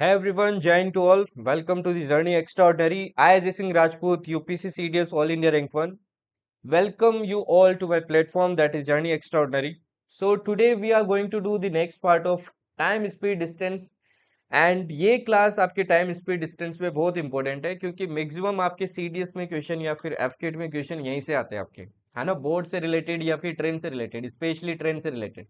Hey everyone, Jain to all. Welcome to the Journey Extraordinary. I, Ajay Singh Rajput, UPC CDS All India Rank 1. Welcome you all to my platform that is Journey Extraordinary. So today we are going to do the next part of time speed distance and ये class आपके time speed distance में बहुत important है क्योंकि maximum आपके CDS में question या फिर एफकेट में क्वेश्चन यहीं से आते हैं आपके, है ना, बोर्ड से रिलेटेड या फिर ट्रेन से रिलेटेड, स्पेशली ट्रेन से रिलेटेड।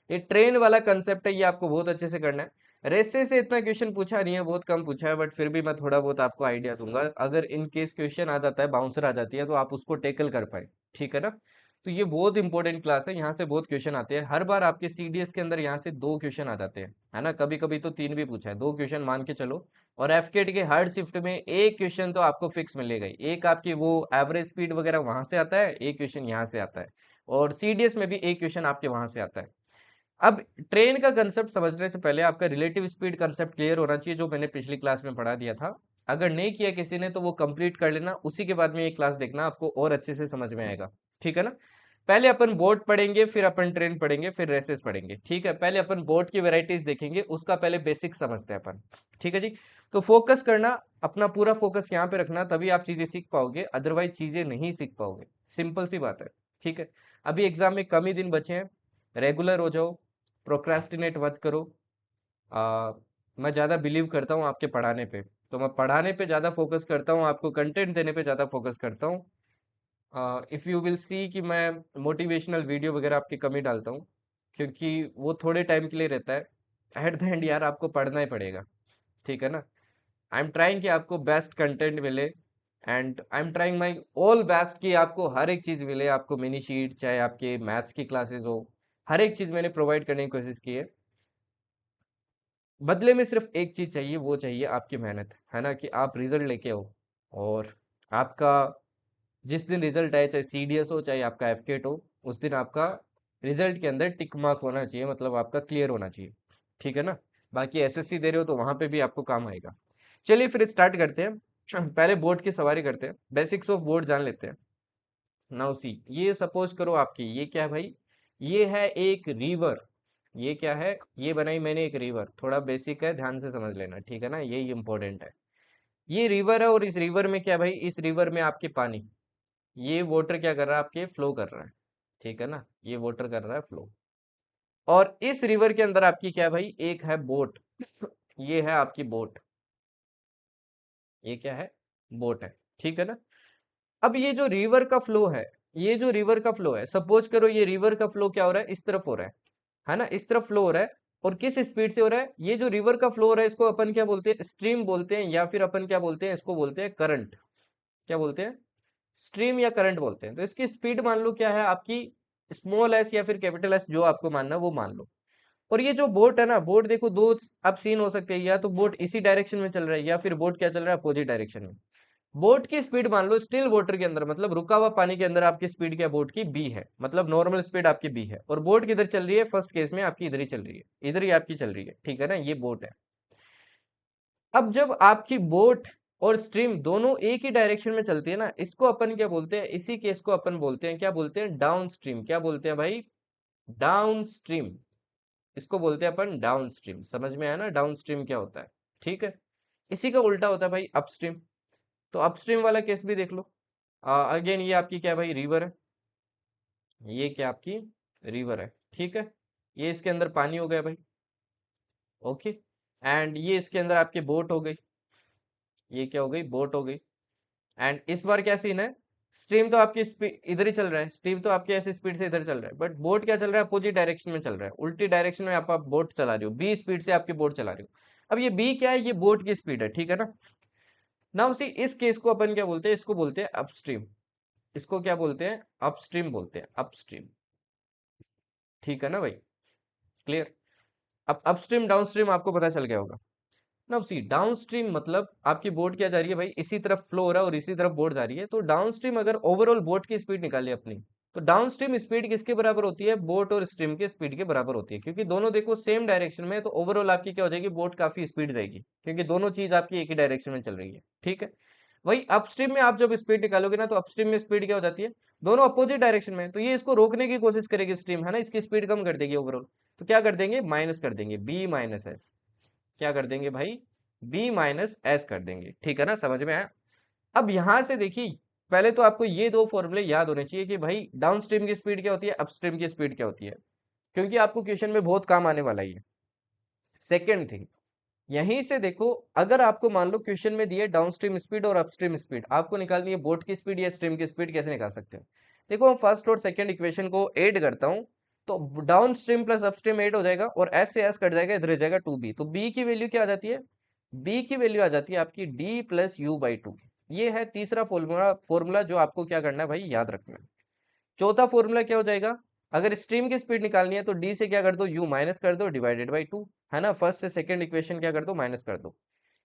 ये ट्रेन वाला कंसेप्ट है, ये आपको बहुत अच्छे से करना है। रेसे से इतना क्वेश्चन पूछा नहीं है, बहुत कम पूछा है, बट फिर भी मैं थोड़ा बहुत आपको आइडिया दूंगा। अगर इन केस क्वेश्चन आ जाता है, बाउंसर आ जाती है, तो आप उसको टेकल कर पाए। ठीक है ना। तो ये बहुत इंपॉर्टेंट क्लास है, यहाँ से बहुत क्वेश्चन आते हैं। हर बार आपके सीडीएस के अंदर यहाँ से 2 क्वेश्चन आ जाते हैं, है ना। कभी कभी तो 3 भी पूछा है, 2 क्वेश्चन मान के चलो। और एफकेट के हर शिफ्ट में एक क्वेश्चन तो आपको फिक्स मिलेगा ही। एक आपकी वो एवरेज स्पीड वगैरह वहां से आता है, एक क्वेश्चन यहाँ से आता है, और सीडीएस में भी एक क्वेश्चन आपके वहां से आता है। अब ट्रेन का कंसेप्ट समझने से पहले आपका रिलेटिव स्पीड कंसेप्ट क्लियर होना चाहिए, जो मैंने पिछली क्लास में पढ़ा दिया था। अगर नहीं किया किसी ने तो वो कंप्लीट कर लेना, उसी के बाद में ये क्लास देखना, आपको और अच्छे से समझ में आएगा। ठीक है ना। पहले अपन बोट पढ़ेंगे, फिर अपन ट्रेन पढ़ेंगे, फिर रेसेस पढ़ेंगे। ठीक है, पहले अपन बोट की वेराइटीज देखेंगे, उसका पहले बेसिक समझते हैं अपन। ठीक है जी। तो फोकस करना, अपना पूरा फोकस यहाँ पे रखना, तभी आप चीजें सीख पाओगे, अदरवाइज चीजें नहीं सीख पाओगे। सिंपल सी बात है। ठीक है। अभी एग्जाम में कम ही दिन बचे हैं, रेगुलर हो जाओ, प्रोक्रेस्टिनेट मत करो। आ, मैं ज़्यादा बिलीव करता हूँ आपके पढ़ाने पे, तो मैं पढ़ाने पे ज़्यादा फोकस करता हूँ, आपको कंटेंट देने पे ज़्यादा फोकस करता हूँ। इफ़ यू विल सी कि मैं मोटिवेशनल वीडियो वगैरह आपकी कमी डालता हूँ, क्योंकि वो थोड़े टाइम के लिए रहता है। एट द एंड यार आपको पढ़ना ही पड़ेगा। ठीक है ना। आई एम ट्राइंग कि आपको बेस्ट कंटेंट मिले, and I am trying my all best कि आपको हर एक चीज़ मिले। आपको मिनी शीट, चाहे आपके मैथ्स की क्लासेस हो, हर एक चीज़ मैंने प्रोवाइड करने की कोशिश की है। बदले में सिर्फ एक चीज चाहिए, वो चाहिए आपकी मेहनत, है ना, कि आप रिजल्ट लेके आओ। और आपका जिस दिन रिजल्ट आए, चाहे सीडीएस हो चाहे आपका एफकेट हो, उस दिन आपका रिजल्ट के अंदर टिक मार्क होना चाहिए, मतलब आपका क्लियर होना चाहिए। ठीक है ना। बाकी एसएससी दे रहे हो तो वहां पे भी आपको काम आएगा। चलिए फिर स्टार्ट करते हैं। पहले बोर्ड की सवारी करते हैं, बेसिक्स ऑफ बोर्ड जान लेते हैं। नाउ सी, ये सपोज करो आपकी ये क्या है भाई, ये है एक रिवर। ये क्या है, ये बनाई मैंने एक रिवर। थोड़ा बेसिक है, ध्यान से समझ लेना, ठीक है ना, ये इंपॉर्टेंट है। ये रिवर है, और इस रिवर में क्या भाई, इस रिवर में आपके पानी, ये वाटर क्या कर रहा है, आपके फ्लो कर रहा है। ठीक है ना, ये वाटर कर रहा है फ्लो। और इस रिवर के अंदर आपकी क्या है भाई, एक है बोट। ये है आपकी बोट। ये क्या है, बोट है। ठीक है ना। अब ये जो रिवर का फ्लो है, ये जो रिवर का फ्लो है, सपोज करो ये रिवर का फ्लो क्या हो रहा है, इस तरफ हो रहा है ना, इस तरफ फ्लो हो रहा है। और किस स्पीड से हो रहा है, ये जो रिवर का फ्लो हो रहा है, इसको अपन क्या बोलते हैं, स्ट्रीम बोलते हैं, या फिर अपन क्या बोलते हैं, इसको बोलते हैं करंट। क्या बोलते हैं, स्ट्रीम या करंट बोलते हैं। तो इसकी स्पीड मान लो क्या है आपकी, स्मॉल एस या फिर कैपिटल एस, जो आपको मानना वो मान लो। और ये जो बोट है ना, बोट देखो दो अब सीन हो सकते हैं, या तो बोट इसी डायरेक्शन में चल रहा है, या फिर बोट क्या चल रहा है, अपोजिट डायरेक्शन में। बोट की स्पीड मान लो स्टिल वाटर के अंदर, मतलब रुका हुआ पानी के अंदर आपकी स्पीड क्या, बोट की बी है, मतलब नॉर्मल स्पीड आपकी बी है। और बोट किधर चल रही है, फर्स्ट केस में आपकी इधर ही चल रही है, इधर ही आपकी चल रही है। ठीक है ना, ये बोट है। अब जब आपकी बोट और स्ट्रीम दोनों एक ही डायरेक्शन में चलती है ना, इसको अपन क्या बोलते हैं, इसी केस को अपन बोलते हैं, क्या बोलते हैं, डाउन स्ट्रीम। क्या बोलते हैं भाई, डाउन स्ट्रीम। इसको बोलते हैं अपन डाउन स्ट्रीम। समझ में आया ना, डाउन स्ट्रीम क्या होता है। ठीक है। इसी का उल्टा होता है भाई अपस्ट्रीम। तो अपस्ट्रीम वाला केस भी देख लो। अगेन ये आपकी क्या है भाई, रिवर है। ये क्या आपकी रिवर है। ठीक है। ये इसके अंदर पानी हो गया भाई। ओके। एंड ये इसके अंदर आपकी बोट हो गई। ये क्या हो गई, बोट हो गई। एंड इस बार क्या सीन है, स्ट्रीम तो आपकी इधर ही चल रहा है, स्ट्रीम तो आपकी ऐसी स्पीड से इधर चल रहा है, बट बोट क्या चल रहा है, अपोजिट डायरेक्शन में चल रहा है, उल्टी डायरेक्शन में आप बोट चला रहे हो, बी स्पीड से आपकी बोट चला रहे हो। अब ये बी क्या है, ये बोट की स्पीड है। ठीक है ना। नाउ सी, इस केस को अपन क्या बोलते हैं, इसको बोलते हैं अपस्ट्रीम। इसको क्या बोलते हैं, अपस्ट्रीम बोलते हैं, अपस्ट्रीम। ठीक है ना भाई, क्लियर। अब अपस्ट्रीम डाउनस्ट्रीम आपको पता चल गया होगा। नाउ सी, डाउनस्ट्रीम मतलब आपकी बोट क्या जा रही है भाई, इसी तरफ फ्लो हो रहा है और इसी तरफ बोट जा रही है। तो डाउनस्ट्रीम अगर ओवरऑल बोट की स्पीड निकाले अपनी, तो डाउनस्ट्रीम स्पीड किसके बराबर होती है, बोट और स्ट्रीम के स्पीड के बराबर होती है, क्योंकि दोनों देखो सेम डायरेक्शन में है। तो ओवरऑल आपकी क्या हो जाएगी, बोट काफी स्पीड जाएगी, क्योंकि दोनों चीज आपकी एक ही डायरेक्शन में चल रही है। ठीक है। वही अपस्ट्रीम में आप जब स्पीड निकालोगे ना, तो अपस्ट्रीम में स्पीड क्या हो जाती है, दोनों अपोजिट डायरेक्शन में है। तो ये इसको रोकने की कोशिश करेगी स्ट्रीम, है ना, इसकी स्पीड कम कर देगी ओवरऑल। तो क्या कर देंगे, माइनस कर देंगे, बी माइनस एस। क्या कर देंगे भाई, बी माइनस एस कर देंगे, ठीक है ना, समझ में आया। अब यहां से देखिए, पहले तो आपको ये दो फॉर्मूले याद होने चाहिए कि भाई डाउन स्ट्रीम की स्पीड क्या होती है, अपस्ट्रीम की स्पीड क्या होती है, क्योंकि आपको क्वेश्चन में बहुत काम आने वाला है। सेकेंड थिंग, यहीं से देखो, अगर आपको मान लो क्वेश्चन में दिए डाउन स्ट्रीम स्पीड और अपस्ट्रीम स्पीड, आपको निकालनी है बोट की स्पीड या स्ट्रीम की स्पीड, कैसे निकाल सकते हो। देखो हम फर्स्ट और सेकंड इक्वेशन को ऐड करता हूं, तो down stream plus upstream add हो जाएगा और एस से एस कट जाएगा, इधर रह जाएगा 2b, तो b की वैल्यू क्या आ जाती है, b की वैल्यू आ जाती है आपकी d प्लस यू बाई 2। ये है तीसरा फॉर्मूला फॉर्मूला जो आपको क्या करना है भाई, याद रखना है। चौथा फॉर्मूला क्या हो जाएगा, अगर स्ट्रीम की स्पीड निकालनी है तो डी से क्या कर दो, यू माइनस कर दो डिवाइडेड बाई 2, है ना, फर्स्ट से सेकंड इक्वेशन क्या कर दो, माइनस कर दो।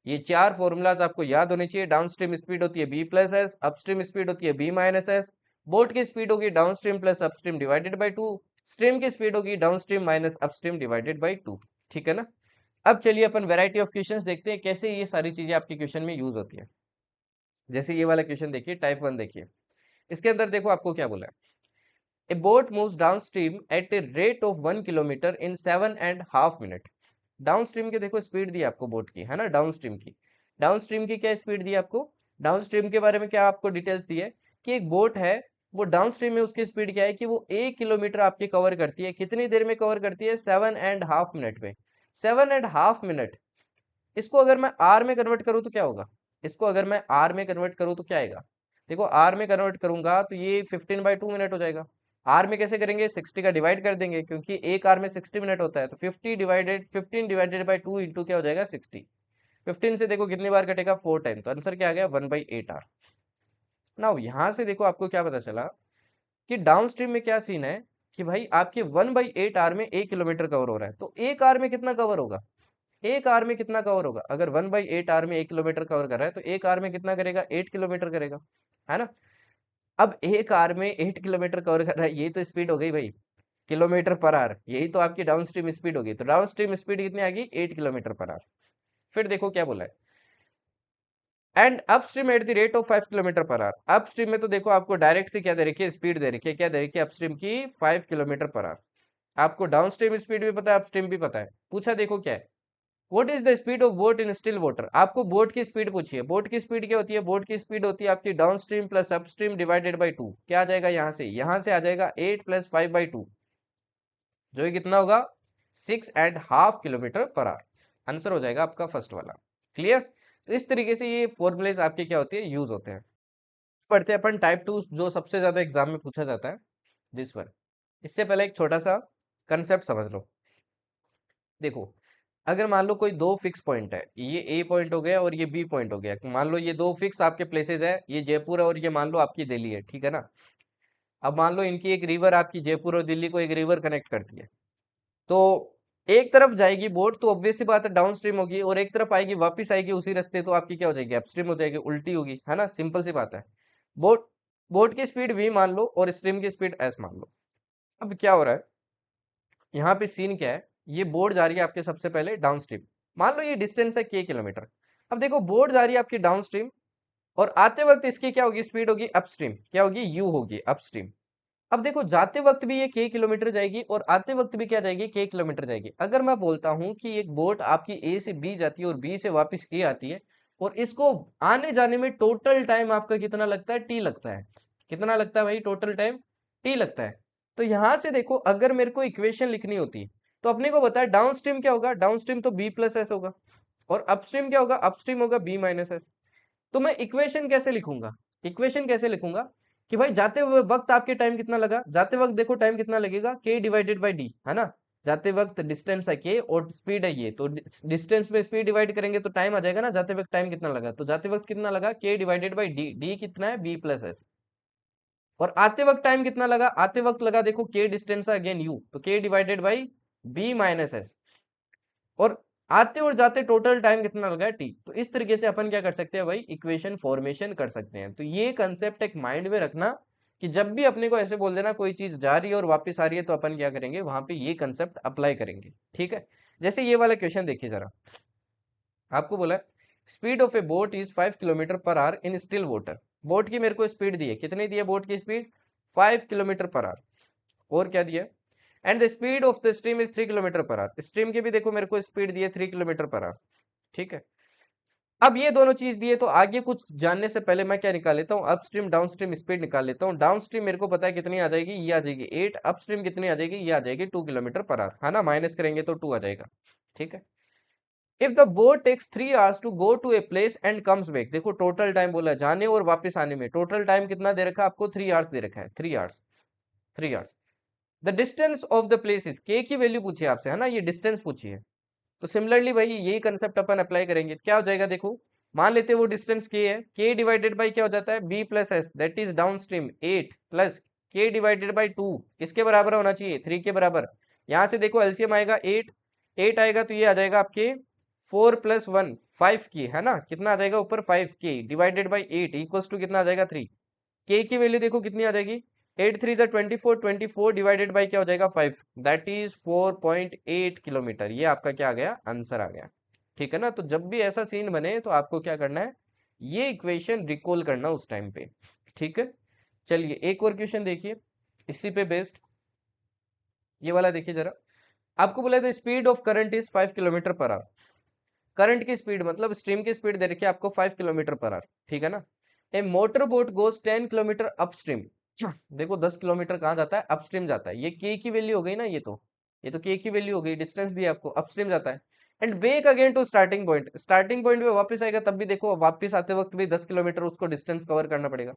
ये चार फॉर्मूलाज आपको याद होने चाहिए। डाउन स्ट्रीम स्पीड होती है B plus S, upstream speed होती है बी माइनस एस, बोट की स्पीड होगी down stream plus upstream divided by 2, stream की स्पीड होगी down stream minus upstream divided by 2, ठीक है ना। अब चलिए अपन वैरायटी ऑफ क्वेश्चंस देखते हैं कैसे ये सारी चीजें आपके क्वेश्चन में यूज होती है। जैसे ये वाला क्वेश्चन देखिए, टाइप 1 देखिए, इसके अंदर देखो आपको क्या बोला है, a boat moves downstream at a rate of 1 kilometre in 7.5 minute. Downstream की देखो स्पीड दी आपको बोट की, है ना, डाउनस्ट्रीम की, डाउनस्ट्रीम की क्या स्पीड दी आपको, डाउनस्ट्रीम के बारे में क्या आपको डिटेल्स दी है कि एक बोट है, वो डाउनस्ट्रीम में उसकी स्पीड क्या है कि वो 1 किलोमीटर आपकी कवर करती है, कितनी देर में कवर करती है, 7.5 मिनट में। 7.5 मिनट, इसको अगर मैं आर में कन्वर्ट करूं तो क्या होगा, इसको अगर मैं आर में कन्वर्ट करूं तो क्या आएगा, देखो आर में कन्वर्ट करूंगा तो ये 15/2 मिनट हो जाएगा। आर में कैसे करेंगे, 60 का डिवाइड कर देंगे, क्योंकि एक आर में 60 मिनट होता है, तो 15 डिवाइडेड बाई 2 इंटू क्या हो जाएगा, 60। 15 से देखो कितनी बार कटेगा, 4 टाइम, तो आंसर क्या आ गया, 1/8 आर। ना यहाँ से देखो आपको क्या पता चला कि डाउन स्ट्रीम में क्या सीन है कि भाई आपके 1/8 आर में 1 किलोमीटर कवर हो रहा है, तो एक आर में कितना कवर होगा, एक आर में कितना कवर होगा, अगर 1/8 आर में 1 किलोमीटर कवर कर रहा है तो एक आर में कितना करेगा, 8 किलोमीटर करेगा, है ना। अब एक आर में 8 किलोमीटर कवर कर रहा है, ये तो स्पीड हो गई भाई, किलोमीटर पर आवर, यही तो आपकी डाउन स्ट्रीम स्पीड होगी, तो डाउन स्ट्रीम स्पीड कितनी आ गई, 8 किलोमीटर पर आवर। फिर देखो क्या बोला है, and upstream at the rate of 5 kilometre per our. Upstream में तो देखो आपको डायरेक्ट से क्या दे रखी है, स्पीड दे रखी है, क्या दे रखी है, अपस्ट्रीम की 5 किलोमीटर पर आवर। आपको डाउन स्ट्रीम स्पीड भी पता है, अपस्ट्रीम भी पता है, पूछा देखो क्या है, what is the speed of boat in still water. आपको बोट की स्पीड पूछी है, बोट की स्पीड क्या होती है, बोट की स्पीड होती है आपकी down stream plus upstream divided by 2, क्या आ जाएगा यहाँ से आ जाएगा 8 प्लस 5/2, जो ये कितना होगा, 6.5 किलोमीटर पर आवर। आंसर हो जाएगा आपका फर्स्ट वाला। क्लियर, तो इस तरीके से ये फॉर्मूलेज आपके क्या होते हैं, यूज होते हैं। पढ़ते हैं अपन टाइप 2, जो सबसे ज्यादा एग्जाम में पूछा जाता है, दिस वन। इससे पहले एक छोटा सा कंसेप्ट समझ लो। देखो, अगर मान लो कोई दो फिक्स पॉइंट है, ये ए पॉइंट हो गया और ये बी पॉइंट हो गया, मान लो ये दो फिक्स आपके प्लेसेस है, ये जयपुर है और ये मान लो आपकी दिल्ली है, ठीक है ना। अब मान लो इनकी एक रिवर, आपकी जयपुर और दिल्ली को एक रिवर कनेक्ट करती है, तो एक तरफ जाएगी बोट तो ऑब्वियस सी बात है डाउन स्ट्रीम होगी, और एक तरफ आएगी वापस आएगी उसी रास्ते, तो आपकी क्या हो जाएगी, अपस्ट्रीम हो जाएगी, उल्टी होगी, है ना, सिंपल सी बात है। बोट बोट की स्पीड v मान लो और स्ट्रीम की स्पीड s मान लो। अब क्या हो रहा है, यहाँ पे सीन क्या है, ये बोट जा रही है आपके सबसे पहले डाउन स्ट्रीम, मान लो ये डिस्टेंस है k किलोमीटर। अब देखो बोट जा रही है आपकी डाउन स्ट्रीम, और आते वक्त इसकी क्या होगी, स्पीड होगी अपस्ट्रीम, क्या होगी, u होगी अपस्ट्रीम। अब देखो जाते वक्त भी ये k किलोमीटर जाएगी और आते वक्त भी क्या जाएगी, k किलोमीटर जाएगी। अगर मैं बोलता हूं कि एक बोट आपकी a से b जाती है और b से वापस a आती है, और इसको आने जाने में टोटल टाइम आपका कितना लगता है, t लगता है, कितना लगता है भाई, टोटल टाइम t लगता है। तो यहां से देखो, अगर मेरे को इक्वेशन लिखनी होती तो अपने को बताया डाउन स्ट्रीम क्या होगा, डाउन स्ट्रीम तो b प्लस एस होगा, और अपस्ट्रीम क्या होगा, अपस्ट्रीम होगा b माइनस एस। तो मैं इक्वेशन कैसे लिखूंगा, इक्वेशन कैसे लिखूंगा कि भाई जाते हुए वक्त आपके टाइम कितना लगा, जाते वक्त देखो टाइम कितना लगेगा, k डिवाइडेड बाई डी, है ना। जाते वक्त डिस्टेंस है k और स्पीड है ये, तो डिस्टेंस में स्पीड डिवाइड करेंगे तो टाइम आ जाएगा ना, जाते वक्त टाइम कितना लगा, तो जाते वक्त कितना लगा, k divided by D, D कितना है, b प्लस एस। और आते वक्त टाइम कितना लगा, आते वक्त लगा देखो k डिस्टेंस है अगेन u, तो k divided by b minus S. और आते और जाते टोटल टाइम कितना लगा है, टी। तो इस तरीके से अपन क्या कर सकते हैं भाई, इक्वेशन फॉर्मेशन कर सकते हैं। तो ये कंसेप्ट एक माइंड में रखना कि जब भी अपने को ऐसे बोल देना कोई चीज जा रही है और वापस आ रही है, तो अपन क्या करेंगे, वहां पे ये कंसेप्ट अप्लाई करेंगे, ठीक है। जैसे ये वाला क्वेश्चन देखिए जरा, आपको बोला है speed of A boat is 5 kilometre per hour in still water. Boat की मेरे को स्पीड दी है, कितनी दी है बोट की स्पीड, 5 किलोमीटर पर आवर। और क्या दिया, and the speed of the stream is 3 kilometre per our. Stream की भी देखो मेरे को स्पीड दी है 3 किलोमीटर पर आवर, ठीक है। अब ये दोनों चीज दिए तो आगे कुछ जानने से पहले मैं क्या निकाल लेता हूँ, अपस्ट्रीम डाउनस्ट्रीम स्पीड निकाल लेता हूँ। डाउनस्ट्रीम मेरे को पता है कितनी आ जाएगी, ये आ जाएगी 8। अपस्ट्रीम कितनी आ जाएगी, ये आ जाएगी 2 किलोमीटर पर आवर, है ना, माइनस करेंगे तो 2 आ जाएगा। ठीक है। If the boat takes 3 hours to go to a place and comes back, देखो टोटल टाइम बोला है, जाने और वापस आने में टोटल टाइम कितना दे रखा है आपको, 3 आवर्स दे रखा है, 3 hours, 3 hours. The distance of the place is, के की वैल्यू पूछी है आपसे, है ना, ये डिस्टेंस पूछी है। तो सिमिलरली भाई यही कंसेप्ट अपन अप्लाई करेंगे, क्या हो जाएगा देखो, मान लेते हैं वो डिस्टेंस के है, के डिवाइडेड बाई क्या हो जाता है, B plus S, that is down stream 8 plus K divided by 2, इसके बराबर होना चाहिए 3 के बराबर। यहां से देखो एलसीएम आएगा 8, 8 आएगा तो ये आ जाएगा आपके 4 प्लस 1 5 की, है ना, कितना आ जाएगा ऊपर 5 के डिवाइडेड बाई 8 इक्वल्स टू कितना आ जाएगा 3। के की वैल्यू देखो कितनी आ जाएगी, 8 3 24, 24 डिवाइडेड बाई क्या हो जाएगा 5, दैट इज 4.8 किलोमीटर। ये आपका क्या आ गया, आंसर आ गया। ठीक है ना, तो जब भी ऐसा सीन बने तो आपको क्या करना है, ये इक्वेशन रिकॉल करना उस टाइम पे। ठीक है, चलिए एक और क्वेश्चन देखिए इसी पे बेस्ड, ये वाला देखिए जरा। आपको बोला था speed of current is 5 kilometre per our, current की स्पीड मतलब स्ट्रीम की स्पीड दे रखी है आपको 5 किलोमीटर पर आवर। ठीक है ना, a motor boat goes 10 kilometre upstream, देखो 10 किलोमीटर कहाँ जाता है, अपस्ट्रीम जाता है, ये के की वैल्यू हो गई ना, ये तो के की वैल्यू हो गई, डिस्टेंस दिया आपको, अपस्ट्रीम जाता है। And back again to starting point, starting point पे वापस आएगा, तब भी देखो वापस आते वक्त भी 10 किलोमीटर उसको डिस्टेंस कवर करना पड़ेगा।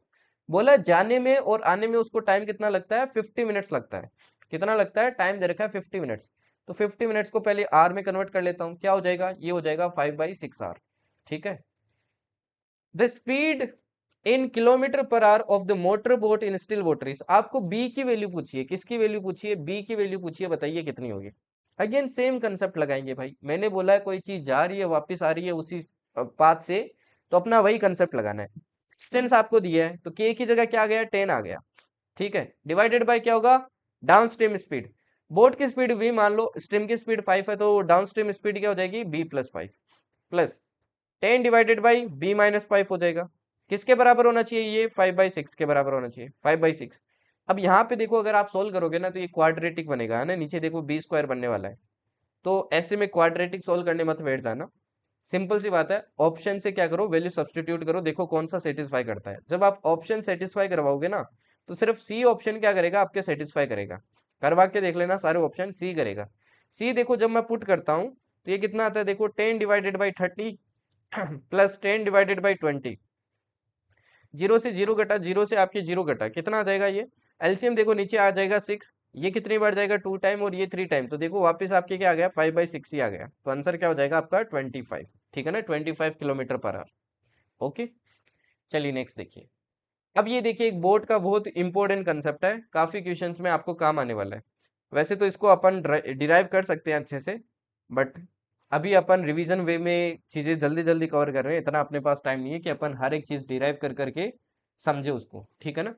बोला जाने में और आने में उसको टाइम कितना लगता है, 50 मिनट्स लगता है। कितना लगता है, टाइम दे रखा है 50 मिनट्स। तो 50 मिनट्स को पहले आर में कन्वर्ट कर लेता हूँ, क्या हो जाएगा, ये हो जाएगा 5/6 आर। ठीक है। The speed in kilometre per hour of the motor boat in still water is, आपको बी की वैल्यू पूछी है, किसकी वैल्यू पूछी है, बी की वैल्यू पूछी है, बताइए कितनी होगी। अगेन सेम कंसेप्ट लगाएंगे भाई, मैंने बोला है कोई चीज जा रही है वापस आ रही है उसी पाथ से, तो अपना वही कंसेप्ट लगाना है। डिस्टेंस आपको दिया है तो के की जगह क्या आ गया, 10 आ गया। ठीक है, डिवाइडेड बाय क्या होगा, डाउन स्ट्रीम स्पीड, बोट की स्पीड v मान लो, स्ट्रीम की स्पीड 5 है, तो डाउन स्ट्रीम स्पीड क्या हो जाएगी, b plus 5 plus 10 divided by b minus 5 हो जाएगा। किसके बराबर होना चाहिए, ये 5/6 के बराबर होना चाहिए, 5/6। अब यहाँ पे देखो अगर आप सोल्व करोगे ना तो ये क्वाड्रेटिक बनेगा, है ना, नीचे देखो बी स्क्वायर बनने वाला है। तो ऐसे में क्वाड्रेटिक सोल्व करने मत बैठ जाना, सिंपल सी बात है, ऑप्शन से क्या करो, वैल्यू सब्सटीट्यूट करो, देखो कौन सा सेटिस्फाई करता है। जब आप ऑप्शन सेटिस्फाई करवाओगे ना तो सिर्फ सी ऑप्शन क्या करेगा, आपके सेटिस्फाई करेगा, करवा के देख लेना, सारे ऑप्शन सी करेगा। सी देखो जब मैं पुट करता हूँ तो ये कितना आता है, देखो 10 divided by 30 plus 10 divided by 20, zero से जीरो घटा, जीरो से आपके जीरो घटा, कितना आ जाएगा ये, एलसीएम देखो नीचे आ जाएगा 6, ये कितनी बार जाएगा 2 टाइम और ये 3 टाइम, तो देखो वापस आपके क्या आ गया, 5/6 ही आ गया, तो आंसर क्या हो जाएगा आपका 25। ठीक है ना, 25 किलोमीटर पर आवर। ओके, चलिए नेक्स्ट देखिए। अब ये देखिए एक बोट का बहुत इंपॉर्टेंट कंसेप्ट है, काफी क्वेश्चंस में आपको काम आने वाला है। वैसे तो इसको अपन डिराइव कर सकते हैं अच्छे से, बट अभी अपन रिवीजन वे में चीजें जल्दी जल्दी कवर कर रहे हैं, इतना अपने पास टाइम नहीं है कि अपन हर एक चीज डिराइव कर करके समझे उसको। ठीक है ना,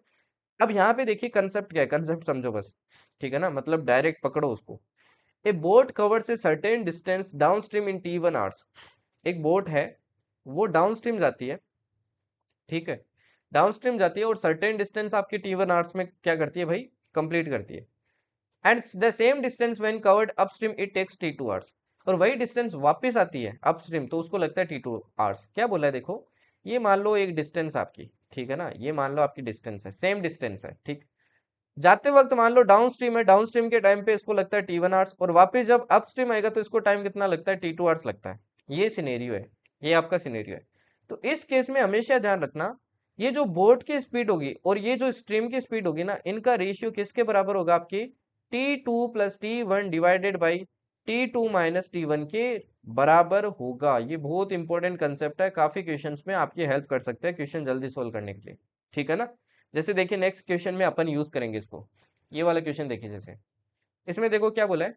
अब यहाँ पे देखिए कंसेप्ट क्या है, कंसेप्ट समझो बस। ठीक है ना, मतलब डायरेक्ट पकड़ो उसको। ए boat covers a certain distance down stream in T1 hours, एक बोट है वो डाउन स्ट्रीम जाती है। ठीक है, डाउनस्ट्रीम जाती है और सर्टेन डिस्टेंस आपकी T1 आवर्स में क्या करती है भाई, कंप्लीट करती है। And the same distance when covered upstream it takes T2 hours, और वही डिस्टेंस वापस आती है अपस्ट्रीम तो उसको लगता है T2 आवर्स। क्या बोला है देखो, ये मान लो एक डिस्टेंस आपकी, ठीक है ना, ये मान लो आपकी डिस्टेंस है, सेम डिस्टेंस है। ठीक, जाते वक्त मान लो डाउन स्ट्रीम है, डाउन स्ट्रीम के टाइम पे इसको लगता है T1 आवर्स, और वापस जब अप स्ट्रीम आएगा तो इसको टाइम कितना लगता है, T2 आवर्स लगता है। ये सिनेरियो है, ये आपका सिनेरियो है। तो इस केस में हमेशा ध्यान रखना, ये जो बोट की स्पीड होगी और ये जो स्ट्रीम की स्पीड होगी ना, इनका रेशियो किसके बराबर होगा, आपकी T2 plus T1 divided by T2 minus T1 के बराबर होगा। ये बहुत इंपॉर्टेंट कंसेप्ट है, काफी क्वेश्चंस में आपकी हेल्प कर सकते हैं क्वेश्चन जल्दी सोल्व करने के लिए। ठीक है ना, जैसे देखिए नेक्स्ट क्वेश्चन में अपन यूज करेंगे इसको, ये वाला क्वेश्चन देखिए। जैसे इसमें देखो क्या बोला है,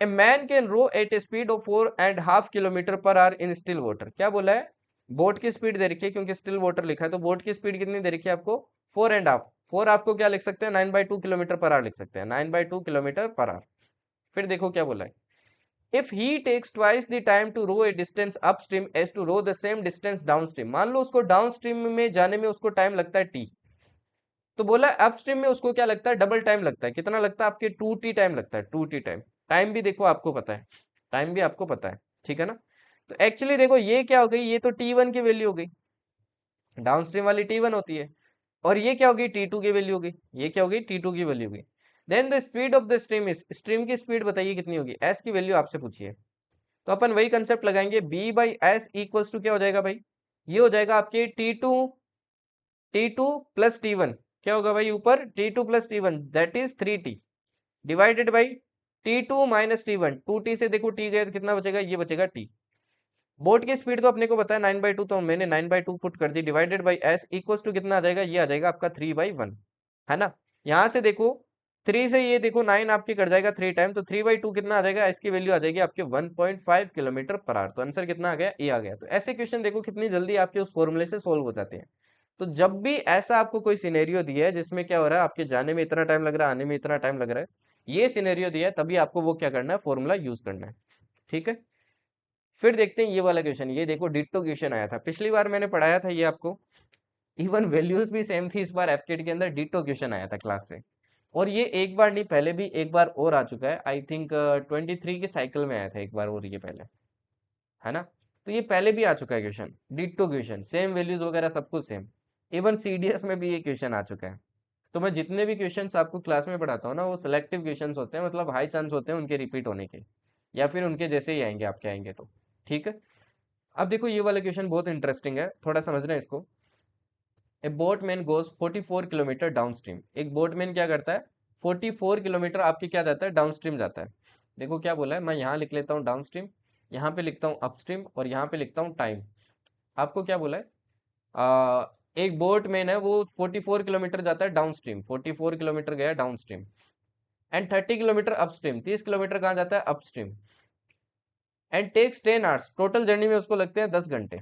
a man can row at a speed of 4.5 kilometre per hour in still water. क्या बोला है, बोट की स्पीड दे रखी है, क्योंकि स्टिल वाटर लिखा है तो बोट की स्पीड कितनी दे रखी है आपको, 4.5, 4 आपको क्या लिख सकते हैं, 9/2 किलोमीटर पर आवर लिख सकते हैं, 9/2 किलोमीटर पर आवर। फिर देखो क्या बोला है, if he takes twice the time to row a distance upstream as to row the same distance downstream, मान लो उसको डाउनस्ट्रीम में जाने में उसको टाइम लगता है टी, तो बोला अपस्ट्रीम में उसको क्या लगता है, डबल टाइम लगता है, कितना लगता है आपके 2t टाइम लगता है, 2t टाइम। टाइम भी देखो आपको पता है, टाइम भी आपको पता है। ठीक है ना, तो एक्चुअली देखो ये क्या हो गई, ये तो T1 की वैल्यू हो गई, डाउनस्ट्रीम वाली T1 होती है, और ये क्या होगी T2 की वैल्यू होगी, ये क्या होगी T2 की वैल्यू होगी। Then the speed of the stream is, stream की स्पीड बताइए कितनी होगी, एस की वैल्यू आपसे पूछिए। तो अपन वही कंसेप्ट लगाएंगे, B by S equals to क्या हो जाएगा भाई, ये हो जाएगा आपके T2 प्लस T1, क्या होगा भाई ऊपर T2 plus T1 that is 3T divided by T2 minus T1, 2T से देखो T गया तो कितना बचेगा, ये बचेगा T। बोट की स्पीड तो अपने को पता है 9/2, तो मैंने 9/2 पुट कर दी, divided by S equals to कितना आ जाएगा, ये आ जाएगा आपका 3/1, है ना। यहाँ से देखो 3 से ये देखो 9 आपके कट जाएगा 3 टाइम, तो 3/2 कितना आ जाएगा, एस की वैल्यू आ जाएगी आपके 1.5 किलोमीटर पर आवर। तो आंसर कितना आ गया, ए आ गया। तो ऐसे क्वेश्चन देखो कितनी जल्दी आपके उस फॉर्मूले से सोल्व हो जाते हैं। तो जब भी ऐसा आपको कोई सिनेरियो दिया है जिसमें क्या हो रहा है, आपके जाने में इतना टाइम लग रहा है, आने में इतना टाइम लग रहा है, ये सिनेरियो दिया है, तभी आपको वो क्या करना है, फॉर्मूला यूज करना है। ठीक है, फिर देखते हैं ये वाला क्वेश्चन। ये देखो डिट्टो क्वेश्चन आया था, पिछली बार मैंने पढ़ाया था ये आपको, इवन वैल्यूज भी सेम थी, इस बार एफकेट के अंदर डिट्टो क्वेश्चन आया था क्लास से। और ये एक बार नहीं, पहले भी एक बार और आ चुका है, आई थिंक 23 के साइकिल में आया था एक बार और ये पहले, है ना। तो ये पहले भी आ चुका है question, ditto question, same values वगैरह सब कुछ सेम। इवन सीडीएस में भी ये क्वेश्चन आ चुका है। तो मैं जितने भी क्वेश्चंस आपको क्लास में पढ़ाता हूँ ना, वो सिलेक्टिव क्वेश्चंस होते हैं, मतलब हाई चांस होते हैं उनके रिपीट होने के, या फिर उनके जैसे ही आएंगे आपके आएंगे तो। ठीक है, अब देखो ये वाला क्वेश्चन बहुत इंटरेस्टिंग है, थोड़ा समझ रहे हैं इसको। ए बोटमैन गोज 44 किलोमीटर डाउनस्ट्रीम, एक बोटमैन क्या करता है, 44 किलोमीटर आपके क्या जाता है, डाउनस्ट्रीम जाता है। देखो क्या बोला है, मैं यहाँ लिख लेता हूँ डाउनस्ट्रीम, यहाँ पे लिखता हूँ अपस्ट्रीम, और यहाँ पे लिखता हूँ टाइम। आपको क्या बोला है, एक बोटमैन है वो 44 किलोमीटर जाता है डाउनस्ट्रीम, 44 किलोमीटर गया downstream, and 30 kilometre upstream, 30 kilometre कहाँ जाता है, upstream, and takes 10 hours, total journey में उसको लगते हैं 10 घंटे।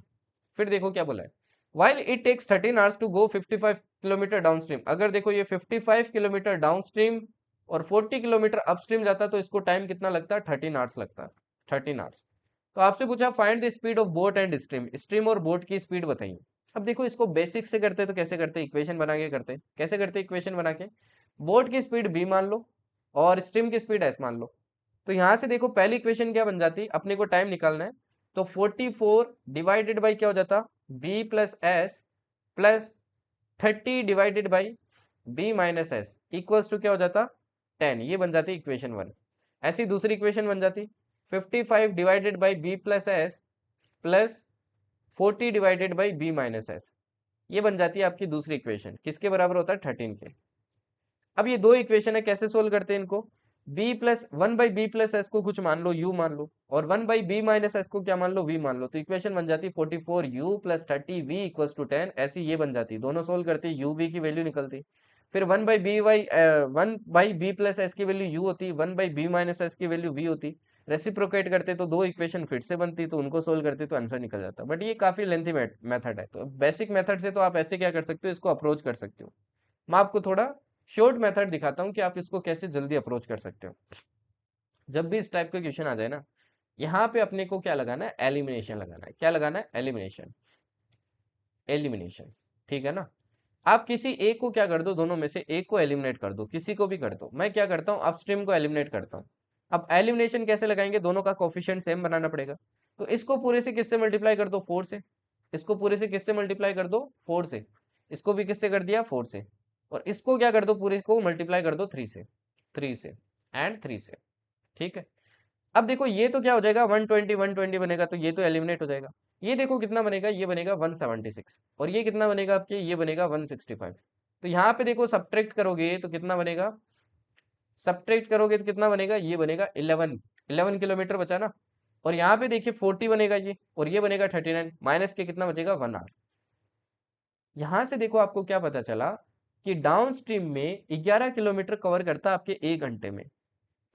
फिर देखो क्या बोला है, while it takes 13 hours to go 55 kilometre downstream, अगर देखो ये 55 किलोमीटर डाउनस्ट्रीम और 40 किलोमीटर अपस्ट्रीम जाता है, तो इसको टाइम कितना लगता है, 13 आवर्स लगता है, 13 आवर्स। तो आपसे पूछा find the speed of boat and stream, stream और बोट की स्पीड बताइए। अब देखो इसको बेसिक से करते तो कैसे करते, इक्वेशन बना के करते, कैसे करते इक्वेशन बना के, बोट की स्पीड बी मान लो और स्ट्रीम की स्पीड एस मान लो। तो यहां से देखो पहली इक्वेशन क्या बन जाती, अपने को टाइम निकालना है, तो 44 डिवाइडेड बाई क्या हो जाता, B plus S plus 30 divided by B minus S equals to क्या हो जाता, 10। ये बन जाती इक्वेशन 1। ऐसी दूसरी इक्वेशन बन जाती 55 divided by B plus S plus 40 divided by B minus S, ये बन जाती है आपकी दूसरी इक्वेशन, किसके बराबर होता है, 13 के। अब ये दो इक्वेशन है, कैसे सोल्व करते हैं इनको, b प्लस 1/b+s को कुछ मान लो u मान लो, और 1/b-s को क्या मान लो, v मान लो। तो इक्वेशन बन जाती 44u plus 30v equals to 10, ऐसी ये बन जाती, दोनों सोल्व करते u v की वैल्यू निकलती। फिर 1/b+s की वैल्यू u होती, 1/b-s की वैल्यू v होती, रेसिप्रोकेट करते तो दो इक्वेशन फिर से बनती, तो उनको सोल्व करते तो आंसर निकल जाता। बट ये काफी लेंथी मेथड है, तो बेसिक मेथड से तो आप ऐसे क्या कर सकते हो, इसको अप्रोच कर सकते हो। मैं आपको थोड़ा शॉर्ट मेथड दिखाता हूँ कि आप इसको कैसे जल्दी अप्रोच कर सकते हो। जब भी इस टाइप का क्वेश्चन आ जाए ना, यहाँ पे अपने को क्या लगाना है, एलिमिनेशन लगाना है। क्या लगाना है, एलिमिनेशन, एलिमिनेशन। ठीक है ना। आप किसी एक को क्या कर दो, दोनों में से एक को एलिमिनेट कर दो, किसी को भी कर दो। मैं क्या करता हूँ, अपस्ट्रीम को एलिमिनेट करता हूँ। अब एलिमिनेशन कैसे लगाएंगे, दोनों का कोफिशिएंट सेम बनाना पड़ेगा। तो इसको पूरे से किससे मल्टीप्लाई कर दो, 4 से। इसको पूरे से किससे मल्टीप्लाई कर दो, 4 से। इसको भी किससे कर दिया, 4 से। और इसको क्या कर दो, पूरे को मल्टीप्लाई कर दो 3 से, 3 से एंड 3 से। ठीक है। अब देखो ये तो क्या हो जाएगा, 120 120 बनेगा, तो ये तो एलिमिनेट हो जाएगा। ये देखो कितना बनेगा, ये बनेगा 176, और ये कितना बनेगा आपके, ये बनेगा 165। तो यहाँ पे देखो सब्ट्रैक्ट करोगे तो कितना बनेगा, सब्ट्रैक्ट करोगे तो कितना बनेगा, ये बनेगा 11 किलोमीटर बचा ना। और यहाँ पे देखिए 40 बनेगा ये, और ये बनेगा 39, माइनस के कितना बचेगा, 1 आवर। यहां से देखो आपको क्या पता चला कि डाउन स्ट्रीम में 11 किलोमीटर कवर करता है आपके 1 घंटे में।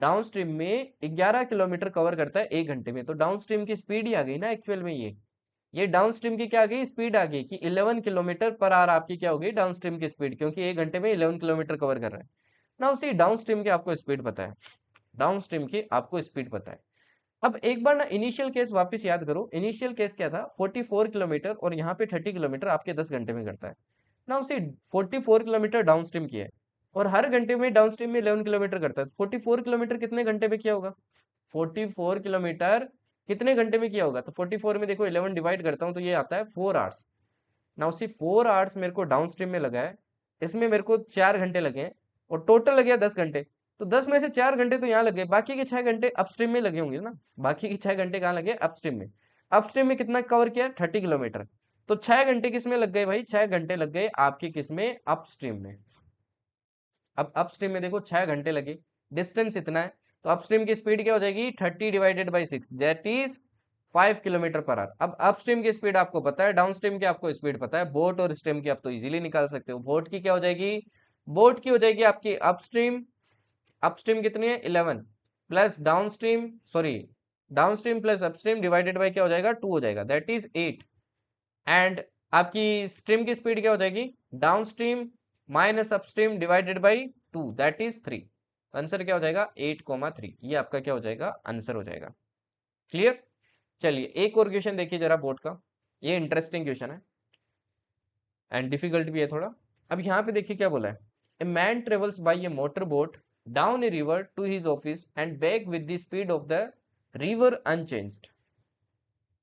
डाउन स्ट्रीम में 11 किलोमीटर कवर करता है 1 घंटे में, तो डाउन स्ट्रीम की स्पीड ही आ गई ना एक्चुअल में। ये डाउन स्ट्रीम की क्या आ गई, स्पीड आ गई कि 11 किलोमीटर पर आवर आपकी क्या हो गई, डाउन स्ट्रीम की स्पीड, क्योंकि 1 घंटे में 11 किलोमीटर कवर कर रहा है ना। उसी डाउन स्ट्रीम की आपको स्पीड पता है, डाउन स्ट्रीम की आपको स्पीड पता है। अब एक बार ना इनिशियल केस वापस याद करो, इनिशियल केस क्या था, 44 किलोमीटर, और यहाँ पे 30 किलोमीटर आपके 10 घंटे में करता है ना। उसे 44 किलोमीटर डाउन स्ट्रीम किया है, और हर घंटे में डाउन स्ट्रीम में 11 किलोमीटर करता है, 44 किलोमीटर कितने घंटे में किया होगा, 44 किलोमीटर कितने घंटे में किया होगा? तो 44 में देखो 11 डिवाइड करता हूँ तो ये आता है 4 आवर्स। नाउ सी 4 आवर्स मेरे को डाउन स्ट्रीम में लगा है, इसमें मेरे को 4 घंटे लगे हैं और टोटल लगे 10 घंटे। तो 10 में से 4 घंटे तो यहाँ लगे, बाकी के 6 घंटे अपस्ट्रीम में लगे होंगे ना। बाकी के 6 घंटे कहाँ लगे? अपस्ट्रीम में। अपस्ट्रीम में कितना कवर किया? 30 किलोमीटर। तो 6 घंटे किस में लग गए भाई? 6 घंटे लग गए आपके किस में? अपस्ट्रीम में। अब अपस्ट्रीम में देखो 6 घंटे लगे, डिस्टेंस इतना है, तो अपस्ट्रीम की स्पीड क्या हो जाएगी? 30 divided by 6 that is 5 kilometre per our. अब अपस्ट्रीम की स्पीड आपको पता है, डाउनस्ट्रीम की आपको स्पीड पता है, बोट और स्ट्रीम की आप तो इजीली निकाल सकते हो। बोट की क्या हो जाएगी? बोट की हो जाएगी आपकी अपस्ट्रीम, अपस्ट्रीम कितनी है? 11 plus downstream, sorry downstream plus upstream divided by क्या हो जाएगा? 2 हो जाएगा, दैट इज 8। एंड आपकी स्ट्रीम की स्पीड क्या हो जाएगी? Downstream minus upstream divided by 2 that is 3। Answer क्या हो जाएगा? 8,3। ये आपका क्या हो जाएगा? आंसर हो जाएगा। क्लियर? चलिए एक और क्वेश्चन देखिए जरा बोर्ड का, ये इंटरेस्टिंग क्वेश्चन है एंड डिफिकल्ट भी है थोड़ा। अब यहाँ पे देखिए क्या बोला है, a man travels by a motor boat down a river to his office and back with the speed of the river unchanged.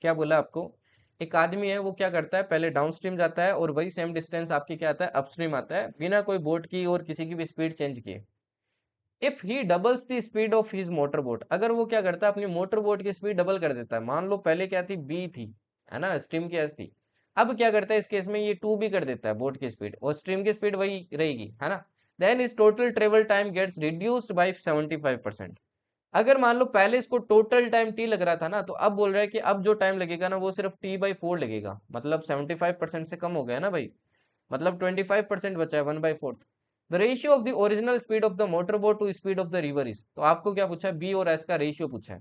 क्या बोला आपको? एक आदमी है वो क्या करता है, पहले डाउन स्ट्रीम जाता है और वही सेम डिस्टेंस आपकी क्या आता है? अपस्ट्रीम आता है, बिना कोई बोट की और किसी की भी स्पीड चेंज किए। If he doubles the speed of his motor boat, अगर वो क्या करता है अपनी मोटर बोट की स्पीड डबल कर देता है, मान लो पहले क्या थी? बी थी, है ना, स्ट्रीम की एस थी। अब क्या करता है इस केस में? ये 2 भी कर देता है बोट की स्पीड और स्ट्रीम की स्पीड वही रहेगी, है ना। Then is total travel time gets reduced by 75%। अगर मान लो पहले इसको टोटल टाइम टी लग रहा था ना, तो अब बोल रहा है कि अब जो टाइम लगेगा ना वो सिर्फ t/4 लगेगा, मतलब 75% से कम हो गया ना भाई, मतलब 25% बचा है, 1/4। The ratio of the original speed of the motor boat to speed of the river is, तो आपको क्या पूछा है? बी और एस का रेशियो पूछा है।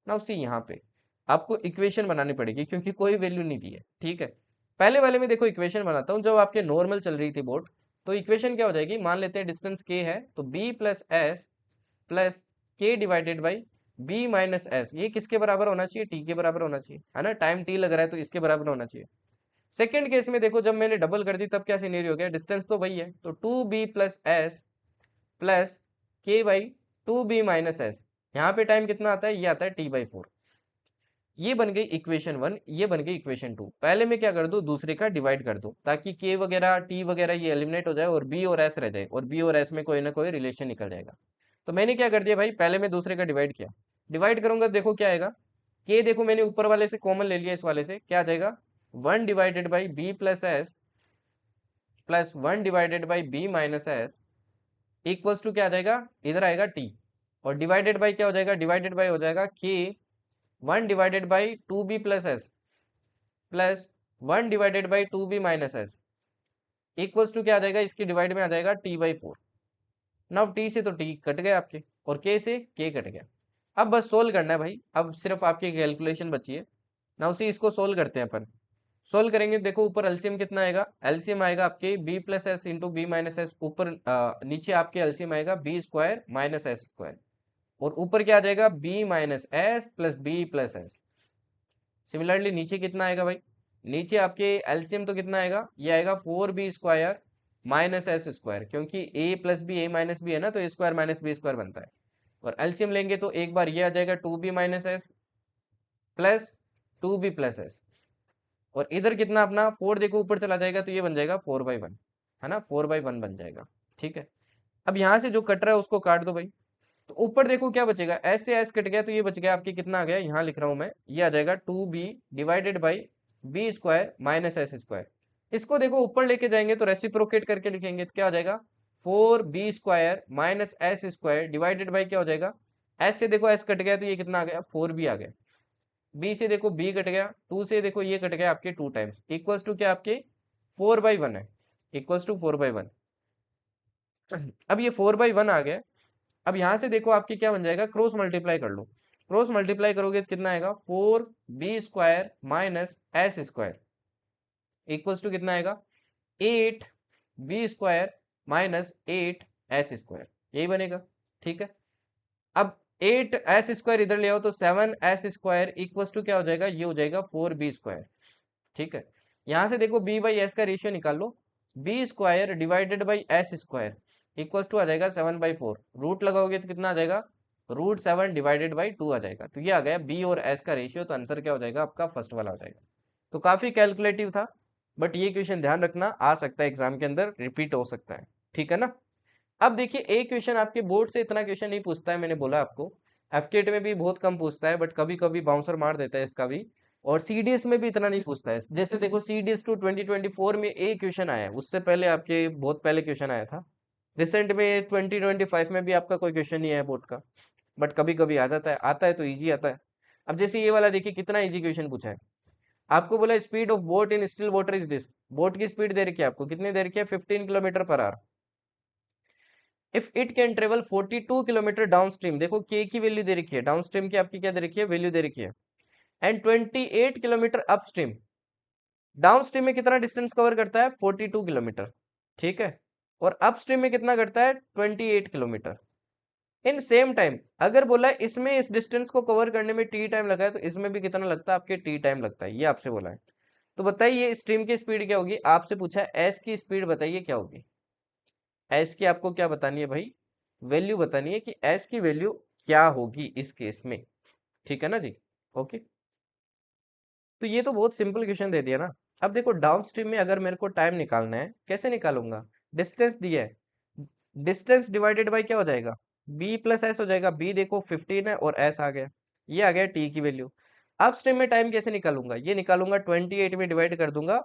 नाउ सी यहाँ पे आपको इक्वेशन बनानी पड़ेगी क्योंकि कोई वैल्यू नहीं दी है, ठीक है। पहले वाले में देखो इक्वेशन बनाता हूँ, जब आपके नॉर्मल चल रही थी बोट, तो इक्वेशन क्या हो जाएगी? मान लेते हैं डिस्टेंस के है, तो B plus S plus K divided by B minus S, ये किसके बराबर होना चाहिए? टी के बराबर होना चाहिए, है ना। टाइम टी लग रहा है तो इसके बराबर होना चाहिए। सेकंड केस में देखो जब मैंने डबल कर दी तब क्या सिनेरियो हो गया? डिस्टेंस तो वही है, तो 2b प्लस एस प्लस के बाई 2b माइनस एस। यहाँ पे टाइम कितना आता है? ये आता है t/4। ये बन गई इक्वेशन 1, ये बन गई इक्वेशन 2। पहले में क्या कर दो? दूसरे का डिवाइड कर दो ताकि के वगैरह टी वगैरह ये एलिमिनेट हो जाए और बी और एस रह जाए, और बी और एस में कोई ना कोई रिलेशन निकल जाएगा। तो मैंने क्या कर दिया भाई? पहले में दूसरे का डिवाइड किया, डिवाइड करूंगा देखो क्या आएगा? के देखो मैंने ऊपर वाले से कॉमन ले लिया, इस वाले से क्या आ जाएगा? 1 divided by B plus S plus 1 divided by B minus S equals to क्या आ जाएगा? इधर आएगा टी, और डिवाइडेड बाई क्या हो जाएगा? डिवाइडेड बाई हो जाएगा के 1 divided by 2b plus S plus 1 divided by 2b minus S equals to क्या आ जाएगा? इसके डिवाइड में आ जाएगा t/4। नाउ टी से तो टी कट गए आपके और के से के कट गया। अब बस सोल्व करना है भाई, अब सिर्फ आपकी कैलकुलेशन बची है। नाउ सी इसको सोल्व करते हैं अपन। सोल्व करेंगे, देखो ऊपर एलसीएम कितना आएगा? एलसीएम आएगा आपके B plus S into B minus S, ऊपर नीचे आपके एलसीएम आएगा B square minus S square, और ऊपर क्या आ जाएगा? B minus S plus B plus S. Similarly नीचे कितना आएगा भाई? नीचे आपके एलसीएम तो कितना आएगा? ये आएगा 4b square minus S square, क्योंकि a plus B A minus B है ना, तो A square minus B square बनता है। और एलसीएम लेंगे तो एक बार ये आ जाएगा 2b minus S plus 2b plus S, और इधर कितना अपना 4 देखो ऊपर चला जाएगा तो ये बन जाएगा 4/1, है ना, 4/1 बन जाएगा। ठीक है, अब यहाँ से जो कट रहा है उसको काट दो भाई, तो ऊपर देखो क्या बचेगा? एस से एस कट गया तो ये बच गया आपके कितना आ गया? यहाँ लिख रहा हूं मैं, ये आ जाएगा 2b divided by B square minus S square. इसको देखो ऊपर लेके जाएंगे तो रेसिप्रोकेट करके लिखेंगे तो क्या हो जाएगा? 4b square minus S square divided by क्या हो जाएगा? एस से देखो एस कट गया तो ये कितना आ गया? 4b आ गया। बी से देखो बी कट गया, 2 से देखो ये कट गया आपके 2 टाइम्स, इक्वल्स टू क्या आपके 4/1 है, इक्वल्स टू 4/1। अब ये 4/1 आ गया। अब यहां से देखो आपके क्या बन जाएगा? क्रॉस मल्टीप्लाई कर लो, क्रॉस मल्टीप्लाई करोगे तो कितना आएगा? 4b square minus S square equals to कितना आएगा? 8b square minus 8s square, यही बनेगा। ठीक है, अब 8s स्क्वायर इधर ले आओ तो 7s स्क्वायर इक्वल्स टू क्या हो जाएगा? ये हो जाएगा 4b स्क्वायर। ठीक है, यहां से देखो b बाई एस का रेशियो निकाल लो, b square divided by S square equals to आ जाएगा 7/4, रूट लगाओगे तो कितना आ जाएगा? √7 डिवाइडेड बाई 2 आ जाएगा। तो ये आ गया बी और एस का रेशियो, तो आंसर क्या हो जाएगा आपका फर्स्ट वाला हो जाएगा। तो काफी कैलकुलेटिव था, बट ये क्वेश्चन ध्यान रखना आ सकता है एग्जाम के अंदर, रिपीट हो सकता है, ठीक है ना। अब देखिए एक क्वेश्चन आपके बोर्ड से इतना क्वेश्चन नहीं पूछता है, मैंने बोला आपको एफकेट में भी बहुत कम पूछता है, बट कभी कभी बाउंसर मार देता है इसका भी, और सीडीएस में भी इतना नहीं पूछता है। जैसे देखो सीडीएस टू 2024 में एक क्वेश्चन आया है, उससे पहले आपके बहुत पहले क्वेश्चन आया था, रिसेंट में 2025 में भी आपका कोई क्वेश्चन नहीं आया बोर्ड का, बट कभी कभी आ जाता है, आता है तो ईजी आता है। अब जैसे ये वाला देखिए कितना ईजी क्वेश्चन पूछा है, आपको बोला speed of boat in still water is this, boat की स्पीड दे रखी है आपको, कितनी दे रखी है 15 kilometre per our. If it can travel 42 kilometre down stream, देखो के की वैल्यू दे रखी है, डाउन स्ट्रीम की आपकी क्या दे रखी है, वैल्यू दे रखी है, and 28 kilometre up stream, down stream में कितना डिस्टेंस कवर करता है 42 किलोमीटर, ठीक है, और अप स्ट्रीम में कितना करता है 28 किलोमीटर। इन सेम टाइम अगर बोला है इसमें इस डिस्टेंस को कवर करने में टी टाइम लगा है, तो इसमें भी कितना लगता है आपके टी टाइम लगता है, ये आपसे बोला है। तो बताइए स्ट्रीम की स्पीड क्या होगी, आपसे पूछा है एस की स्पीड बताइए क्या होगी। एस की आपको क्या बतानी है भाई, वैल्यू बतानी है कि एस की वैल्यू क्या होगी इस केस में, ठीक है ना जी। ओके, तो ये तो बहुत सिंपल क्वेश्चन दे दिया ना। अब देखो डाउन स्ट्रीम में अगर मेरे को टाइम निकालना है, कैसे निकालूंगा, डिस्टेंस दिया है, डिस्टेंस डिवाइडेड बाय क्या हो जाएगा, बी प्लस एस हो जाएगा। बी देखो 15 है और एस आ गया, ये आ गया टी की वैल्यू। अब स्ट्रीम में टाइम कैसे निकालूंगा, ये निकालूंगा 28 में डिवाइड कर दूंगा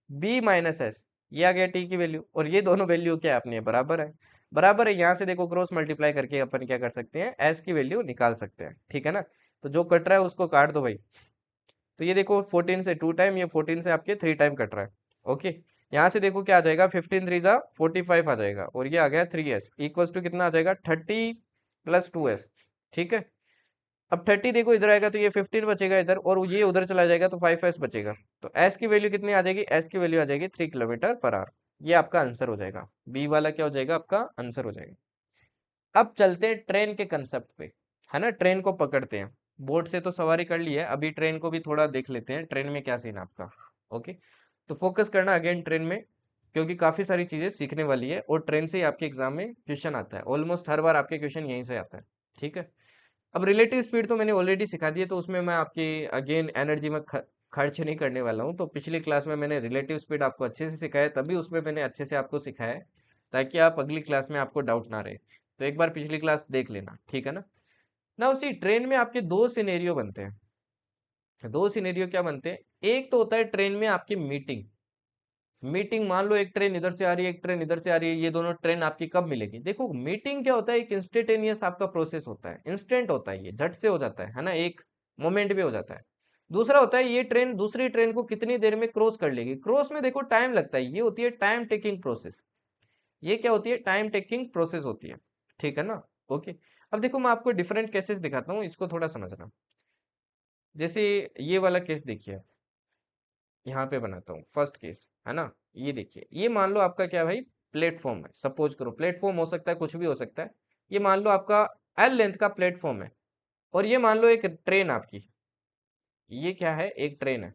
बी माइनस एस, ये आ गया टी की वैल्यू, और ये दोनों वैल्यू क्या है अपने बराबर है, बराबर है। यहाँ से देखो क्रॉस मल्टीप्लाई करके अपन क्या कर सकते हैं, एस की वैल्यू निकाल सकते हैं, ठीक है ना। तो जो कट रहा है उसको काट दो भाई, तो ये देखो 14 से 2 टाइम, ये 14 से आपके 3 टाइम कट रहा है। ओके, यहाँ से देखो क्या आ जाएगा, 15 3 जा 45 आ जाएगा, और ये आ गया 3s इक्वल्स टू कितना आ जाएगा 30 प्लस 2s, ठीक है। अब 30 देखो इधर आएगा तो ये 15 बचेगा इधर, और ये उधर चला जाएगा तो 5s बचेगा। तो s की वैल्यू कितनी आ जाएगी, s की वैल्यू आ जाएगी 3 किलोमीटर पर आवर। ये आपका आंसर हो जाएगा, बी वाला क्या हो जाएगा आपका आंसर हो जाएगा। अब चलते हैं ट्रेन के कंसेप्ट पे, है ना, ट्रेन को पकड़ते हैं। बोट से तो सवारी कर ली है, अभी ट्रेन को भी थोड़ा देख लेते हैं, ट्रेन में क्या सीन है आपका। ओके, तो फोकस करना अगेन ट्रेन में, क्योंकि काफी सारी चीजें सीखने वाली है, और ट्रेन से ही आपके एग्जाम में क्वेश्चन आता है, ऑलमोस्ट हर बार आपके क्वेश्चन यहीं से आता है, ठीक है। अब रिलेटिव स्पीड तो मैंने ऑलरेडी सिखा दी है, तो उसमें मैं आपकी अगेन एनर्जी में खर्च नहीं करने वाला हूँ। तो पिछली क्लास में मैंने रिलेटिव स्पीड आपको अच्छे से सिखाया, तभी उसमें मैंने अच्छे से आपको सिखाया है, ताकि आप अगली क्लास में आपको डाउट ना रहे। तो एक बार पिछली क्लास देख लेना, ठीक है ना उसी ट्रेन में आपके दो सिनेरियो बनते हैं, दो सिनेरियो क्या बनते हैं, एक तो होता है ट्रेन में आपकी मीटिंग, मीटिंग मान लो एक ट्रेन इधर से आ रही है, एक ट्रेन इधर से आ रही है, ये दोनों ट्रेन आपकी कब मिलेगी। देखो मीटिंग क्या होता है, एक इंस्टेंटेनियस आपका प्रोसेस होता है, इंस्टेंट होता है, ये झट से हो जाता है ना, एक मोमेंट भी हो जाता है। दूसरा होता है ये ट्रेन दूसरी ट्रेन को कितनी देर में क्रॉस कर लेगी, क्रॉस में देखो टाइम लगता है, ये होती है टाइम टेकिंग प्रोसेस, ये क्या होती है, टाइम टेकिंग प्रोसेस होती है, ठीक है ना। ओके, अब देखो मैं आपको डिफरेंट केसेस दिखाता हूँ, इसको थोड़ा समझना। जैसे ये वाला केस देखिए, यहाँ पे बनाता हूँ फर्स्ट केस, है ना। ये देखिए, ये मान लो आपका क्या भाई, प्लेटफॉर्म है, सपोज करो प्लेटफॉर्म हो सकता है, कुछ भी हो सकता है। ये मान लो आपका एल लेंथ का प्लेटफॉर्म है, और ये मान लो एक ट्रेन आपकी, ये क्या है, एक ट्रेन है।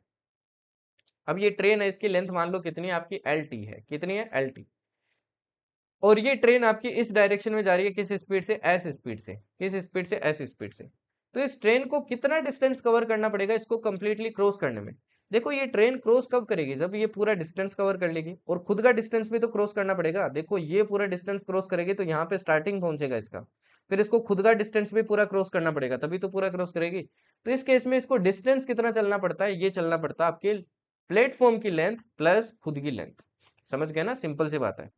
अब ये ट्रेन है, इसकी लेंथ मान लो कितनी है आपकी, एल टी है, कितनी है एल टी, और ये ट्रेन आपकी इस डायरेक्शन में जा रही है, किस स्पीड से, एस स्पीड से, किस स्पीड से, एस स्पीड से। तो इस ट्रेन को कितना डिस्टेंस कवर करना पड़ेगा इसको कंप्लीटली क्रॉस करने में। देखो ये ट्रेन क्रॉस कब करेगी, जब ये पूरा डिस्टेंस कवर कर लेगी, और खुद का डिस्टेंस भी तो क्रॉस करना पड़ेगा। देखो ये पूरा डिस्टेंस क्रॉस करेगी तो यहाँ पे स्टार्टिंग पहुंचेगा इसका, फिर इसको खुद का डिस्टेंस भी पूरा क्रॉस करना पड़ेगा, तभी तो पूरा क्रॉस करेगी। तो इस केस में इसको डिस्टेंस कितना चलना पड़ता है, ये चलना पड़ता है आपके प्लेटफॉर्म की लेंथ प्लस खुद की लेंथ। समझ गए ना, सिंपल सी बात है।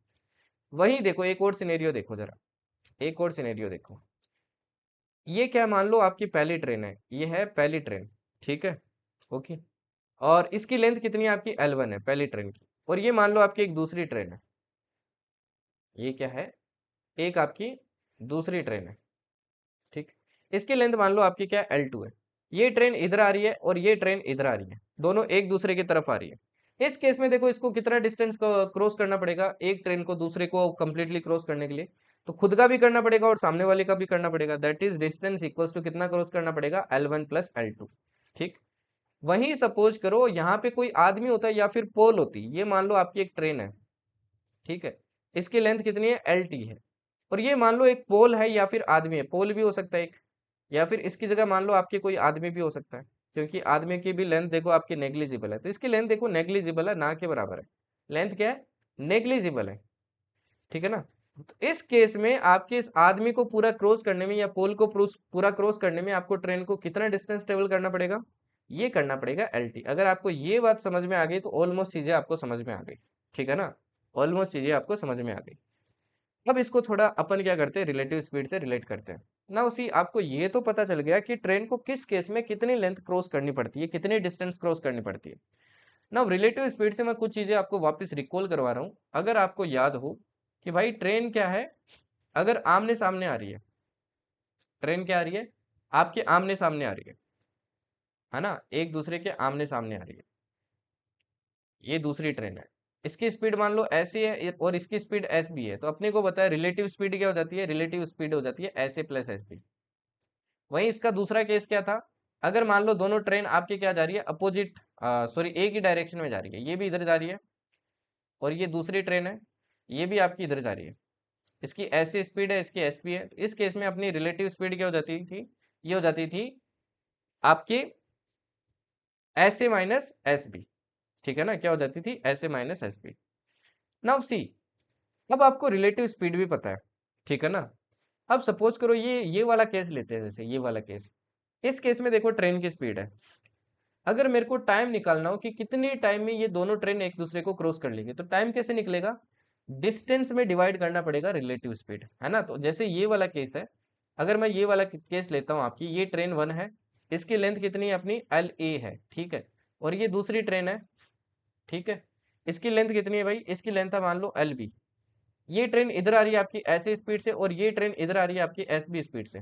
वही देखो एक और सिनेरियो देखो जरा, एक और सिनेरियो देखो। ये क्या, मान लो आपकी पहली ट्रेन है, ये है पहली ट्रेन, ठीक है। ओके, और इसकी लेंथ कितनी है आपकी, L1 है पहली ट्रेन की, और ये मान लो आपकी एक दूसरी ट्रेन है, ये क्या है, एक आपकी दूसरी ट्रेन है, ठीक। इसकी लेंथ मान लो आपकी क्या है, L2 है। ये ट्रेन इधर आ रही है और ये ट्रेन इधर आ रही है, दोनों एक दूसरे की तरफ आ रही है। इस केस में देखो इसको कितना डिस्टेंस क्रॉस करना पड़ेगा, एक ट्रेन को दूसरे को कंप्लीटली क्रॉस करने के लिए, तो खुद का भी करना पड़ेगा और सामने वाले का भी करना पड़ेगा, that is distance equals to कितना क्रॉस करना पड़ेगा, L1 प्लस L2, ठीक। वहीं सपोज करो यहाँ पे कोई आदमी होता है या फिर पोल होती, ये मान लो आपकी एक ट्रेन है, ठीक है। इसकी लेंथ कितनी है, LT है। और ये मान लो एक पोल है या फिर आदमी है, पोल भी हो सकता है एक, या फिर इसकी जगह मान लो आपके कोई आदमी भी हो सकता है, क्योंकि आदमी की भी लेंथ देखो आपकी नेग्लिजिबल है, तो इसकी लेंथ देखो नेग्लिजिबल है, ना के बराबर है। लेंथ क्या है? नेग्लिजिबल है, ठीक है ना। तो इस केस में आपके इस आदमी को पूरा क्रॉस करने में या पोल को पूरा क्रॉस करने में आपको ट्रेन को कितना डिस्टेंस ट्रेवल करना पड़ेगा? ये करना पड़ेगा LT। अगर आपको ये बात समझ में आ गई तो ऑलमोस्ट चीजें आपको समझ में आ गई, ठीक है ना। ऑलमोस्ट चीजें आपको समझ में आ गई। अब इसको थोड़ा अपन क्या करते हैं, रिलेटिव स्पीड से रिलेट करते हैं ना। उसी आपको ये तो पता चल गया कि ट्रेन को किस केस में कितनी लेंथ क्रॉस करनी पड़ती है, कितनी डिस्टेंस क्रॉस करनी पड़ती है ना। रिलेटिव स्पीड से मैं कुछ चीजें आपको वापस रिकॉल करवा रहा हूँ। अगर आपको याद हो कि भाई ट्रेन क्या है, अगर आमने सामने आ रही है, ट्रेन क्या आ रही है? आपके आमने सामने आ रही है ना, एक दूसरे के आमने सामने आ रही है। ये दूसरी ट्रेन है, इसकी स्पीड मान लो ऐसी है और इसकी स्पीड एस बी है, तो अपने को बताया रिलेटिव स्पीड क्या हो जाती है? रिलेटिव स्पीड हो जाती है ऐसे प्लस एस बी। वहीं इसका दूसरा केस क्या था? अगर मान लो दोनों ट्रेन आपके क्या जा रही है, अपोजिट, सॉरी एक ही डायरेक्शन में जा रही है, ये भी इधर जा रही है और ये दूसरी ट्रेन है, ये भी आपकी इधर जा रही है, इसकी ऐसी स्पीड है, इसकी एस पी है, तो इस केस में अपनी रिलेटिव स्पीड क्या हो जाती थी? ये हो जाती थी आपकी ऐसे माइनस एस बी, ठीक है ना। क्या हो जाती थी? ऐसे minus S B. Now see, अब आपको रिलेटिव स्पीड भी पता है, ठीक है ना। अब सपोज करो ये वाला केस लेते हैं, जैसे ये वाला केस। इस केस में देखो ट्रेन की स्पीड है, अगर मेरे को टाइम निकालना हो कि कितने टाइम में ये दोनों ट्रेन एक दूसरे को क्रॉस कर लेंगे, तो टाइम कैसे निकलेगा? डिस्टेंस में डिवाइड करना पड़ेगा रिलेटिव स्पीड, है ना। तो जैसे ये वाला केस है, अगर मैं ये वाला केस लेता हूँ आपकी, ये ट्रेन 1 है, इसकी लेंथ कितनी है अपनी? LA है, ठीक है। और ये दूसरी ट्रेन है, ठीक है, इसकी लेंथ कितनी है भाई? इसकी लेंथ है मान लो LB। ये ट्रेन इधर आ रही है आपकी ऐसे स्पीड से और ये ट्रेन इधर आ रही है आपकी SB स्पीड से।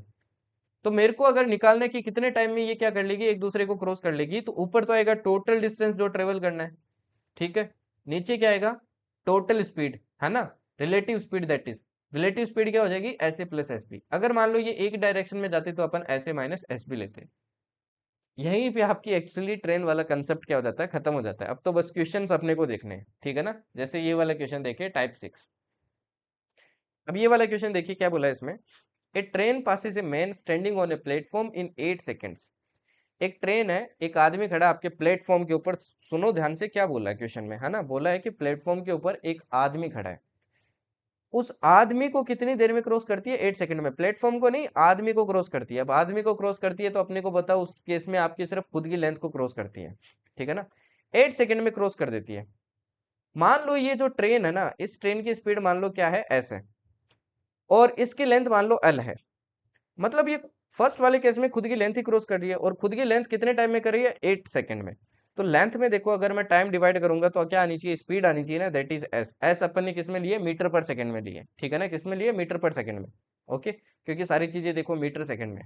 तो मेरे को अगर निकालना है कि कितने टाइम में ये क्या कर लेगी, एक दूसरे को क्रॉस कर लेगी, तो ऊपर तो आएगा टोटल डिस्टेंस जो ट्रेवल करना है, ठीक है। नीचे क्या आएगा? टोटल स्पीड, है ना, relative speed, that is relative speed क्या हो जाएगी? ऐसे प्लस एसबी। अगर मान लो ये एक डायरेक्शन में जाते तो अपन ऐसे माइनस एसबी लेते। यहीं पे आपकी एक्चुअली ट्रेन वाला कंसेप्ट क्या हो जाता है? खत्म हो जाता है। अब तो बस क्वेश्चंस अपने को देखने हैं, ठीक है ना। जैसे ये वाला क्वेश्चन देखिए, टाइप 6। अब ये वाला क्वेश्चन देखिए क्या बोला है इसमें। A train passes a man standing on a platform in 8 seconds. एक ट्रेन है, एक आदमी खड़ा है आपके प्लेटफॉर्म के ऊपर। सुनो ध्यान से क्या बोला है क्वेश्चन में, है ना। बोला है कि प्लेटफॉर्म के ऊपर एक आदमी खड़ा है, उस आदमी को कितनी देर में क्रॉस करती है? 8 सेकंड में। प्लेटफॉर्म को नहीं, आदमी को क्रॉस करती है। अब आदमी को क्रॉस करती है तो अपने को बताओ उस केस में आपकी सिर्फ खुद की लेंथ को क्रॉस करती है, ठीक है ना। 8 सेकंड में क्रॉस कर देती है। मान लो ये जो ट्रेन है ना, इस ट्रेन की स्पीड मान लो क्या है? S है, और इसकी लेंथ मान लो L है। मतलब ये फर्स्ट वाले केस में खुद की लेंथ ही क्रॉस कर रही है, और खुद की लेंथ कितने टाइम में कर रही है? 8 सेकंड में। तो लेंथ में देखो, अगर मैं टाइम डिवाइड करूंगा तो क्या आनी चाहिए? स्पीड आनी चाहिए ना, दैट इज एस। एस अपन ने किस में लिए? मीटर पर सेकंड में लिए, ठीक है ना। किस में लिए? मीटर पर सेकंड में, ओके, क्योंकि सारी चीजें देखो मीटर सेकंड में।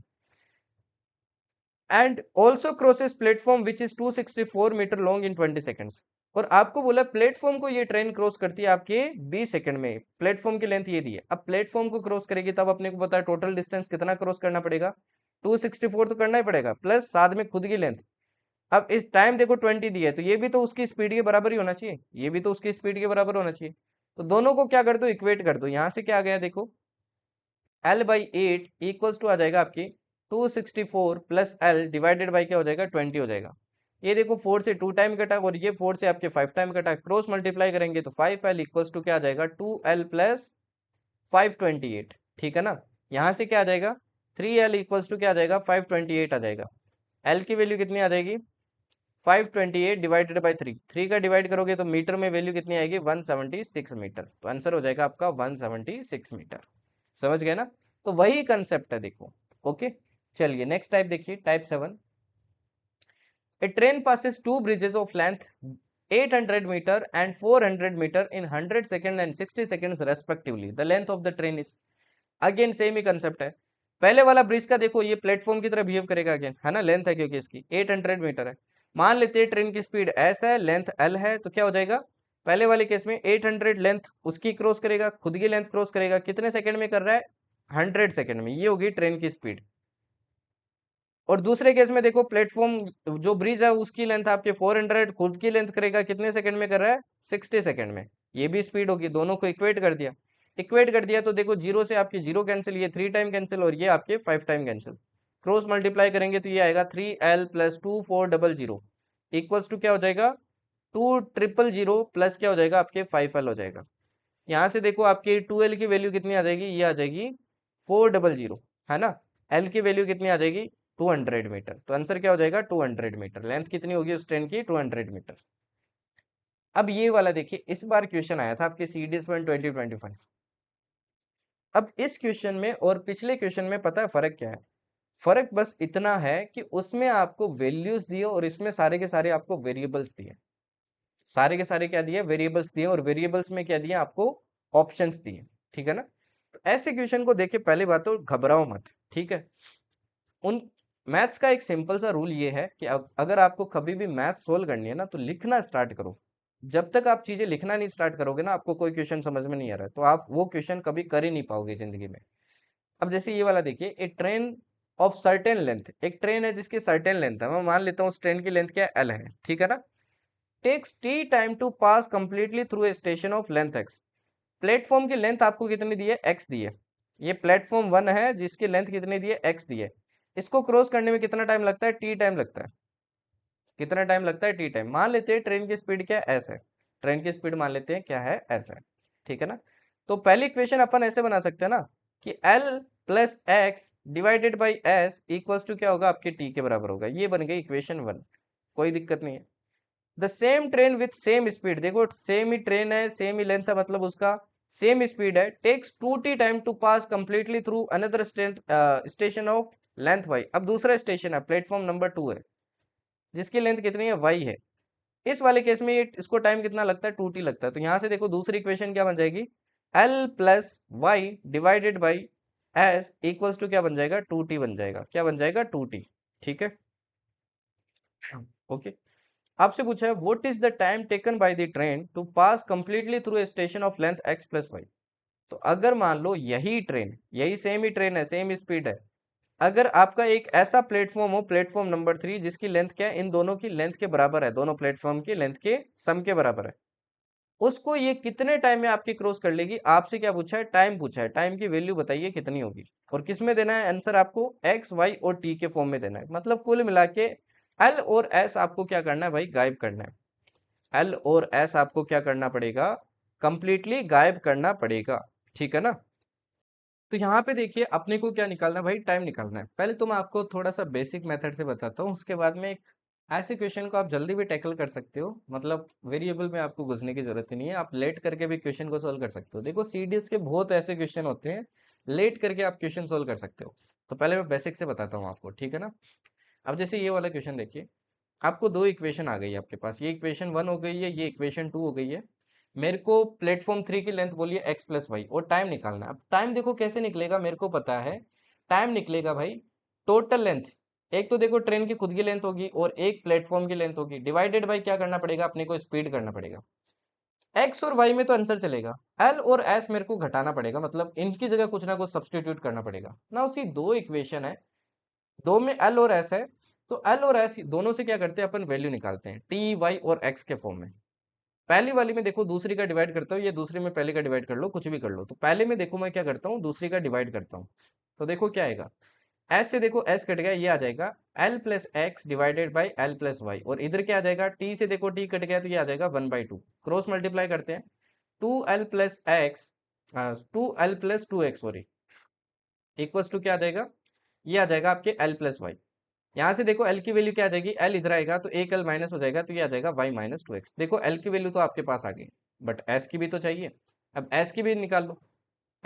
And also crosses platform which is 264 metre long in 20 seconds. और आपको बोला प्लेटफॉर्म को ये ट्रेन क्रॉस करती है आपके 20 सेकंड में। प्लेटफॉर्म की लेंथ ये दी है। अब प्लेटफॉर्म को क्रॉस करेगी तब अपने को पता है टोटल डिस्टेंस कितना क्रॉस करना पड़ेगा? 264 तो करना ही पड़ेगा, प्लस साथ में खुद की लेंथ। अब इस टाइम देखो 20 दी है, तो ये भी तो उसकी स्पीड के बराबर ही होना चाहिए, ये भी तो उसकी स्पीड के बराबर होना चाहिए। तो दोनों को क्या कर दो? इक्वेट कर दो। यहां से क्या आ गया देखो, L/8 इक्वल्स टू आ जाएगा आपकी 264 प्लस L डिवाइडेड बाई क्या हो जाएगा? 20 हो जाएगा। ये देखो 4 से 2 टाइम कटा और ये 4 से आपके 5 टाइम कटा, क्रॉस मल्टीप्लाई करेंगे तो 5L इक्वल्स टू क्या आ जाएगा? 2L प्लस 528, ठीक है ना। यहां से क्या आ जाएगा? 3L इक्वल्स टू क्या आ जाएगा? 528 आ जाएगा। L की वैल्यू कितनी आ जाएगी? 528 डिवाइडेड बाई 3। 3 का डिवाइड करोगे तो मीटर में वैल्यू कितनी आएगी? 176 मीटर। तो आंसर हो जाएगा आपका 176 मीटर। समझ गए ना। तो वही कंसेप्ट है देखो, ओके। चलिए नेक्स्ट टाइप देखिए, type 7। A train passes two bridges of length 800 meter and 400 meter in 100 seconds and 60 seconds respectively. The length of the train is, again same he concept है। पहले वाला ब्रिज का देखो, ये प्लेटफॉर्म की तरह बिहेव करेगा अगेन, है ना। लेंथ है क्योंकि इसकी 800 मीटर है। मान लेते हैं ट्रेन की स्पीड S है, लेंथ L है, तो क्या हो जाएगा? पहले वाले केस में 800 लेंथ उसकी क्रॉस करेगा, खुद की लेंथ क्रॉस करेगा, कितने सेकंड में कर रहा है? 100 सेकंड में। ये होगी ट्रेन की स्पीड। और दूसरे केस में देखो, प्लेटफॉर्म जो ब्रिज है उसकी लेंथ आपके 400, खुद की लेंथ करेगा कितने सेकंड में कर रहा है? 60 सेकंड में। ये भी स्पीड होगी, दोनों को इक्वेट कर दिया। इक्वेट कर दिया तो देखो जीरो से आपके जीरो कैंसिल, ये 3 टाइम कैंसिल और ये आपके 5 टाइम कैंसिल। क्रॉस मल्टीप्लाई करेंगे तो ये आएगा 3L प्लस 2400 इक्वल्स टू क्या हो जाएगा 2000 प्लस क्या हो जाएगा आपके 5L हो जाएगा। यहाँ से देखो आपकी 2L की वैल्यू कितनी आ जाएगी, ये आ जाएगी 400, है ना। L की वैल्यू कितनी आ जाएगी 200 मीटर। तो आंसर क्या हो जाएगा 200 मीटर। लेंथ कितनी होगी उस ट्रेन की 200 मीटर। अब ये वाला देखिए, इस बार क्वेश्चन आया था आपके CDS 2025। अब इस क्वेश्चन में और पिछले क्वेश्चन में पता है फर्क क्या है? फर्क बस इतना है कि उसमें आपको वैल्यूज दिए और इसमें सारे के सारे आपको वेरिएबल्स दिए। सारे के सारे क्या दिए, वेरिएबल्स दिए, और वेरिएबल्स में क्या दिए आपको, ऑप्शंस दिए। ठीक है ना। तो ऐसे क्वेश्चन को देखे पहली बात तो घबराओ मत, ठीक है। उन मैथ्स का एक सिंपल सा रूल ये है कि अगर आपको कभी भी मैथ सोल्व करनी है ना तो लिखना स्टार्ट करो। जब तक आप चीजें लिखना नहीं स्टार्ट करोगे ना, आपको कोई क्वेश्चन समझ में नहीं आ रहा है तो आप वो क्वेश्चन कभी कर ही नहीं पाओगे जिंदगी में। अब जैसे ये वाला देखिए, a train of certain length, एक ट्रेन है जिसकी सर्टेन लेंथ है, मैं मान लेता हूँ उस ट्रेन की लेंथ क्या है, L है, ठीक है ना। Takes t time to pass completely through a station of length x। Platform की लेंथ आपको कितनी दी है, x दी है। ये प्लेटफॉर्म 1 है जिसकी लेंथ कितनी दी है, x दी है। इसको क्रॉस करने में कितना टाइम लगता है, t टाइम लगता है। कितना टाइम लगता है, t टाइम। मान लेते हैं ट्रेन की स्पीड क्या है, s है। ट्रेन की स्पीड मान लेते हैं क्या है, s है। ठीक है ना। तो पहली इक्वेशन अपन ऐसे बना सकते हैं ना कि L plus x divided by S equals to क्या होगा, आपके t के बराबर होगा। ये बन गई इक्वेशन 1, कोई दिक्कत नहीं है। The same train with same speed, देखो सेम ही ट्रेन है, सेम ही लेंथ है, मतलब उसका सेम स्पीड है। Takes 2t time to pass completely through another station of length y। अब दूसरा स्टेशन है, प्लेटफॉर्म नंबर 2 है, जिसकी लेंथ कितनी है, y है। इस वाले केस में इसको टाइम कितना लगता है, 2t लगता है। तो यहां से देखो दूसरी इक्वेशन क्या बन जाएगी, L plus y divided by S equals to क्या बन जाएगा, 2t बन जाएगा। क्या बन जाएगा, 2t। ठीक है, ओके। आपसे पूछा है what is the time taken by the train to pass completely through a station of length x plus y. तो अगर मान लो यही ट्रेन, यही सेम ही ट्रेन है, सेम स्पीड है, अगर आपका एक ऐसा प्लेटफॉर्म हो, प्लेटफॉर्म नंबर 3, जिसकी लेंथ क्या है, इन दोनों की लेंथ के बराबर है, दोनों प्लेटफॉर्म की लेंथ के सम के बराबर है, उसको ये कितने टाइम में आपकी क्रॉस कर लेगी। आपसे क्या पूछा है, टाइम पूछा है। टाइम की वैल्यू बताइए कितनी होगी, और किस में देना है आंसर, आपको एक्स वाई और टी के फॉर्म में देना है। मतलब कुल मिला के एल और एस आपको क्या करना है भाई, गायब करना है। एल और एस आपको क्या करना पड़ेगा, कंप्लीटली गायब करना पड़ेगा। ठीक है ना। तो यहाँ पे देखिए अपने को क्या निकालना है भाई, टाइम निकालना है। पहले तो मैं आपको थोड़ा सा बेसिक मेथड से बताता हूँ, उसके बाद में एक ऐसे क्वेश्चन को आप जल्दी भी टैकल कर सकते हो। मतलब वेरिएबल में आपको घुसने की जरूरत ही नहीं है, आप लेट करके भी क्वेश्चन को सोल्व कर सकते हो। देखो सीडीएस के बहुत ऐसे क्वेश्चन होते हैं, लेट करके आप क्वेश्चन सोल्व कर सकते हो। तो पहले मैं बेसिक से बताता हूँ आपको, ठीक है ना। अब जैसे ये वाला क्वेश्चन देखिए, आपको दो इक्वेशन आ गई है आपके पास, ये इक्वेशन 1 हो गई है, ये इक्वेशन 2 हो गई है। मेरे को प्लेटफॉर्म 3 की लेंथ बोलिए x प्लस वाई, और टाइम निकालना है। अब टाइम देखो कैसे निकलेगा, मेरे को पता है। टाइम निकलेगा भाई टोटल लेंथ, एक तो देखो ट्रेन की खुद की लेंथ होगी और एक प्लेटफॉर्म की लेंथ होगी, डिवाइडेड बाई क्या करना पड़ेगा, अपने को स्पीड करना पड़ेगा। x और y में तो आंसर चलेगा, l और s मेरे को घटाना पड़ेगा, मतलब इनकी जगह कुछ ना कुछ सब्सटीट्यूट करना पड़ेगा ना। उसी दो इक्वेशन है, दो में एल और एस है, तो एल और एस दोनों से क्या करते हैं अपन, वैल्यू निकालते हैं टी वाई और एक्स के फॉर्म में। पहली वाली में देखो दूसरी का डिवाइड करता हूँ, ये दूसरी में पहले का डिवाइड कर लो, कुछ भी कर लो। तो पहले में देखो मैं क्या करता हूँ, दूसरी का डिवाइड करता हूँ। तो देखो क्या आएगा, एस से देखो एस कट गया, ये आ जाएगा L plus x divided by L plus y, और इधर क्या आ जाएगा, टी से देखो टी कट गया तो ये आ जाएगा 1/2। क्रॉस मल्टीप्लाई करते हैं, 2l plus x, 2l plus 2x sorry, equals to क्या आ जाएगा, ये आ जाएगा आपके एल प्लस वाई। यहाँ से देखो एल की वैल्यू क्या आ जाएगी, एल इधर आएगा तो एक एल माइनस हो जाएगा, तो ये आ जाएगा वाई माइनस 2x। देखो एल की वैल्यू तो आपके पास आ गई, बट एस की भी तो चाहिए। अब एस की भी निकाल लो,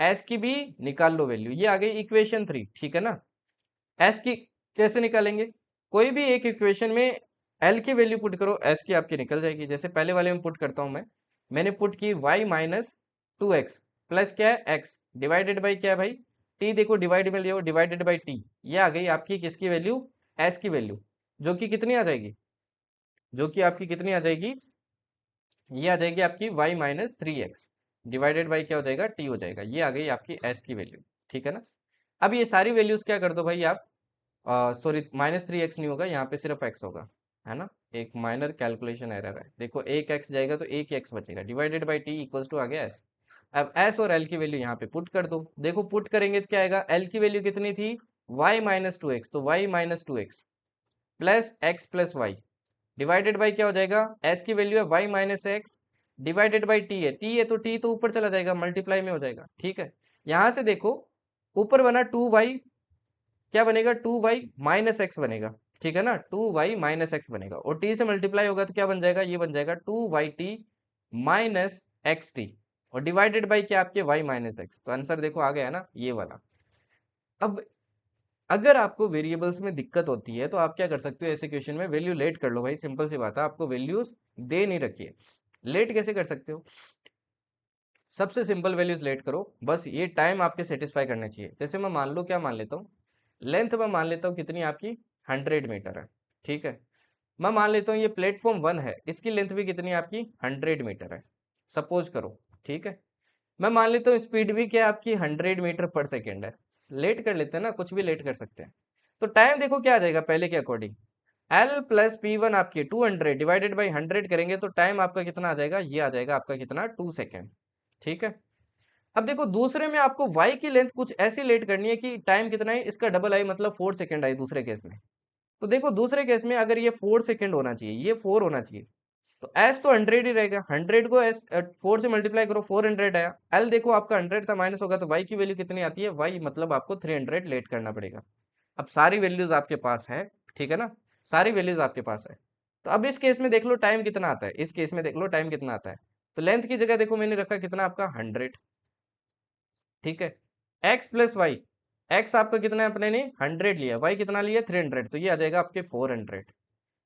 एस की भी निकाल लो वैल्यू, ये आ गई इक्वेशन 3। ठीक है ना। एस की कैसे निकालेंगे, कोई भी एक इक्वेशन में एल की वैल्यू पुट करो, एस की आपकी निकल जाएगी। जैसे पहले वाले में पुट करता हूं मैंने पुट की वाई माइनस 2x प्लस क्या है एक्स डिवाइडेड बाई क्या है भाई, टी देखो डिवाइड में लियो, डिवाइडेड बाई टी। ये आ गई आपकी किसकी वैल्यू, एस की वैल्यू, जो कि कितनी आ जाएगी, जो कि आपकी कितनी आ जाएगी, ये आ जाएगी आपकी y minus 3x divided by क्या हो जाएगा, t हो जाएगा। ये आ गई आपकी s की वैल्यू। ठीक है ना। अब ये सारी वैल्यूज क्या कर दो भाई आप, सॉरी -3x नहीं होगा, यहाँ पे सिर्फ x होगा, है ना। एक माइनर कैलकुलेशन एरर है, देखो एक x जाएगा तो एक ही x बचेगा, divided by t equals to आ गया s। अब एस और एल की वैल्यू यहाँ पे पुट कर दो। देखो पुट करेंगे तो क्या आएगा, एल की वैल्यू कितनी थी, y माइनस टू एक्स, तो y minus two x plus x plus y divided by क्या हो जाएगा, एस की वैल्यू है y minus x divided by t है तो ऊपर चला जाएगा, मल्टीप्लाई में हो जाएगा। ठीक है, यहां से देखो ऊपर बना 2y, क्या बनेगा 2y माइनस एक्स बनेगा। ठीक है ना, 2y माइनस एक्स बनेगा और t से मल्टीप्लाई होगा तो क्या बन जाएगा, ये बन जाएगा 2yt माइनस एक्स टी और डिवाइडेड बाई क्या आपके y माइनस एक्स। तो आंसर देखो आ गया ना ये वाला। अब अगर आपको वेरिएबल्स में दिक्कत होती है तो आप क्या कर सकते हो, ऐसे क्वेश्चन में वैल्यू लेट कर लो भाई, सिंपल सी बात है, आपको वैल्यूज दे नहीं रखी है। लेट कैसे कर सकते हो, सबसे सिंपल वैल्यूज लेट करो, बस ये टाइम आपके सेटिस्फाई करना चाहिए। जैसे मैं मान लो, क्या मान लेता हूँ, लेंथ मैं मान लेता हूँ कितनी आपकी 100 मीटर है। ठीक है, मैं मान लेता हूँ ये प्लेटफॉर्म 1 है, इसकी लेंथ भी कितनी है आपकी 100 मीटर है, सपोज करो। ठीक है, मैं मान लेता हूँ स्पीड भी क्या आपकी 100 मीटर पर सेकेंड है। लेट कर लेते हैं ना, कुछ भी लेट कर सकते हैं। तो टाइम देखो क्या आ जाएगा पहले के according, L plus P one आपकी 200 डिवाइडेड बाई 100 करेंगे तो टाइम आपका कितना आ जाएगा, ये आ जाएगा आपका कितना 2 सेकेंड। ठीक है, अब देखो दूसरे में आपको y की लेंथ कुछ ऐसी लेट करनी है कि टाइम कितना है इसका डबल आई, मतलब 4 सेकेंड आई दूसरे केस में। तो देखो दूसरे केस में अगर ये 4 सेकेंड होना चाहिए, ये 4 होना चाहिए, तो एस तो 100 ही रहेगा, 100 को एस 4 से मल्टीप्लाई करो 400 आया। एल देखो आपका 100 था, माइनस होगा तो वाई की वैल्यू कितनी आती है, वाई मतलब आपको 300 लेट करना पड़ेगा। अब सारी वैल्यूज आपके पास है, ठीक है ना, सारी वैल्यूज आपके पास है। तो अब इस केस में देख लो टाइम कितना आता है, इस केस में देख लो टाइम कितना आता है। तो लेंथ की जगह देखो मैंने रखा कितना आपका 100। ठीक है, एक्स प्लस वाई, एक्स आपका कितना है अपने ने 100 लिया, वाई कितना लिया 300, तो ये आ जाएगा आपके 400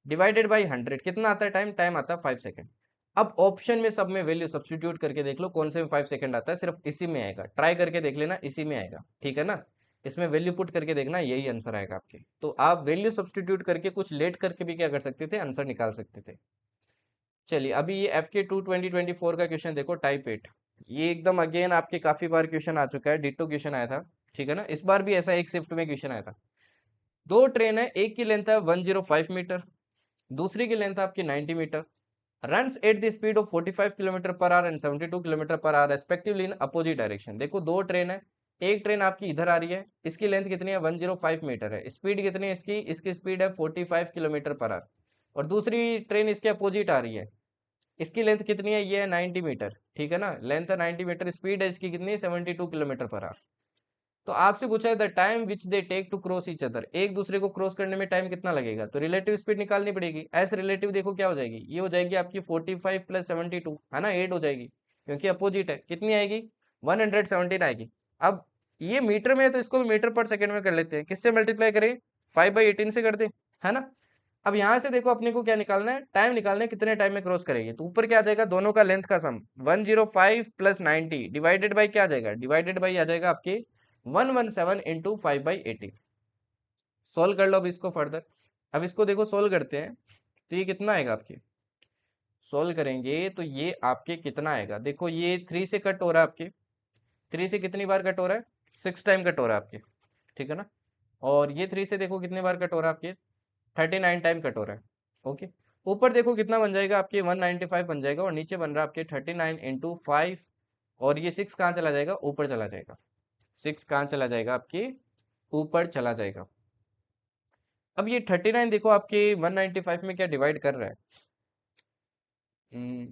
डिवाइडेड बाई 100 कितना आता है टाइम, टाइम आता है 5 सेकेंड। अब ऑप्शन में सब में वैल्यू सब्स्टिट्यूट करके देख लो कौन से में 5 सेकेंड आता है, सिर्फ इसी में आएगा, ट्राई करके देख लेना इसी में आएगा। ठीक है ना, इसमें वैल्यू पुट करके देखना, यही आंसर आएगा आपके। तो आप वैल्यू सब्स्टिट्यूट करके कुछ लेट करके भी क्या कर सकते थे, आंसर निकाल सकते थे। चलिए अभी ये एफ के 2024 का क्वेश्चन देखो, टाइप 8। ये एकदम अगेन आपके काफी बार क्वेश्चन आ चुका है, डिट्टो क्वेश्चन आया था। ठीक है ना, इस बार भी ऐसा एक शिफ्ट में क्वेश्चन आया था। दो ट्रेन है, एक की लेंथ है 105 मीटर, दूसरी की लेंथ आपकी 90 metre, runs at the speed of 45 kilometre per hour and 72 kilometre per hour respectively in opposite direction. देखो दो ट्रेन है, एक ट्रेन आपकी इधर आ रही है, इसकी लेंथ कितनी है 105 मीटर है, स्पीड कितनी है इसकी, इसकी स्पीड है 45 किलोमीटर पर आवर, और दूसरी ट्रेन इसके अपोजिट आ रही है, इसकी लेंथ कितनी है, ये है 90 मीटर। ठीक है ना, लेंथ है 90 मीटर, स्पीड है इसकी कितनी, 72 किलोमीटर पर आवर। तो आपसे पूछा है the time which they take to cross each other, एक दूसरे को क्रॉस करने में टाइम कितना लगेगा, तो रिलेटिव स्पीड निकालनी पड़ेगी। एस रिलेटिव देखो क्या हो जाएगी, ये हो जाएगी आपकी 45 प्लस 72 है ना, 8 हो जाएगी, क्योंकि अपोजिट है, कितनी आएगी 117 आएगी। अब ये मीटर में है तो इसको मीटर पर सेकंड में कर लेते हैं, किससे मल्टीप्लाई करें, 5/18 से कर दे, है ना। अब यहां से देखो अपने को क्या निकालना है, टाइम निकालना है, कितने टाइम में क्रॉस करेगी, तो ऊपर क्या आ जाएगा, दोनों का लेंथ का सम 105 प्लस 90 डिवाइडेड बाई क्या आ जाएगा, डिवाइडेड बाई आ जाएगा आपके 117 इंटू 5/18। सोल्व कर लो अब इसको फर्दर। अब इसको देखो सोल्व करते हैं तो ये कितना आएगा आपके, सोल्व करेंगे तो ये आपके कितना आएगा, देखो ये 3 से कट हो रहा है आपके, 3 से कितनी बार कट हो रहा है, 6 टाइम कट हो रहा है आपके। ठीक है ना, और ये 3 से देखो कितनी बार कट हो रहा है आपके, 39 टाइम कट हो रहा है। ओके, ऊपर देखो कितना बन जाएगा आपके 195 बन जाएगा, और नीचे बन रहा है आपके 39 इंटू 5, और ये 6 कहाँ चला जाएगा, ऊपर चला जाएगा, 6 कहाँ चला जाएगा आपके ऊपर चला जाएगा। अब ये 39 देखो आपके 195 में क्या डिवाइड कर रहा है, हम्म,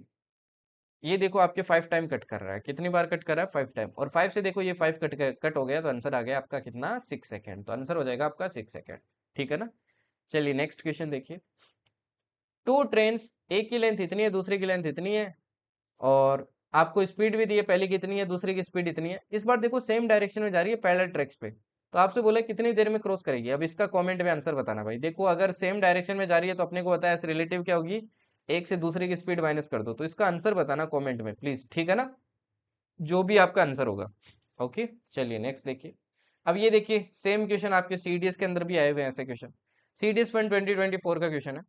ये देखो आपके 5 टाइम कट कर रहा है, कितनी बार कट कर रहा है 5 टाइम, और 5 से देखो ये 5 कट हो गया, तो आंसर आ गया आपका कितना 6 सेकेंड, तो आंसर हो जाएगा आपका 6 सेकेंड। ठीक है ना, चलिए नेक्स्ट क्वेश्चन देखिए। टू ट्रेन्स, एक की लेंथ इतनी है दूसरी की लेंथ इतनी है, और आपको स्पीड भी दी है, पहली कितनी है दूसरी की स्पीड इतनी है, इस बार देखो सेम डायरेक्शन में जा रही है पैरेलल ट्रैक्स पे, तो आपसे बोला है कितनी देर में क्रॉस करेगी। अब इसका कमेंट में आंसर बताना भाई। देखो अगर सेम डायरेक्शन में जा रही है तो अपने को बताया इस रिलेटिव क्या होगी, एक से दूसरे की स्पीड माइनस कर दो, तो इसका आंसर बताना कमेंट में प्लीज, ठीक है ना, जो भी आपका आंसर होगा। ओके, चलिए नेक्स्ट देखिए। अब ये देखिए सेम क्वेश्चन आपके सीडीएस के अंदर भी आए हुए हैं ऐसे क्वेश्चन, सीडीएस फंड 2024 का क्वेश्चन है।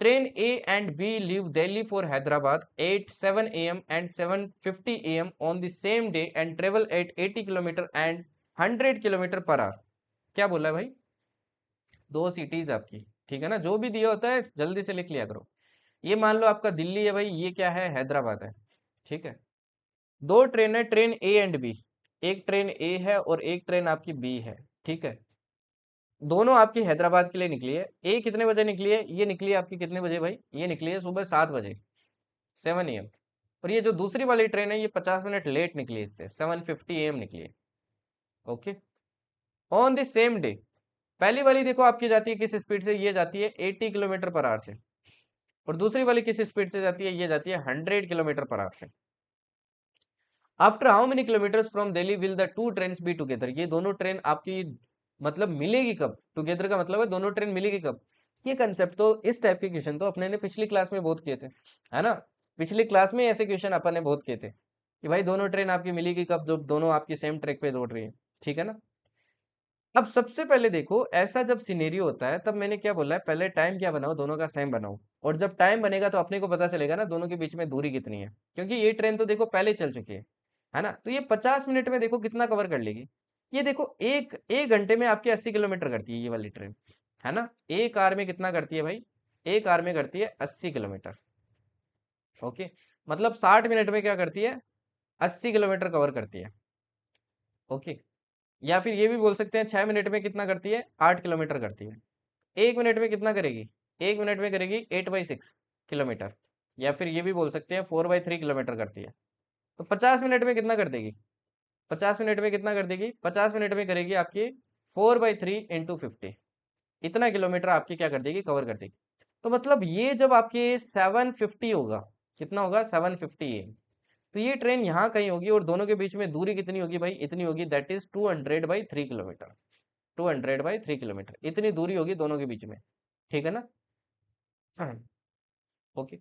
Train A and B leave Delhi for Hyderabad at 7 a.m. and 7:50 a.m. on the same day and travel at 80 kilometre and 100 kilometre per our. क्या बोला है भाई, दो सिटीज आपकी, ठीक है ना, जो भी दिया होता है जल्दी से लिख लिया करो। ये मान लो आपका दिल्ली है भाई, ये क्या है हैदराबाद है, ठीक है। दो ट्रेन है, ट्रेन ए एंड बी, एक ट्रेन ए है और एक ट्रेन आपकी बी है, ठीक है। दोनों आपकी हैदराबाद के लिए निकली है। ए कितने बजे निकली है? ये निकली है आपकी कितने बजे भाई? ये निकली है सुबह 7 बजे, 7 AM। और ये जो दूसरी वाली ट्रेन है ये 50 मिनट लेट निकली है, इससे 7:50 AM निकली है। Okay, on the same day, पहली वाली देखो आपकी जाती है किस स्पीड से? ये जाती है 80 km/h से। और दूसरी वाली किस स्पीड से जाती है? ये जाती है 100 km/h से। After how many kilometres from Delhi will the two train be together? ये दोनों ट्रेन आपकी मतलब मिलेगी कब? टुगेदर का मतलब है दोनों ट्रेन मिलेगी कब? ये कंसेप्ट तो, इस टाइप के क्वेश्चन तो अपने ने पिछली क्लास में बहुत किए थे, है ना। पिछली क्लास में ऐसे क्वेश्चन अपन ने बहुत किए थे कि भाई दोनों ट्रेन आपकी मिलेगी कब, जब दोनों आपकी सेम ट्रैक पे दौड़ रही है, ठीक है ना। अब सबसे पहले देखो, ऐसा जब सिनेरियो होता है तब मैंने क्या बोला है, पहले टाइम क्या बनाओ, दोनों का सेम बनाओ। और जब टाइम बनेगा तो अपने को पता चलेगा ना दोनों के बीच में दूरी कितनी है, क्योंकि ये ट्रेन तो देखो पहले चल चुकी है ना। तो ये 50 मिनट में देखो कितना कवर कर लेगी। ये देखो एक एक घंटे में आपकी 80 किलोमीटर करती है ये वाली ट्रेन, है ना। एक आवर में कितना करती है भाई? एक आवर में करती है 80 किलोमीटर। ओके, मतलब 60 मिनट में क्या करती है? 80 किलोमीटर कवर करती है। ओके, या फिर ये भी बोल सकते हैं 6 मिनट में कितना करती है? 8 किलोमीटर करती है। एक मिनट में कितना करेगी? एक मिनट में करेगी 8/6 किलोमीटर। या फिर ये भी बोल सकते हैं 4/3 किलोमीटर करती है। तो 50 मिनट में कितना कर देगी? 50 मिनट में कितना कर देगी? 50 मिनट में करेगी आपकी 4/3 × 50, इतना किलोमीटर आपकी क्या कर देगी? कवर कर देगी। तो मतलब ये जब आपके 750 होगा, कितना होगा? 750 AM। तो ये ट्रेन यहाँ कहीं होगी और दोनों के बीच में दूरी कितनी होगी भाई? इतनी होगी, दैट इज 200/3 किलोमीटर। 200/3 किलोमीटर, इतनी दूरी होगी दोनों के बीच में, ठीक है ना। ओके,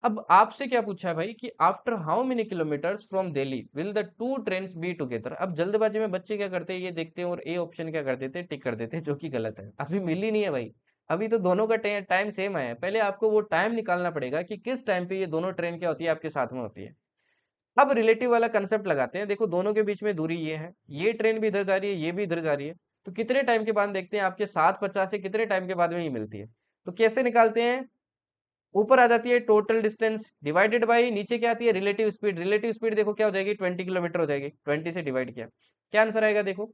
अब आपसे क्या पूछा है भाई कि after how many kilometres from Delhi will the to trains be together? अब जल्दबाजी में बच्चे क्या करते हैं, ये देखते हैं और ए ऑप्शन क्या कर देते हैं? टिक कर देते हैं, जो कि गलत है। अभी मिली नहीं है भाई, अभी तो दोनों का टाइम सेम है। पहले आपको वो टाइम निकालना पड़ेगा कि किस टाइम पे ये दोनों ट्रेन क्या होती है, आपके साथ में होती है। अब रिलेटिव वाला कंसेप्ट लगाते हैं। देखो दोनों के बीच में दूरी ये है, ये ट्रेन भी इधर जा रही है, ये भी इधर जा रही है। तो कितने टाइम के बाद देखते हैं आपके 7:50 से कितने टाइम के बाद में ये मिलती है? तो कैसे निकालते हैं? ऊपर आ जाती है टोटल डिस्टेंस डिवाइडेड बाई, नीचे क्या आती है? Relative speed. रिलेटिव स्पीड देखो क्या हो जाएगी? 20 किलोमीटर हो जाएगी। 20 से डिवाइड किया, क्या आंसर आएगा? देखो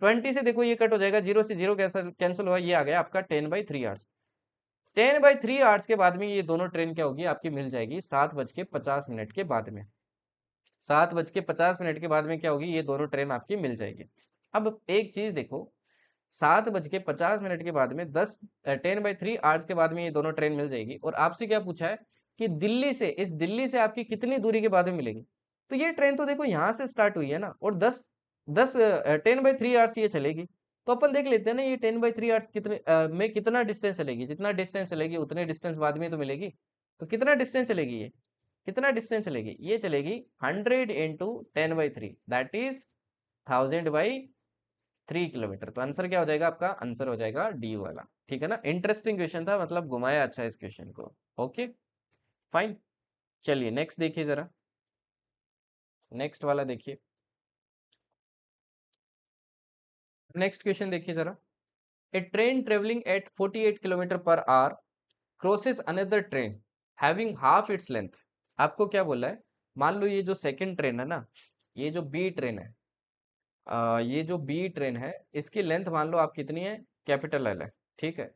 20 से देखो ये कट हो जाएगा, 0 से 0 कैंसिल हुआ, ये आ गया आपका 10/3 आवर्स। 10/3 आवर्स के बाद में ये दोनों ट्रेन क्या होगी आपकी? मिल जाएगी 7:50 के बाद में। 7:50 के बाद में क्या होगी? ये दोनों ट्रेन आपकी मिल जाएगी। अब एक चीज देखो, 7:50 के बाद में 10/3 आवर्स के बाद में ये दोनों ट्रेन मिल जाएगी। और आपसे क्या पूछा है कि दिल्ली से, इस दिल्ली से आपकी कितनी दूरी के बाद में मिलेगी? तो ये ट्रेन तो देखो यहाँ से स्टार्ट हुई है ना, और 10/3 आवर्स ये चलेगी। तो अपन देख लेते हैं ना, ये 10/3 आवर्स कितने में कितना डिस्टेंस चलेगी? जितना डिस्टेंस चलेगी उतने डिस्टेंस बाद में तो मिलेगी। तो कितना डिस्टेंस चलेगी ये? कितना डिस्टेंस चलेगी? ये चलेगी 100 × 10/3, दैट इज 1000/3 किलोमीटर। तो आंसर क्या हो जाएगा आपका? आंसर हो जाएगा डी वाला, ठीक है ना। इंटरेस्टिंग क्वेश्चन था, मतलब घुमाया अच्छा इस क्वेश्चन को। ओके फाइन, चलिए नेक्स्ट देखिए जरा, नेक्स्ट वाला देखिए। नेक्स्ट क्वेश्चन देखिए जरा। A train travelling at 48 km/h crosses another train having half its length. आपको क्या बोला है? मान लो ये जो सेकंड ट्रेन है ना, ये जो बी ट्रेन है, ये जो बी ट्रेन है इसकी लेंथ मान लो आप कितनी है? कैपिटल एल है, ठीक है।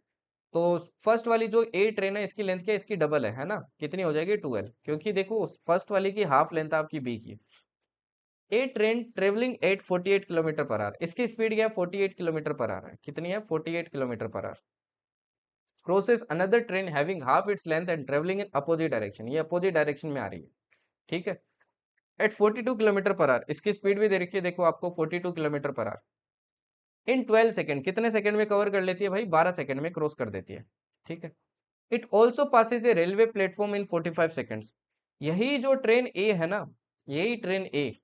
तो फर्स्ट वाली जो ए ट्रेन है इसकी लेंथ क्या है? इसकी डबल है ना। कितनी हो जाएगी? 2L, क्योंकि देखो फर्स्ट वाली की हाफ लेंथ आपकी बी की। ए ट्रेन ट्रेवलिंग एट 48 km/h, इसकी स्पीड क्या है? 48 km/h है। कितनी है? 48 km/h। Crosses another train having half its length and travelling in opposite direction, ये अपोजिट डायरेक्शन में आ रही है, ठीक है। एट 42 km/h, इसकी स्पीड भी दे रखी है देखो आपको 42 km/h। इन 12 सेकेंड, कितने सेकंड में कवर कर लेती है भाई? 12 सेकंड में क्रॉस कर देती है, ठीक है। It also passes A railway platform in 45 seconds. यही जो ट्रेन ए है ना, यही ट्रेन ए,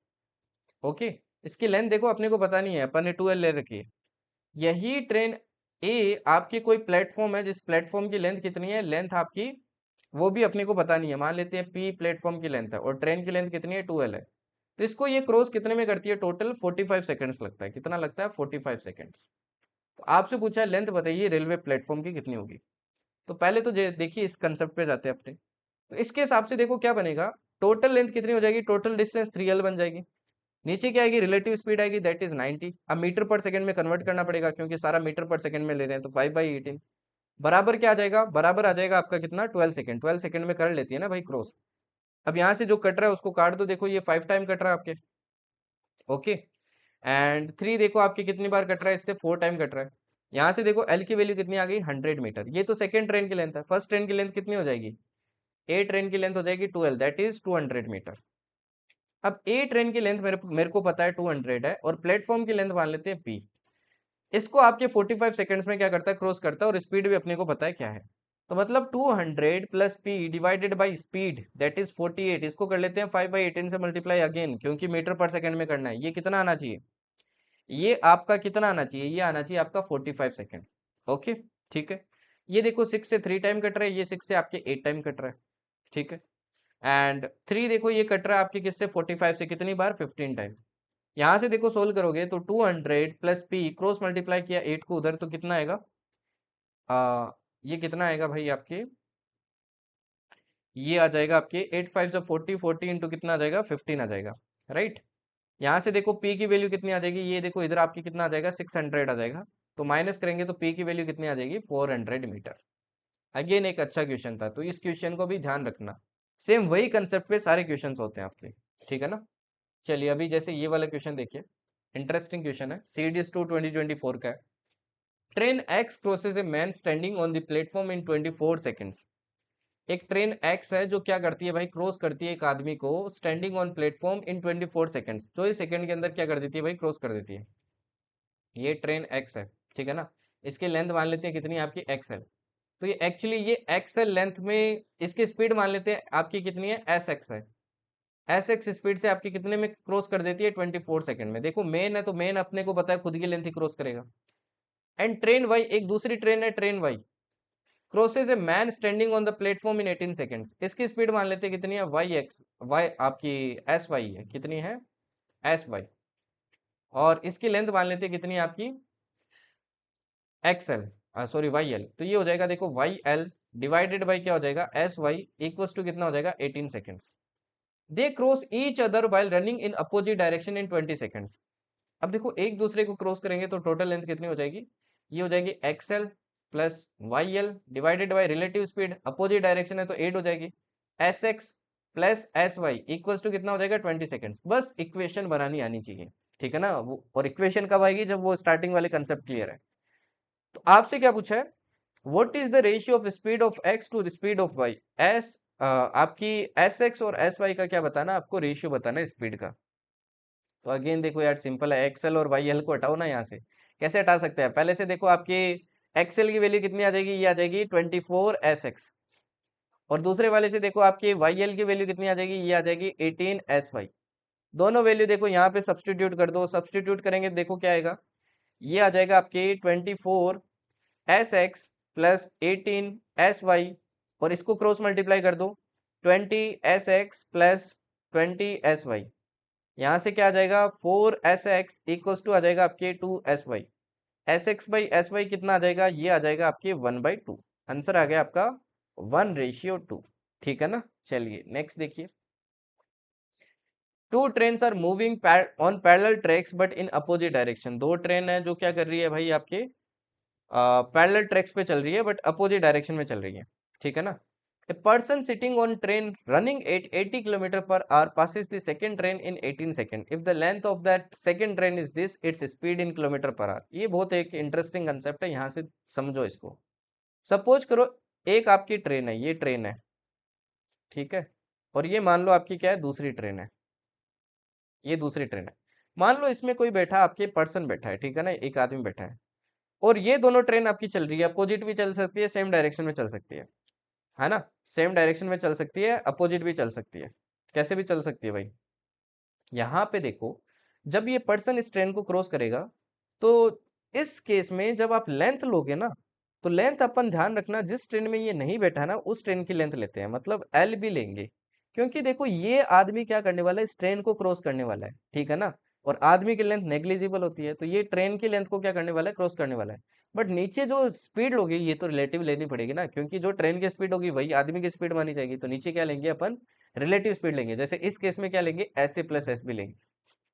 ओके, इसकी लेंथ देखो अपने को पता नहीं है, अपन ने 2L ले रखी है। यही ट्रेन ए आपकी कोई प्लेटफॉर्म है, जिस प्लेटफॉर्म की लेंथ कितनी है? लेंथ आपकी वो भी अपने को पता नहीं है, मान लेते हैं पी प्लेटफॉर्म की लेंथ है और ट्रेन की लेंथ कितनी है? 2L है। तो इसको ये क्रॉस कितने में करती है? टोटल 45 सेकंड्स लगता है। कितना लगता है? 45 सेकंड्स। तो आपसे पूछा है लेंथ बताइए रेलवे प्लेटफॉर्म की कितनी होगी। तो पहले तो देखिए इस कंसेप्ट पे जाते हैं अपने। तो इसके हिसाब से देखो क्या बनेगा, टोटल लेंथ कितनी हो जाएगी, टोटल डिस्टेंस 3L बन जाएगी। नीचे क्या आएगी, रिलेटिव स्पीड आएगी, दैट इज 90। अब मीटर पर सेकंड में कन्वर्ट करना पड़ेगा क्योंकि सारा मीटर पर सेकंड में ले रहे हैं, तो 5/18 बराबर क्या आ जाएगा, बराबर आ जाएगा आपका कितना, 12 सेकंड। 12 सेकंड में कर लेती है ना भाई क्रॉस। अब यहाँ से जो कट रहा है उसको काट दो, देखो ये 5 टाइम कट रहा है आपके, ओके। एंड 3 देखो आपके कितनी बार कट रहा है, इससे 4 टाइम कट रहा है। यहाँ से देखो एल की वैल्यू कितनी आ गई, 100 मीटर। ये तो सेकंड ट्रेन की लेंथ है, फर्स्ट ट्रेन की लेंथ कितनी हो जाएगी, ए ट्रेन की लेंथ हो जाएगी 12, दैट इज 200 मीटर। अब ए ट्रेन की लेंथ मेरे को पता है 200 है, और प्लेटफॉर्म की लेंथ मान लेते हैं पी। इसको आपके 45 सेकंड्स में क्या करता है, क्रॉस करता है, और स्पीड भी अपने को पता है क्या है। तो मतलब 200 plus P divided by speed, that is 48। इसको कर लेते हैं 5/18 से मल्टीप्लाई अगेन, क्योंकि मीटर पर सेकंड में करना है। ये कितना आना चाहिए, ये आपका कितना आना चाहिए, ये आना चाहिए आपका 45 सेकंड, ओके। ठीक है, ये देखो 6 से 3 टाइम कट रहा है, ये 6 से आपके 8 टाइम कट रहा है, ठीक है। एंड 3 देखो ये कट रहा है आपके किससे, 45 से, कितनी बार, 15 टाइम। यहाँ से देखो सोल्व करोगे तो 200 प्लस पी, क्रॉस मल्टीप्लाई किया 8 को उधर, तो कितना आएगा, ये कितना आएगा भाई आपके, ये आ जाएगा आपके 8 5 जब 40, 40 इंटू कितना आ जाएगा, 15 आ जाएगा, राइट। यहाँ से देखो पी की वैल्यू कितनी आ जाएगी, ये देखो इधर आपकी कितना आ जाएगा, 600 आ जाएगा। तो माइनस करेंगे तो पी की वैल्यू कितनी आ जाएगी, 400 मीटर। अगेन एक अच्छा क्वेश्चन था, तो इस क्वेश्चन को भी ध्यान रखना। सेम वही कंसेप्ट पे सारे क्वेश्चन होते हैं आपके, ठीक है ना। चलिए अभी जैसे ये वाला क्वेश्चन देखिए, इंटरेस्टिंग क्वेश्चन है, CDS2 2024 का है। Train x crosses a man standing on the platform in 24 seconds. एक ट्रेन एक्स है जो क्या करती है भाई, क्रॉस करती है एक आदमी को standing on platform in 24 seconds, 24 second के अंदर क्या कर देती है भाई, क्रॉस कर देती है। ये ट्रेन एक्स है, ठीक है ना। इसकी लेंथ मान लेते हैं कितनी है आपकी, एक्सएल। तो ये एक्चुअली ये एक्सएल लेंथ में इसकी स्पीड मान लेते हैं आपकी कितनी है, एस एक्स है। एस एक्स स्पीड से आपकी कितने में क्रॉस कर देती है, 24 सेकंड में। देखो मेन है तो मेन अपने को पता है खुद की लेंथ ही क्रॉस करेगा। एंड ट्रेन वाई, एक दूसरी ट्रेन है train y, crosses a man standing on the platform in 18 seconds. इसकी स्पीड मान लेते हैं कितनी है, वाई एक्स, वाई आपकी एस वाई है, कितनी है, एस वाई। और इसकी लेंथ मान लेते हैं कितनी है आपकी, एक्सएल, सॉरी वाई एल। तो ये हो जाएगा देखो वाई एल डिवाइडेड बाई क्या हो जाएगा, एस वाई इक्वल्स टू कितना हो जाएगा, 18 seconds. They cross each other while running in opposite direction in 20 seconds. अब देखो एक दूसरे को क्रॉस करेंगे तो टोटल लेंथ कितनी हो जाएगी, ये हो जाएगी x L plus y L divided by relative speed, opposite direction है तो 8 हो जाएगी, s x plus s y equals to कितना हो जाएगा, 20 सेकंड्स। बस इक्वेशन बनानी आनी चाहिए, ठीक है ना वो। और इक्वेशन कब आएगी, जब वो स्टार्टिंग वाले कंसेप्ट क्लियर है। तो आपसे क्या पूछा है, what is the ratio of speed of x to speed of y, s आपकी एस एक्स और एस वाई का क्या बताना, आपको रेशियो बताना है स्पीड का। तो अगेन देखो यार सिंपल है, एक्सएल और वाई एल को हटाओ ना यहाँ से। कैसे हटा सकते हैं, पहले से देखो आपकी एक्सएल की वैल्यू कितनी आ जाएगी, ये आ जाएगी 24 एस एक्स। और दूसरे वाले से देखो आपकी वाई एल की वैल्यू कितनी आ जाएगी, ये आ जाएगी 18 एस वाई। दोनों वैल्यू देखो यहाँ पे सब्सटीट्यूट कर दो, सब्सटीट्यूट करेंगे तो देखो क्या आएगा, ये आ जाएगा आपकी 24 s x plus 18 s y. और इसको क्रॉस मल्टीप्लाई कर दो, 20 s x plus 20 s y. यहाँ से क्या आ जाएगा, 4 एस एक्स इक्वल्स टू आ जाएगा आपके 2 s y. S x by s y कितना आ जाएगा, ये आ जाएगा आपके 1/2। आंसर आ गया आपका 1:2, ठीक है ना। चलिए नेक्स्ट देखिए, two trains are moving on parallel tracks but in opposite direction. दो ट्रेन है जो क्या कर रही है भाई आपके पैरेलल ट्रैक्स पे चल रही है बट अपोजिट डायरेक्शन में चल रही है, ठीक है ना। A person sitting on train running at 80 kilometre पर hour passes the second train in 18 seconds. If the length of that second train is this, its speed in kilometre पर hour। ये बहुत एक इंटरेस्टिंग कंसेप्ट है, यहाँ से समझो इसको। सपोज करो एक आपकी ट्रेन है, ये ट्रेन है, ठीक है। और ये मान लो आपकी क्या है, दूसरी ट्रेन है, ये दूसरी ट्रेन है। मान लो इसमें कोई बैठा, आपके पर्सन बैठा है, ठीक है ना, एक आदमी बैठा है। और ये दोनों ट्रेन आपकी चल रही है, अपोजिट भी चल सकती है, सेम डायरेक्शन में चल सकती है ना। सेम डायरेक्शन में चल सकती है, अपोजिट भी चल सकती है, कैसे भी चल सकती है भाई। यहाँ पे देखो जब ये पर्सन इस ट्रेन को क्रॉस करेगा, तो इस केस में जब आप लेंथ लोगे ना, तो लेंथ अपन ध्यान रखना, जिस ट्रेन में ये नहीं बैठा ना उस ट्रेन की लेंथ लेते हैं, मतलब एल भी लेंगे। क्योंकि देखो ये आदमी क्या करने वाला है, इस ट्रेन को क्रॉस करने वाला है, ठीक है ना। और आदमी की लेंथ नेग्लिजिबल होती है, तो ये ट्रेन की लेंथ को क्या करने वाला है, क्रॉस करने वाला है। बट नीचे जो स्पीड होगी ये तो रिलेटिव लेनी पड़ेगी ना, क्योंकि जो ट्रेन की स्पीड होगी वही आदमी की स्पीड मानी जाएगी। तो नीचे क्या लेंगे अपन, रिलेटिव स्पीड लेंगे। जैसे इस केस में क्या लेंगे, s a plus s b लेंगे,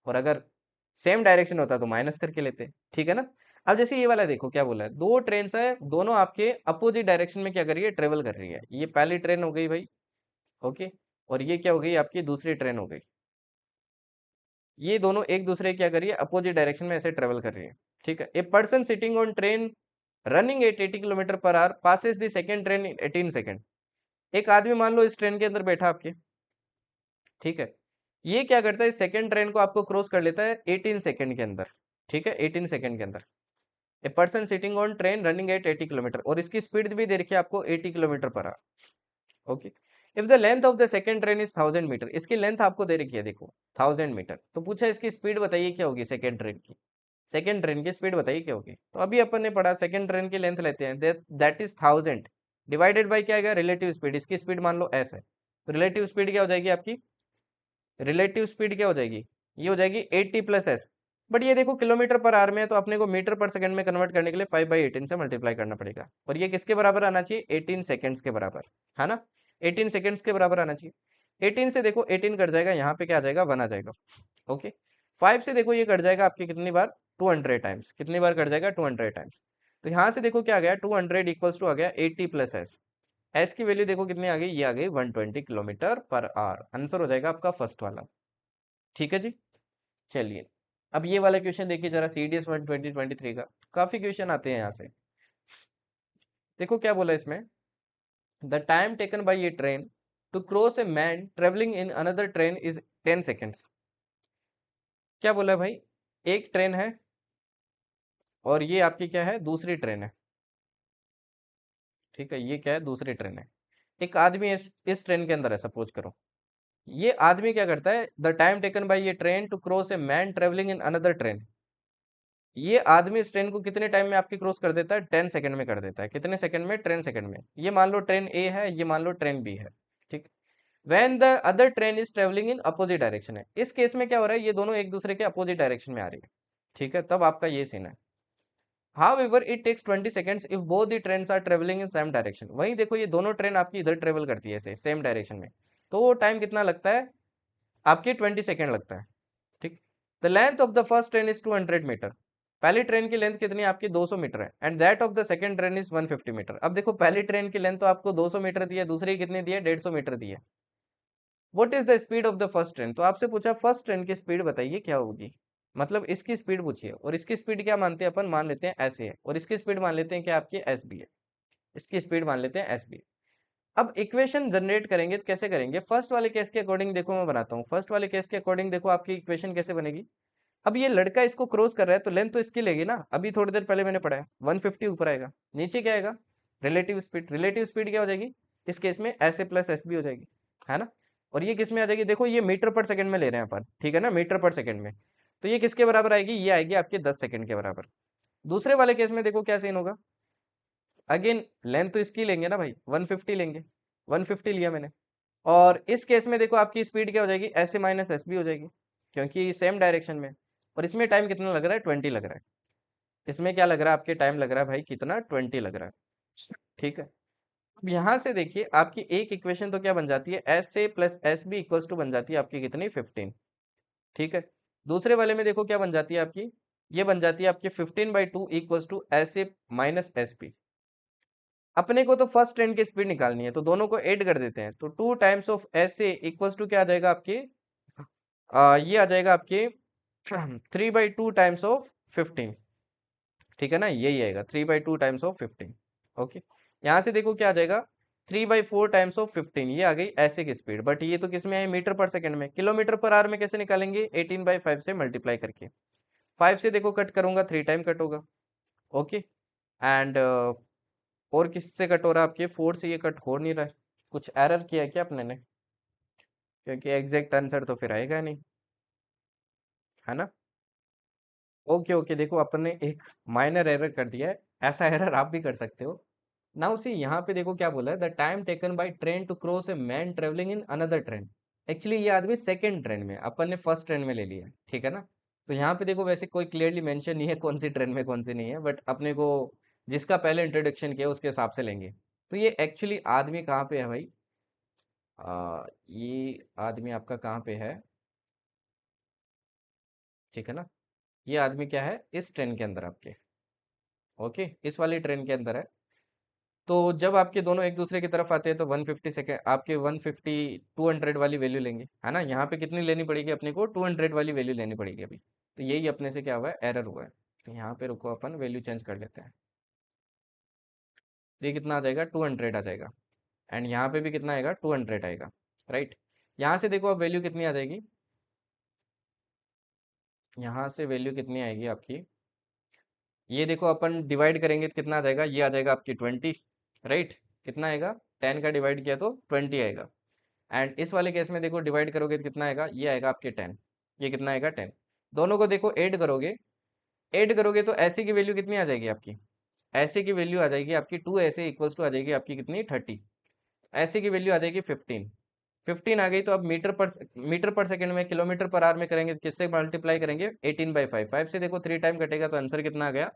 और अगर सेम डायरेक्शन होता तो माइनस करके लेते, ठीक है ना। अब जैसे ये वाला देखो क्या बोला है, दो ट्रेन है, दोनों आपके अपोजिट डायरेक्शन में क्या कर रही है, ट्रेवल कर रही है। ये पहली ट्रेन हो गई भाई, ओके, और ये क्या हो गई, आपकी दूसरी ट्रेन हो गई। ये दोनों एक दूसरे क्या कर रही है, अपोजिट डायरेक्शन में ऐसे ट्रेवल कर रही है, ठीक है। A person sitting on train running at 80 kilometre per our passes the second train in 18 second. एक आदमी मान लो इस ट्रेन के अंदर बैठा आपके, ठीक है, ये क्या करता है, सेकेंड ट्रेन को आपको क्रॉस कर लेता है 18 सेकेंड के अंदर, ठीक है, 18 सेकेंड के अंदर। A person sitting on train running at 80 kilometre, और इसकी स्पीड भी दे रखी है आपको 80 kilometre per hour, okay. If the length of the second train is 1000 metre, इसकी लेंथ आपको दे रखी है देखो 1000 मीटर, तो पूछा इसकी स्पीड बताइए क्या होगी सेकेंड ट्रेन की, सेकेंड ट्रेन की स्पीड बताइए क्या होगी। तो अभी अपन ने पढ़ा सेकेंड ट्रेन की लेंथ लेते हैं, दैट इज 1000 डिवाइडेड बाई क्या आएगा, रिलेटिव स्पीड, इसकी स्पीड मान लो एस है, तो रिलेटिव स्पीड क्या हो जाएगी आपकी, रिलेटिव स्पीड क्या हो जाएगी, ये हो जाएगी 80 प्लस एस। बट ये देखो किलोमीटर पर आवर में है, तो अपने को मीटर पर सेकंड में कन्वर्ट करने के लिए 5/18 से मल्टीप्लाई करना पड़ेगा, और ये किसके बराबर आना चाहिए, 18 सेकेंड्स के बराबर, है ना, 18 सेकेंड्स के बराबर आना चाहिए। 18 से देखो 18 कट जाएगा, यहाँ पे क्या आ जाएगा, 1 आ जाएगा, ओके। 5 से देखो ये कट जाएगा आपके कितनी बार, 200 टाइम्स, कितनी बार कट जाएगा, 200 टाइम्स। तो यहाँ से देखो क्या आ गया, 200 इक्वल्स टू आ गया 80 प्लस एस। एस की वैल्यू देखो कितनी आ गई, ये आ गई 120 किलोमीटर पर आवर। आंसर हो जाएगा आपका फर्स्ट वाला, ठीक है जी। चलिए, अब ये वाला क्वेश्चन देखिए जरा, CDS 1 2023 का, काफी क्वेश्चन आते हैं यहाँ से। देखो क्या बोला इसमें, द टाइम टेकन बाई ये train to cross a man travelling in another train is 10 seconds. क्या बोला है भाई, एक ट्रेन है और ये आपकी क्या है, दूसरी ट्रेन है, ठीक है, ये क्या है, दूसरी ट्रेन है। एक आदमी इस ट्रेन के अंदर है, सपोज करो। ये आदमी क्या करता है, द टाइम टेकन बाई ये train to cross a man travelling in another train, ये आदमी इस ट्रेन को कितने टाइम में आपकी क्रॉस कर देता है, 10 सेकंड में कर देता है। कितने सेकंड में, 10 सेकंड में। ये मान लो ट्रेन ए है, ये मान लो ट्रेन बी है, ठीक। When the other train is travelling in opposite direction है, इस केस में क्या हो रहा है, ये दोनों एक दूसरे के अपोजिट डायरेक्शन में आ रही है, ठीक है, तब आपका ये सीन है। However, it takes 20 seconds if both the trains are traveling in same direction। वहीं देखो ये दोनों ट्रेन आपकी इधर ट्रेवल करती है, ऐसे सेम डायरेक्शन में, तो वो टाइम कितना लगता है आपकी, 20 सेकेंड लगता है, ठीक। The length of the first train is 200 metre, पहली ट्रेन की लेंथ कितनी है आपकी, 200 मीटर है, and that of the second train is 150 metre. अब देखो पहली ट्रेन की लेंथ तो आपको 200 मीटर दी है, दूसरी कितनी दी है, 150 मीटर दी है। What is the speed of the first train, तो आपसे पूछा फर्स्ट ट्रेन की स्पीड बताइए क्या होगी, मतलब इसकी स्पीड पूछिए, और इसकी स्पीड क्या मानते हैं अपन, मान लेते हैं ऐसे है, और इसकी स्पीड मान लेते हैं कि आपकी एस बी है, इसकी स्पीड मान लेते हैं एस बी। अब इक्वेशन जनरेट करेंगे तो कैसे करेंगे, फर्स्ट वाले केस के अकॉर्डिंग देखो मैं बनाता हूँ, फर्स्ट वाले केस के अकॉर्डिंग देखो आपकी इक्वेशन कैसे बनेगी। अब ये लड़का इसको क्रॉस कर रहा है, तो लेंथ तो इसकी लेगी ना, अभी थोड़ी देर पहले मैंने पढ़ा है 150 ऊपर आएगा, नीचे क्या आएगा, रिलेटिव स्पीड। रिलेटिव स्पीड क्या हो जाएगी इस केस में, s a plus s b हो जाएगी, है ना। और ये किस में आ जाएगी, देखो ये मीटर पर सेकंड में ले रहे हैं अपन, ठीक है ना, मीटर पर सेकंड में, तो ये किसके बराबर आएगी, ये आएगी आपके 10 सेकंड के बराबर। दूसरे वाले केस में देखो क्या सीन होगा, अगेन लेंथ तो इसकी लेंगे ना भाई, 150 लेंगे, 150 लिया मैंने, और इस केस में देखो आपकी स्पीड क्या हो जाएगी, s a minus S b हो जाएगी, क्योंकि सेम डायरेक्शन में। और इसमें टाइम कितना लग रहा है, 20 लग रहा है। इसमें क्या लग रहा है आपके, टाइम लग रहा है भाई कितना, 20 लग रहा है, ठीक है। अब यहाँ से देखिए आपकी एक इक्वेशन तो क्या बन जाती है, s a plus s b equals to बन जाती है आपकी कितनी, 15, ठीक है। दूसरे वाले में देखो क्या बन जाती है आपकी, ये बन जाती है आपकी 15/2 equals to s a minus S b. अपने को तो फर्स्ट ट्रेन की स्पीड निकालनी है, तो दोनों को ऐड कर देते हैं, तो 2 times of s a equals to क्या आ जाएगा आपके, ये आ जाएगा आपके 3/2 टाइम्स ऑफ 15, ठीक है ना, यही आएगा 3/2 टाइम्स ऑफ 15, ओके। यहाँ से देखो क्या आ जाएगा, 3/4 टाइम्स ऑफ 15, ये आ गई ऐसे की स्पीड, बट ये तो किस में है, मीटर पर सेकंड में। किलोमीटर पर आवर में कैसे निकालेंगे, 18/5 से मल्टीप्लाई करके, 5 से देखो कट करूंगा 3 टाइम कट होगा, ओके। एंड और किससे कट हो रहा है आपके, 4 से ये कट हो नहीं रहा है, कुछ एरर किया है क्या अपने ने, क्योंकि एग्जैक्ट आंसर तो फिर आएगा नहीं, है ना। ओके ओके, देखो अपन ने एक माइनर एरर कर दिया है, ऐसा एरर आप भी कर सकते हो। नाउ सी यहाँ पे देखो क्या बोला है, the time taken by train to cross a man travelling in another train. Actually ये आदमी सेकंड ट्रेन में, अपन ने फर्स्ट ट्रेन में ले लिया, ठीक है ना। तो यहाँ पे देखो वैसे कोई क्लियरली मेंशन नहीं है कौन सी ट्रेन में कौन सी नहीं है, बट अपने को जिसका पहले इंट्रोडक्शन किया उसके हिसाब से लेंगे। तो ये एक्चुअली आदमी कहाँ पे है भाई, ये आदमी आपका कहाँ पे है, ठीक है ना। ये आदमी क्या है, इस ट्रेन के अंदर आपके, ओके, इस वाली ट्रेन के अंदर है। तो जब आपके दोनों एक दूसरे की तरफ आते हैं तो 150 सेकेंड आपके 150 200 वाली वैल्यू लेंगे, है ना। यहाँ पे कितनी लेनी पड़ेगी अपने को, 200 वाली वैल्यू लेनी पड़ेगी अभी। तो यही अपने से क्या हुआ है, एरर हुआ है। तो यहाँ पे रुको, अपन वैल्यू चेंज कर लेते हैं। तो ये कितना आ जाएगा, 200 आ जाएगा। एंड यहाँ पे भी कितना आएगा, 200 आएगा, राइट। यहाँ से देखो अब वैल्यू कितनी आ जाएगी, यहाँ से वैल्यू कितनी आएगी आपकी, ये देखो अपन डिवाइड करेंगे तो कितना आ जाएगा, ये आ जाएगा आपकी 20, राइट। कितना आएगा, 10 का डिवाइड किया तो 20 आएगा। एंड इस वाले केस में देखो डिवाइड करोगे तो कितना आएगा, ये आएगा आपके 10, ये कितना आएगा 10। दोनों को देखो ऐड करोगे, ऐड करोगे तो ऐसे की वैल्यू कितनी आ जाएगी आपकी, ऐसे की वैल्यू आ जाएगी आपकी 2 ऐसे इक्वल्स टू आ जाएगी आपकी कितनी 30, ऐसे की वैल्यू आ जाएगी 15। 15 आ गई तो अब मीटर पर सेकंड में किलोमीटर पर आवर में करेंगे तो किससे मल्टीप्लाई करेंगे, 18/5, 5 से देखो 3 टाइम कटेगा तो आंसर कितना आ गया,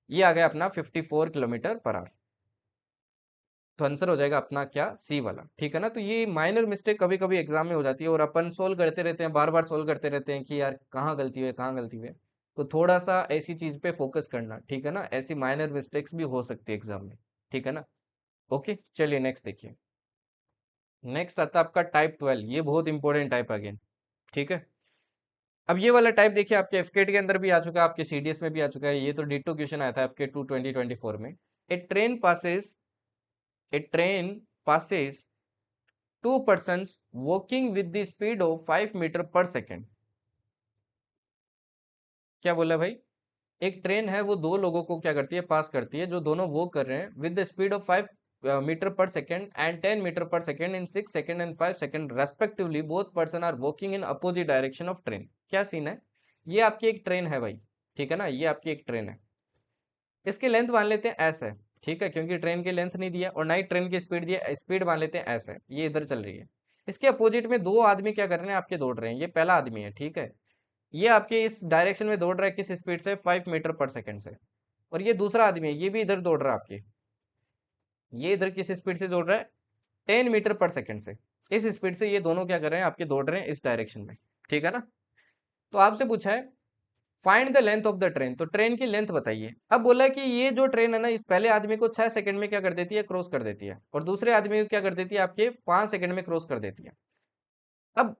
ये आ गया अपना 54 किलोमीटर पर आवर। तो आंसर हो जाएगा अपना क्या, सी वाला, ठीक है ना। तो ये माइनर मिस्टेक कभी कभी एग्जाम में हो जाती है और अपन सोल्व करते रहते हैं, बार बार सोल्व करते रहते हैं कि यार कहाँ गलती हुई है, कहाँ गलती हुई है। तो थोड़ा सा ऐसी चीज पे फोकस करना, ठीक है ना। ऐसी माइनर मिस्टेक्स भी हो सकती है एग्जाम में, ठीक है ना। ओके, चलिए नेक्स्ट देखिए। नेक्स्ट आता है आपका टाइप 12, ये बहुत इंपॉर्टेंट टाइप अगेन, ठीक है। अब ये वाला टाइप देखिए आपके एफकेट के अंदर भी आ चुका है, आपके सीडीएस में भी आ चुका है। ये तो डिट्टो क्वेश्चन आया था एफके 2 2024 में। A train passes a train passes two persons walking with the speed of 5 metre per second. क्या बोला भाई, एक ट्रेन है वो दो लोगों को क्या करती है, पास करती है, जो दोनों वॉक कर रहे हैं with the speed of 5 metre per second and 10 metre per second in 6 second and 5 second respectively, both person are walking in opposite direction of train. क्या सीन है, ये आपकी एक ट्रेन है भाई, ठीक है ना, ये आपकी एक ट्रेन है। इसकी लेंथ मान लेते हैं एस है, ठीक है, क्योंकि ट्रेन की लेंथ नहीं दिया और ना ही ट्रेन की स्पीड दिया, स्पीड मान लेते हैं एस है, ये इधर चल रही है। इसके अपोजिट में दो आदमी क्या कर रहे हैं, आपके दौड़ रहे हैं। ये पहला आदमी है, ठीक है, ये आपके इस डायरेक्शन में दौड़ रहा है, किस स्पीड से, 5 मीटर पर सेकेंड से। और ये दूसरा आदमी है, ये भी इधर दौड़ रहा है आपके, ये इधर किस स्पीड से दौड़ रहा है, 10 मीटर पर सेकेंड से। इस स्पीड से ये दोनों क्या कर रहे हैं, आपके दौड़ रहे हैं इस डायरेक्शन में, ठीक है ना। तो आपसे पूछा है find the length of the train, तो ट्रेन की लेंथ बताइए। अब बोला है कि ये जो ट्रेन है ना, इस पहले आदमी को 6 सेकंड में क्या कर देती है, क्रॉस कर देती है, और दूसरे आदमी को क्या कर देती है, आपके 5 सेकंड में क्रॉस कर देती है। अब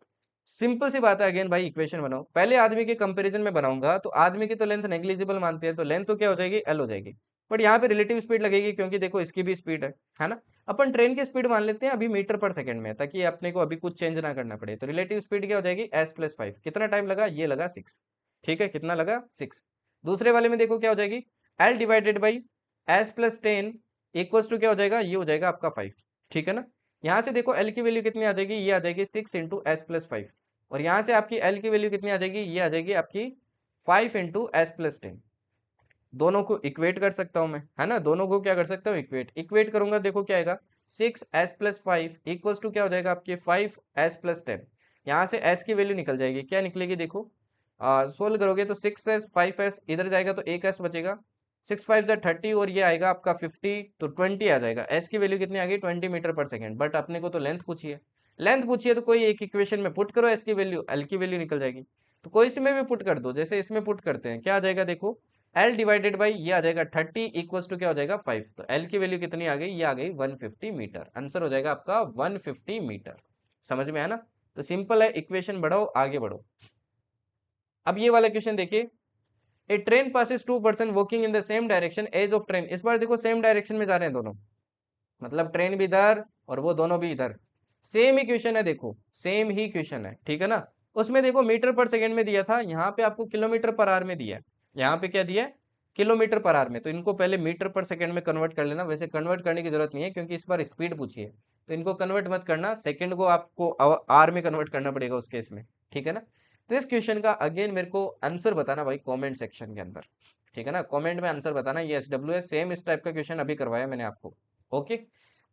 सिंपल सी बात है, अगेन भाई इक्वेशन बनाओ, पहले आदमी के कंपैरिजन में बनाऊंगा तो आदमी की तो लेंथ नेग्लिजिबल मानते हैं, तो लेंथ तो क्या हो जाएगी, एल हो जाएगी। बट यहाँ पे रिलेटिव स्पीड लगेगी क्योंकि देखो इसकी भी स्पीड है ना। अपन ट्रेन की स्पीड मान लेते हैं अभी मीटर पर सेकंड में, ताकि अपने को अभी कुछ चेंज ना करना पड़े। तो रिलेटिव स्पीड क्या हो जाएगी, s+5, कितना टाइम लगा, ये लगा 6, ठीक है, कितना लगा 6। दूसरे वाले में देखो क्या हो जाएगी, L divided by s+10 equals to क्या हो जाएगा, ये हो जाएगा आपका 5, ठीक है ना। यहाँ से देखो एल की वैल्यू कितनी आ जाएगी, ये आ जाएगी 6 × s+5, और यहाँ से आपकी एल की वैल्यू कितनी आ जाएगी, ये आ जाएगी आपकी 5 × s+10। दोनों को इक्वेट कर सकता हूं मैं, है ना, दोनों को क्या कर सकता हूँ, इक्वेट। इक्वेट करूंगा देखो क्या आएगा, 6s+5 इक्वल्स टू क्या हो जाएगा आपके 5s+10। यहाँ से s की वैल्यू निकल जाएगी, क्या निकलेगी देखो, सोल्व करोगे तो 6s 5s इधर जाएगा तो एक s बचेगा, 6×5 = 30 और ये आएगा आपका 50, तो 20 आ जाएगा। s की वैल्यू कितनी आ गई, 20 मीटर पर सेकेंड। बट अपने को तो लेंथ पूछी है, लेंथ पूछी है तो कोई एक इक्वेशन में पुट करो, s की वैल्यू, l की वैल्यू निकल जाएगी। तो कोई इसमें भी पुट कर दो, जैसे इसमें पुट करते हैं, क्या आ जाएगा देखो, एल डिवाइडेड बाई ये आ जाएगा 30 इक्वल्स टू क्या हो जाएगा 5। तो एल की वैल्यू कितनी आ गई, ये आ गई 150 मीटर। आंसर हो जाएगा आपका 150 मीटर। समझ में आया ना। तो सिंपल है, इक्वेशन बढ़ाओ आगे बढ़ो। अब ये वाला क्वेश्चन देखिए, a train passes two person walking in the same direction as of train. इस बार देखो सेम डायरेक्शन में जा रहे हैं दोनों, मतलब ट्रेन भी इधर और वो दोनों भी इधर। सेम ही क्वेश्चन है, देखो सेम ही क्वेश्चन है, ठीक है ना। उसमें देखो मीटर पर सेकंड में दिया था, यहाँ पे आपको किलोमीटर पर आवर में दिया है। यहाँ पे क्या दिया है, किलोमीटर पर आवर में। तो इनको पहले मीटर पर सेकंड में कन्वर्ट कर लेना, वैसे कन्वर्ट करने की जरूरत नहीं है क्योंकि इस बार स्पीड पूछी है। तो इनको कन्वर्ट मत करना, सेकंड को आपको आर में कन्वर्ट करना पड़ेगा उस केस में, ठीक है ना। तो इस क्वेश्चन का अगेन मेरे को आंसर बताना भाई कॉमेंट सेक्शन के अंदर, ठीक है ना, कॉमेंट में आंसर बताना। ये SW है, सेम इस टाइप का क्वेश्चन अभी करवाया मैंने आपको, ओके।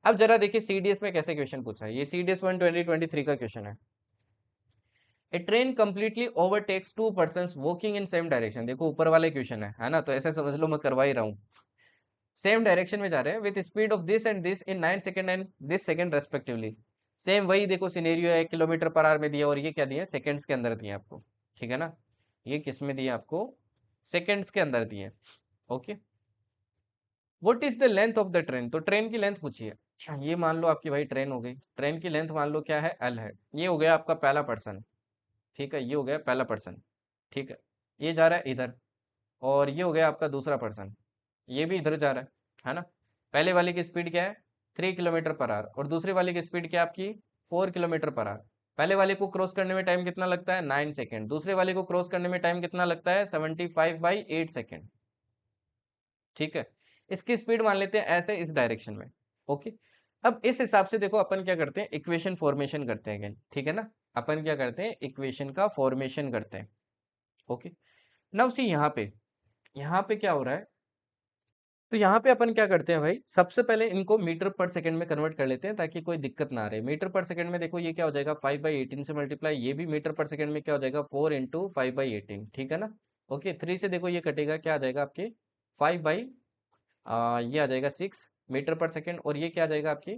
अब जरा देखिए सीडीएस में कैसे क्वेश्चन पूछा है। ये सीडीएस 1 2023 का क्वेश्चन है। A train completely overtakes two persons walking in same direction. देखो ऊपर वाले क्वेश्चन है ना, तो ऐसे समझ लो मैं करवा ही रहा हूँ। सेम डायरेक्शन में जा रहे हैं with speed of this and this in 9 second and this second respectively. Same वही देखो सिनेरियो है, किलोमीटर पर आवर में दिया और ये क्या दिया, सेकंड्स के अंदर दिया आपको, ठीक है ना। ये किस में दिया आपको, सेकंड्स के अंदर दिए। Okay, what is the length of the train, तो ट्रेन की लेंथ पूछिए। अच्छा, ये मान लो आपकी भाई ट्रेन हो गई, ट्रेन की लेंथ मान लो क्या है, एल है। ये हो गया आपका पहला पर्सन, ठीक है, ये हो गया पहला पर्सन, ठीक है। ये जा रहा है इधर, और ये हो गया आपका दूसरा पर्सन, ये भी इधर जा रहा है ना। पहले वाले की स्पीड क्या है, 3 किलोमीटर पर आवर, और दूसरे वाले की स्पीड क्या है आपकी, 4 किलोमीटर पर आवर। पहले वाले को क्रॉस करने में टाइम कितना लगता है, 9 सेकेंड। दूसरे वाले को क्रॉस करने में टाइम कितना लगता है, 75/8 सेकेंड, ठीक है। इसकी स्पीड मान लेते हैं ऐसे इस डायरेक्शन में। ओके, अब इस हिसाब से देखो अपन क्या करते हैं, इक्वेशन फॉर्मेशन करते हैं again, ठीक है ना। अपन क्या करते हैं, इक्वेशन का फॉर्मेशन करते हैं। ओके, नाउ सी यहाँ पे क्या हो रहा है, तो यहाँ पे अपन क्या करते हैं भाई, सबसे पहले इनको मीटर पर सेकंड में कन्वर्ट कर लेते हैं ताकि कोई दिक्कत ना रहे। मीटर पर सेकंड में देखो ये क्या हो जाएगा, 5/18 से मल्टीप्लाई, ये भी मीटर पर सेकंड में क्या हो जाएगा, 4 × 5/18, ठीक है ना। ओके, 3 से देखो ये कटेगा, क्या आ जाएगा आपके 5 ये आ जाएगा 6 मीटर पर सेकंड, और ये क्या आ जाएगा आपकी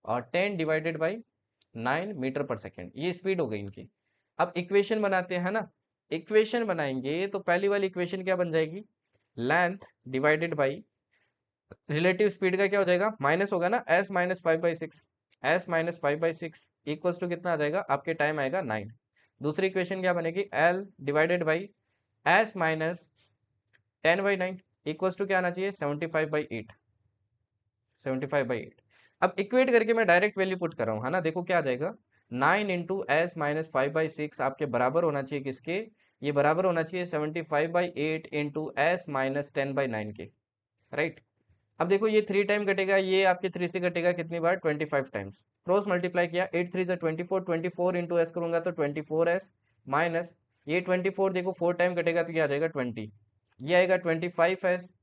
10/9 मीटर पर सेकंड। ये स्पीड हो गई इनकी। अब इक्वेशन बनाते हैं ना, इक्वेशन बनाएंगे तो पहली वाली इक्वेशन क्या बन जाएगी, length divided by relative speed का क्या हो जाएगा, माइनस होगा ना, s-5/6, s-5/6 इक्वल्स टू कितना आ जाएगा आपके, टाइम आएगा 9। दूसरी इक्वेशन क्या बनेगी, l divided by s-10/9 equals to क्या आना चाहिए, 75/8, 75/8। अब इक्वेट करके मैं डायरेक्ट वैल्यू पुट कर रहा हूँ, है ना। देखो क्या आ जाएगा, 9 × s-5/6 आपके बराबर होना चाहिए किसके, ये बराबर होना चाहिए 75/8 × s-10/9 के, राइट। अब देखो ये 3 टाइम कटेगा, ये आपके 3 से कटेगा कितनी बार, 25 टाइम्स। क्रॉस मल्टीप्लाई किया, 8×3 = 24, 24 इंटू एस करूंगा तो 24s माइनस ये 24 देखो 4 टाइम कटेगा तो क्या आ जाएगा 20, ये आएगा 25s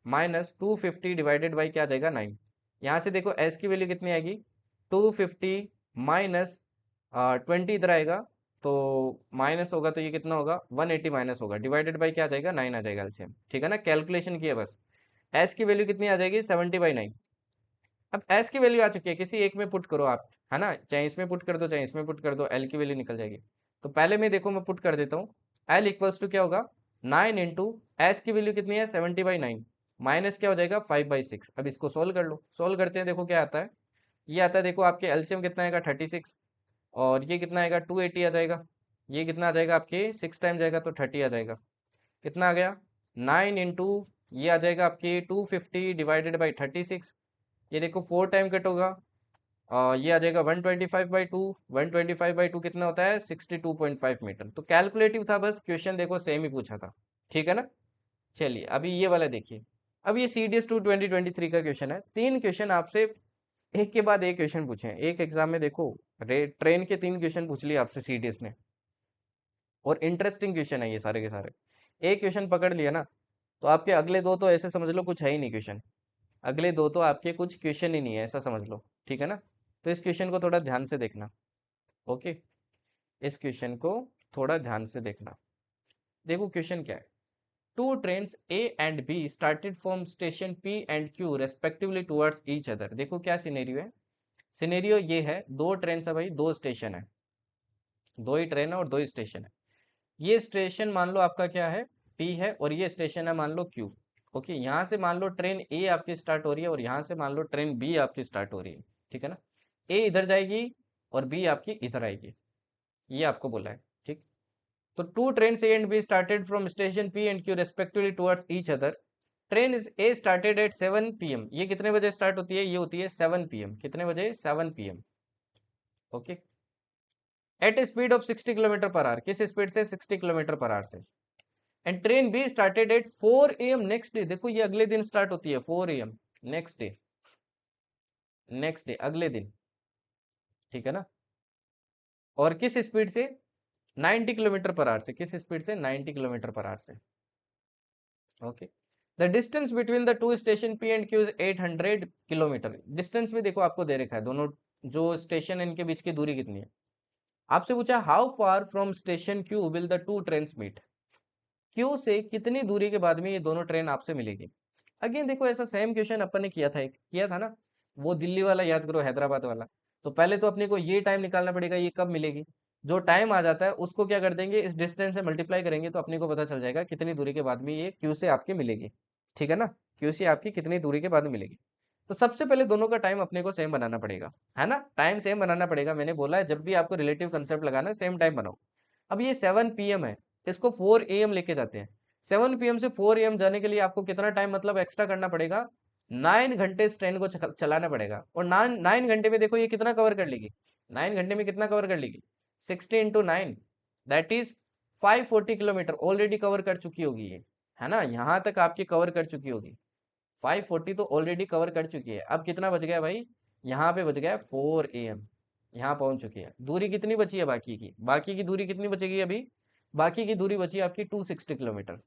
माइनस 250 डिवाइडेड बाई क्या आ जाएगा 9। यहाँ से देखो एस की वैल्यू कितनी आएगी, 250 माइनस 20 इधर आएगा, तो माइनस होगा तो ये कितना होगा, 180 माइनस होगा, डिवाइडेड बाई क्या आ जाएगा 9 आ जाएगा एलसीएम, ठीक है ना। कैलकुलेशन किया बस, एस की वैल्यू कितनी आ जाएगी, 70/9। अब एस की वैल्यू आ चुकी है, किसी एक में पुट करो आप, है ना, चाहे इसमें पुट कर दो चाहे इसमें पुट कर दो, एल की वैल्यू निकल जाएगी। तो पहले में देखो मैं पुट कर देता हूँ, एल इक्वल्स टू क्या होगा, 9 इंटू एस की वैल्यू कितनी है, 70/9 माइनस क्या हो जाएगा 5/6। अब इसको सोल्व कर लो, सोल्व करते हैं, देखो क्या आता है, ये आता है देखो आपके एलसीएम कितना आएगा 36, और ये कितना आएगा 280 आ जाएगा, ये कितना आ जाएगा आपके 6 टाइम जाएगा तो 30 आ जाएगा, कितना आ गया 9 इंटू ये आ जाएगा आपके 250 डिवाइडेड बाई 36, ये देखो 4 टाइम कट होगा, ये आ जाएगा 125/2, 125/2 कितना होता है 62.5 मीटर। तो कैलकुलेटिव था बस, क्वेश्चन देखो सेम ही पूछा था, ठीक है ना। चलिए अभी ये वाला देखिए, अब ये CDS 2 2023 का क्वेश्चन है। 3 क्वेश्चन आपसे एक के बाद एक क्वेश्चन पूछे हैं एक एग्जाम में, देखो ट्रेन के 3 क्वेश्चन पूछ लिए आपसे CDS ने, और इंटरेस्टिंग क्वेश्चन है ये सारे के सारे। एक क्वेश्चन पकड़ लिया ना, तो आपके अगले दो तो ऐसे समझ लो कुछ है ही नहीं क्वेश्चन, अगले दो तो आपके कुछ क्वेश्चन ही नहीं है, ऐसा समझ लो, ठीक है ना। तो इस क्वेश्चन को थोड़ा ध्यान से देखना। ओके, इस क्वेश्चन को थोड़ा ध्यान से देखना। देखो क्वेश्चन क्या है, two trains a and b started from station p and q respectively towards each other. देखो क्या सिनेरियो है, सिनेरियो ये है, दो ट्रेन है भाई, दो स्टेशन है, दो ही ट्रेन है और दो ही स्टेशन है। ये स्टेशन मान लो आपका क्या है, पी है, और ये स्टेशन है मान लो क्यू। ओके, यहाँ से मान लो ट्रेन ए आपकी स्टार्ट हो रही है, और यहाँ से मान लो ट्रेन बी आपकी स्टार्ट हो रही है, ठीक है ना। ए इधर जाएगी और बी आपकी इधर आएगी, ये आपको बोला है, ठीक। तो two train a and b started from station p and q respectively towards each other. Train is a started at 7 PM, ये कितने बजे स्टार्ट होती है, ये होती है 7 PM, कितने बजे, 7 PM। Okay, at a speed of 60 km/h, किस स्पीड से, 60 km/h से। And train b started at 4 AM next day, देखो ये अगले दिन स्टार्ट होती है 4 AM next day, next day अगले दिन, ठीक है ना। और किस स्पीड से, 90 km/h से, किस स्पीड से, 90 km/h से। Okay, the distance between the two station p and Q is 800 km। Distance भी देखो आपको दे रखा है, दोनों जो स्टेशन है इनके बीच की दूरी कितनी है। आपसे पूछा how far from station q will the two train meet, q से कितनी दूरी के बाद में ये दोनों ट्रेन आपसे मिलेगी। अगेन देखो ऐसा सेम क्वेश्चन अपन ने किया था, एक किया था ना, वो दिल्ली वाला याद करो, हैदराबाद वाला। तो पहले तो अपने को ये टाइम निकालना पड़ेगा, ये कब मिलेगी। जो टाइम आ जाता है उसको क्या कर देंगे, इस डिस्टेंस से मल्टीप्लाई करेंगे तो अपने को पता चल जाएगा कितनी दूरी के बाद में ये क्यू से आपकी मिलेगी। ठीक है ना, क्यू से आपकी कितनी दूरी के बाद में मिलेगी। तो सबसे पहले दोनों का टाइम अपने को सेम बनाना पड़ेगा, है ना, टाइम सेम बनाना पड़ेगा। मैंने बोला है जब भी आपको रिलेटिव कंसेप्ट लगाना है सेम टाइम बनाओ। अब ये 7 PM है, इसको 4 AM लेके जाते हैं। 7 PM से 4 AM जाने के लिए आपको कितना टाइम मतलब एक्स्ट्रा करना पड़ेगा, 9 घंटे इस ट्रेन को चलाना पड़ेगा। और 9 9 घंटे में देखो ये कितना कवर कर लेगी, 9 घंटे में कितना कवर कर लेगी, 60 × 9, that is 540 kilometre already cover कर चुकी होगी ये, है ना, यहाँ तक आपकी कवर कर चुकी होगी। 540 तो ऑलरेडी कवर कर चुकी है। अब कितना बच गया भाई, यहाँ पे बच गया 4 AM, यहाँ पहुंच चुकी है। दूरी कितनी बची है बाकी की दूरी कितनी बचेगी अभी, बाकी की दूरी बची है आपकी 260 किलोमीटर।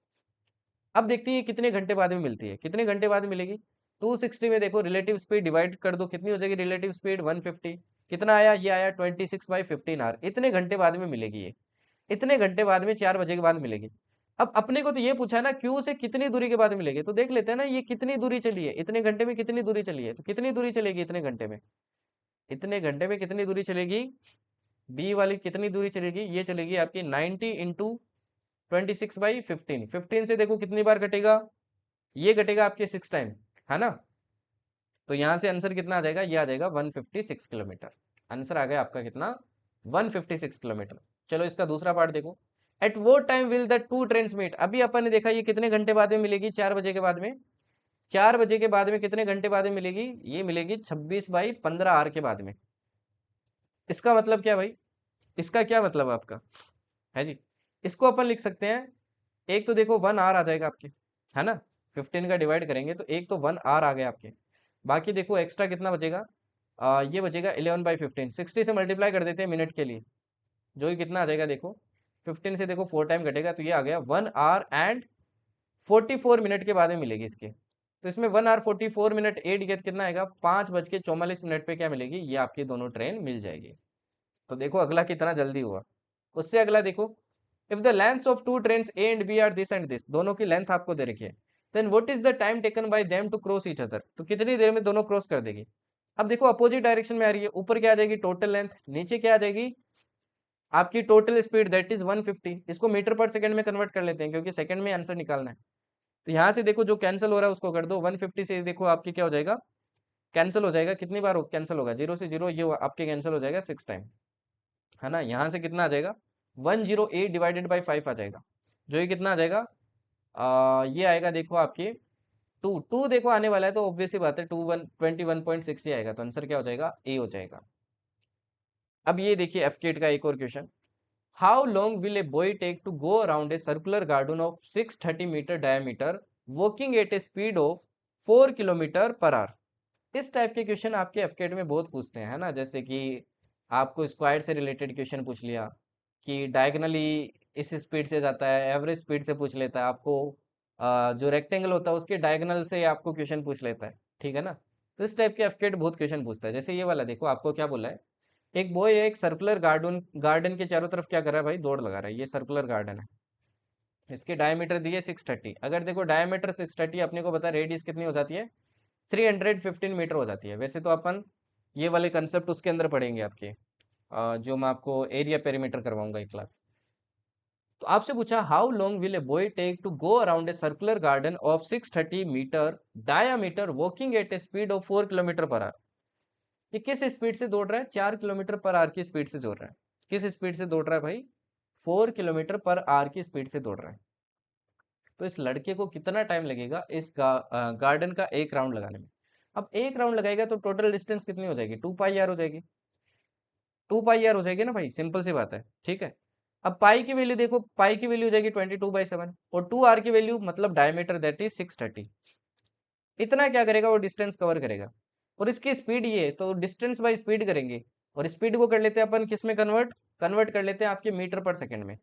अब देखते हैं ये कितने घंटे बाद में मिलती है, कितने घंटे बाद मिलेगी। 260 में देखो रिलेटिव स्पीड डिवाइड कर दो, कितनी हो जाएगी रिलेटिव स्पीड 150। कितना आया, ये आया 26/15 आवर। इतने घंटे बाद में मिलेगी ये, इतने घंटे बाद में 4 बजे के बाद मिलेगी। अब अपने को तो ये पूछा है ना क्यू से कितनी दूरी के बाद मिलेगी, तो देख लेते हैं ना ये कितनी दूरी चली है इतने घंटे में, कितनी दूरी चली है, तो कितनी दूरी चलेगी इतने घंटे में, इतने घंटे में कितनी दूरी चलेगी, बी वाली कितनी दूरी चलेगी, ये चलेगी आपकी 90 × 26/15। 15 से देखो कितनी बार कटेगा, ये कटेगा आपके 6 टाइम, है ना। तो यहां से आंसर कितना आ जाएगा, ये आ जाएगा 156 किलोमीटर। आंसर आ गया आपका कितना, 156 किलोमीटर। चलो इसका दूसरा पार्ट देखो। एट वो time will the two train meet. अभी अपन ने देखा ये कितने घंटे बाद में मिलेगी, 4 बजे के बाद में। 4 बजे के बाद में कितने घंटे बाद में मिलेगी, ये मिलेगी 26/15 आवर के बाद में। इसका मतलब क्या भाई, इसका क्या मतलब है आपका, है जी। इसको अपन लिख सकते हैं, एक तो देखो 1 आवर आ जाएगा आपके, है ना, 15 का डिवाइड करेंगे तो एक तो 1 आवर आ गया आपके। बाकी देखो एक्स्ट्रा कितना बचेगा, ये बचेगा 11/15। 60 से मल्टीप्लाई कर देते हैं मिनट के लिए, जो कि कितना आ जाएगा देखो, 15 से देखो 4 टाइम घटेगा तो ये आ गया 1 hour and 44 मिनट के बाद में मिलेगी इसके। तो इसमें 1 hour 44 मिनट एड किया तो कितना आएगा, 5:44 पे क्या मिलेगी, ये आपकी दोनों ट्रेन मिल जाएगी। तो देखो अगला कितना जल्दी हुआ। उससे अगला देखो, if the length of two train a and b are this and this, दोनों की लेंथ आपको दे रखी है, then what is the time taken by them to cross each other, तो कितनी देर में दोनों क्रॉस कर देगी। अब देखो अपोजिट डायरेक्शन में आ रही है, ऊपर क्या आ जाएगी टोटल लेंथ, नीचे क्या आ जाएगी आपकी टोटल स्पीड, दैट इज 150। इसको मीटर पर सेकंड में कन्वर्ट कर लेते हैं क्योंकि सेकंड में आंसर निकालना है। तो यहाँ से देखो जो कैंसिल हो रहा है उसको कर दो, 150 से देखो आपकी क्या हो जाएगा, कैंसिल हो जाएगा। कितनी बार कैंसिल होगा, 0 से 0, ये आपके कैंसिल हो जाएगा 6 टाइम, है ना। यहाँ से कितना आ जाएगा, 108/5 आ जाएगा, जो ये कितना आ जाएगा, ये आएगा देखो आपके 2 देखो आने वाला है तो ऑब्वियस सी बात है 21 ही आएगा। तो आंसर क्या हो जाएगा, ए हो जाएगा। अब ये देखिए एफकेट का एक और question, how long will a boy take to go around a circular garden of 630 metre diameter walking at a speed of 4 kilometre per hour. इस टाइप के क्वेश्चन आपके एफकेट में बहुत पूछते हैं, है ना। जैसे कि आपको स्क्वायर से रिलेटेड क्वेश्चन पूछ लिया कि डायगनली इस स्पीड से जाता है, एवरेज स्पीड से पूछ लेता है आपको, जो रेक्टेंगल होता है उसके डायगनल से आपको क्वेश्चन पूछ लेता है, ठीक है ना। तो इस टाइप के एफकेट बहुत क्वेश्चन पूछता है। जैसे ये वाला देखो आपको क्या बोला है, एक बॉय एक सर्कुलर गार्डन गार्डन के चारों तरफ क्या कर रहा है भाई, दौड़ लगा रहा है। ये सर्कुलर गार्डन है, इसके डायमीटर दिए 630। अगर देखो डायमीटर 630, अपने को पता है रेडियस कितनी हो जाती है, 315 मीटर हो जाती है। वैसे तो अपन ये वाले कंसेप्ट उसके अंदर पढ़ेंगे आपके, जो मैं आपको एरिया पेरीमीटर करवाऊंगा एक क्लास। तो आपसे पूछा how long will a boy take to go around a circular garden of 630 metre diameter walking at a speed of 4 kilometre per hour. ये किस स्पीड से दौड़ रहा है, 4 किलोमीटर पर आवर की स्पीड से दौड़ रहा है। किस स्पीड से दौड़ रहा है भाई, 4 किलोमीटर पर आवर की स्पीड से दौड़ रहा है। तो इस लड़के को कितना टाइम लगेगा इस गार्डन का एक राउंड लगाने में। अब एक राउंड लगाएगा तो टोटल डिस्टेंस कितनी हो जाएगी, 2πr हो जाएगी, 2πr हो जाएगी ना भाई, सिंपल सी बात है, ठीक है। अब पाई की वैल्यू देखो, पाई की वैल्यू हो जाएगी 22/7 और 2r की वैल्यू मतलब डायमीटर दैट इज 630। इतना क्या करेगा वो, डिस्टेंस कवर करेगा। और इसकी स्पीड ये, तो डिस्टेंस बाय स्पीड करेंगे और स्पीड को कर लेते हैं अपन किस में कन्वर्ट, कन्वर्ट कर लेते हैं आपके मीटर पर सेकंड में।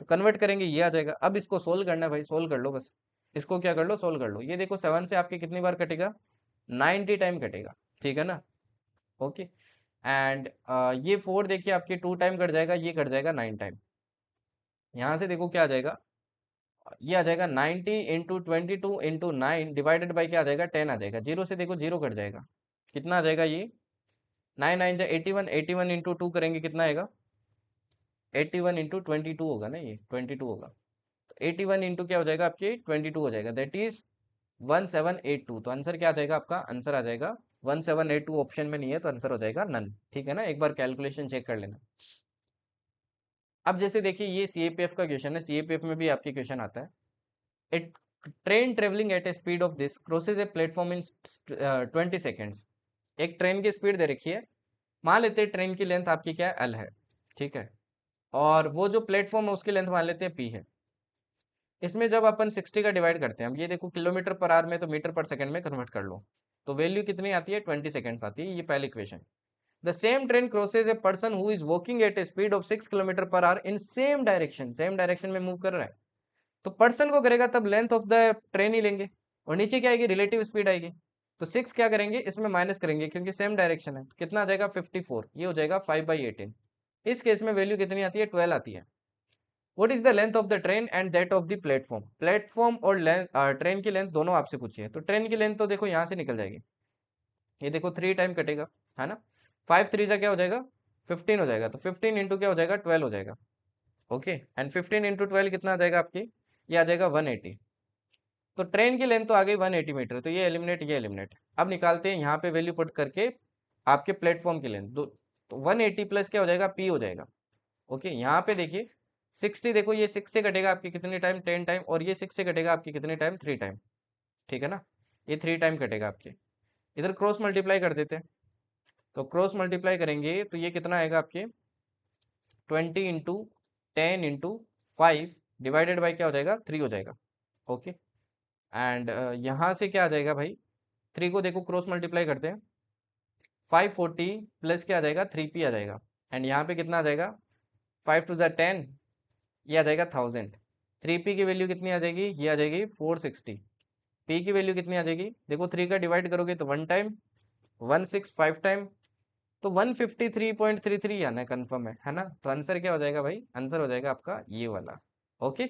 तो कन्वर्ट करेंगे ये आ जाएगा। अब इसको सोल्व करना है भाई, सोल्व कर लो बस, इसको क्या कर लो, सोल्व कर लो। ये देखो 7 से आपके कितनी बार कटेगा, 90 टाइम कटेगा, ठीक है ना। ओके, एंड ये 4 देखिए आपके 2 टाइम कट जाएगा, ये कट जाएगा 9 टाइम। यहाँ से देखो क्या आ जाएगा, ये आ जाएगा 90 × 22 × 9 डिवाइडेड बाई क्या आ जाएगा, 10 आ जाएगा। 0 से देखो 0 कट जाएगा, कितना आ जाएगा ये 9 9 जा 81, 81 इंटू 2 करेंगे कितना आएगा? 81 इंटू 22 होगा ना, ये 22 होगा। तो 81 इंटू क्या हो जाएगा आपके 22 हो जाएगा, दैट इज 1782। तो आंसर क्या आ जाएगा आपका? आंसर आ जाएगा 1782। ऑप्शन में नहीं है तो आंसर हो जाएगा नन। ठीक है ना, एक बार कैलकुलेशन चेक कर लेना। अब जैसे देखिए ये सीएपीएफ का क्वेश्चन है, सीएपीएफ में भी आपके क्वेश्चन आता है। It train travelling eight a speed of this crosses A platform in 20 seconds. एक ट्रेन की स्पीड दे रखी है, मान लेते हैं ट्रेन की लेंथ आपकी क्या है? एल है, ठीक है, और वो जो प्लेटफॉर्म है उसकी लेंथ मान लेते हैं पी है। इसमें जब अपन 60 का डिवाइड करते हैं, अब ये देखो किलोमीटर पर आवर में तो मीटर पर सेकंड में कन्वर्ट कर लो, तो वैल्यू कितनी आती है? 20 सेकेंड्स आती है, ये पहली equation. The same train crosses a person who is walking at a speed of 6 kilometre per hour in same direction, same direction में मूव कर रहा है, तो पर्सन को करेगा तब लेंथ ऑफ द ट्रेन ही लेंगे, और नीचे क्या आएगी? रिलेटिव स्पीड आएगी। तो 6 क्या करेंगे? इसमें माइनस करेंगे क्योंकि सेम डायरेक्शन है, कितना आ जाएगा? 54। ये हो जाएगा 5/18। इस केस में वैल्यू कितनी आती है? 12 आती है। What is the length of the train and that of the platform? Platform और ट्रेन की लेंथ दोनों आपसे पूछी है, तो ट्रेन की लेंथ तो देखो यहाँ से निकल जाएगी, ये देखो 3 टाइम कटेगा, है ना। 5 3 जा क्या हो जाएगा? 15 हो जाएगा, तो 15 इंटू क्या हो जाएगा? 12 हो जाएगा। ओके, एंड 15 इंटू 12 कितना आ जाएगा आपकी? ये आ जाएगा 180। तो ट्रेन की लेंथ तो आ गई 180 मीटर, तो ये एलिमिनेट, ये एलिमिनेट। अब निकालते हैं यहाँ पे वैल्यू पुट करके आपके प्लेटफॉर्म की लेंथ, तो 180 प्लस क्या हो जाएगा? पी हो जाएगा। ओके, यहाँ पे देखिए 60, देखो ये 6 से कटेगा आपकी कितने टाइम? 10 टाइम, और ये 6 से कटेगा आपकी कितने टाइम? 3 टाइम। ठीक है ना, ये 3 टाइम कटेगा आपके। इधर क्रॉस मल्टीप्लाई कर देते हैं, तो क्रॉस मल्टीप्लाई करेंगे तो ये कितना आएगा आपके? 20 इंटू 10 इंटू 5 डिवाइडेड बाई क्या हो जाएगा? 3 हो जाएगा। ओके, एंड यहाँ से क्या आ जाएगा भाई? 3 को देखो क्रॉस मल्टीप्लाई करते हैं, 540 प्लस क्या आ जाएगा? 3p आ जाएगा, एंड यहाँ पे कितना आ जाएगा? 5 टू ज़ा 10, ये आ जाएगा 1000। 3p की वैल्यू कितनी आ जाएगी? ये आ जाएगी 460। p की वैल्यू कितनी आ जाएगी? देखो 3 का डिवाइड करोगे तो 1 टाइम, 165 टाइम, तो 153.33 आना है, कन्फर्म है ना। तो आंसर क्या हो जाएगा भाई? आंसर हो जाएगा आपका ये वाला। ओके,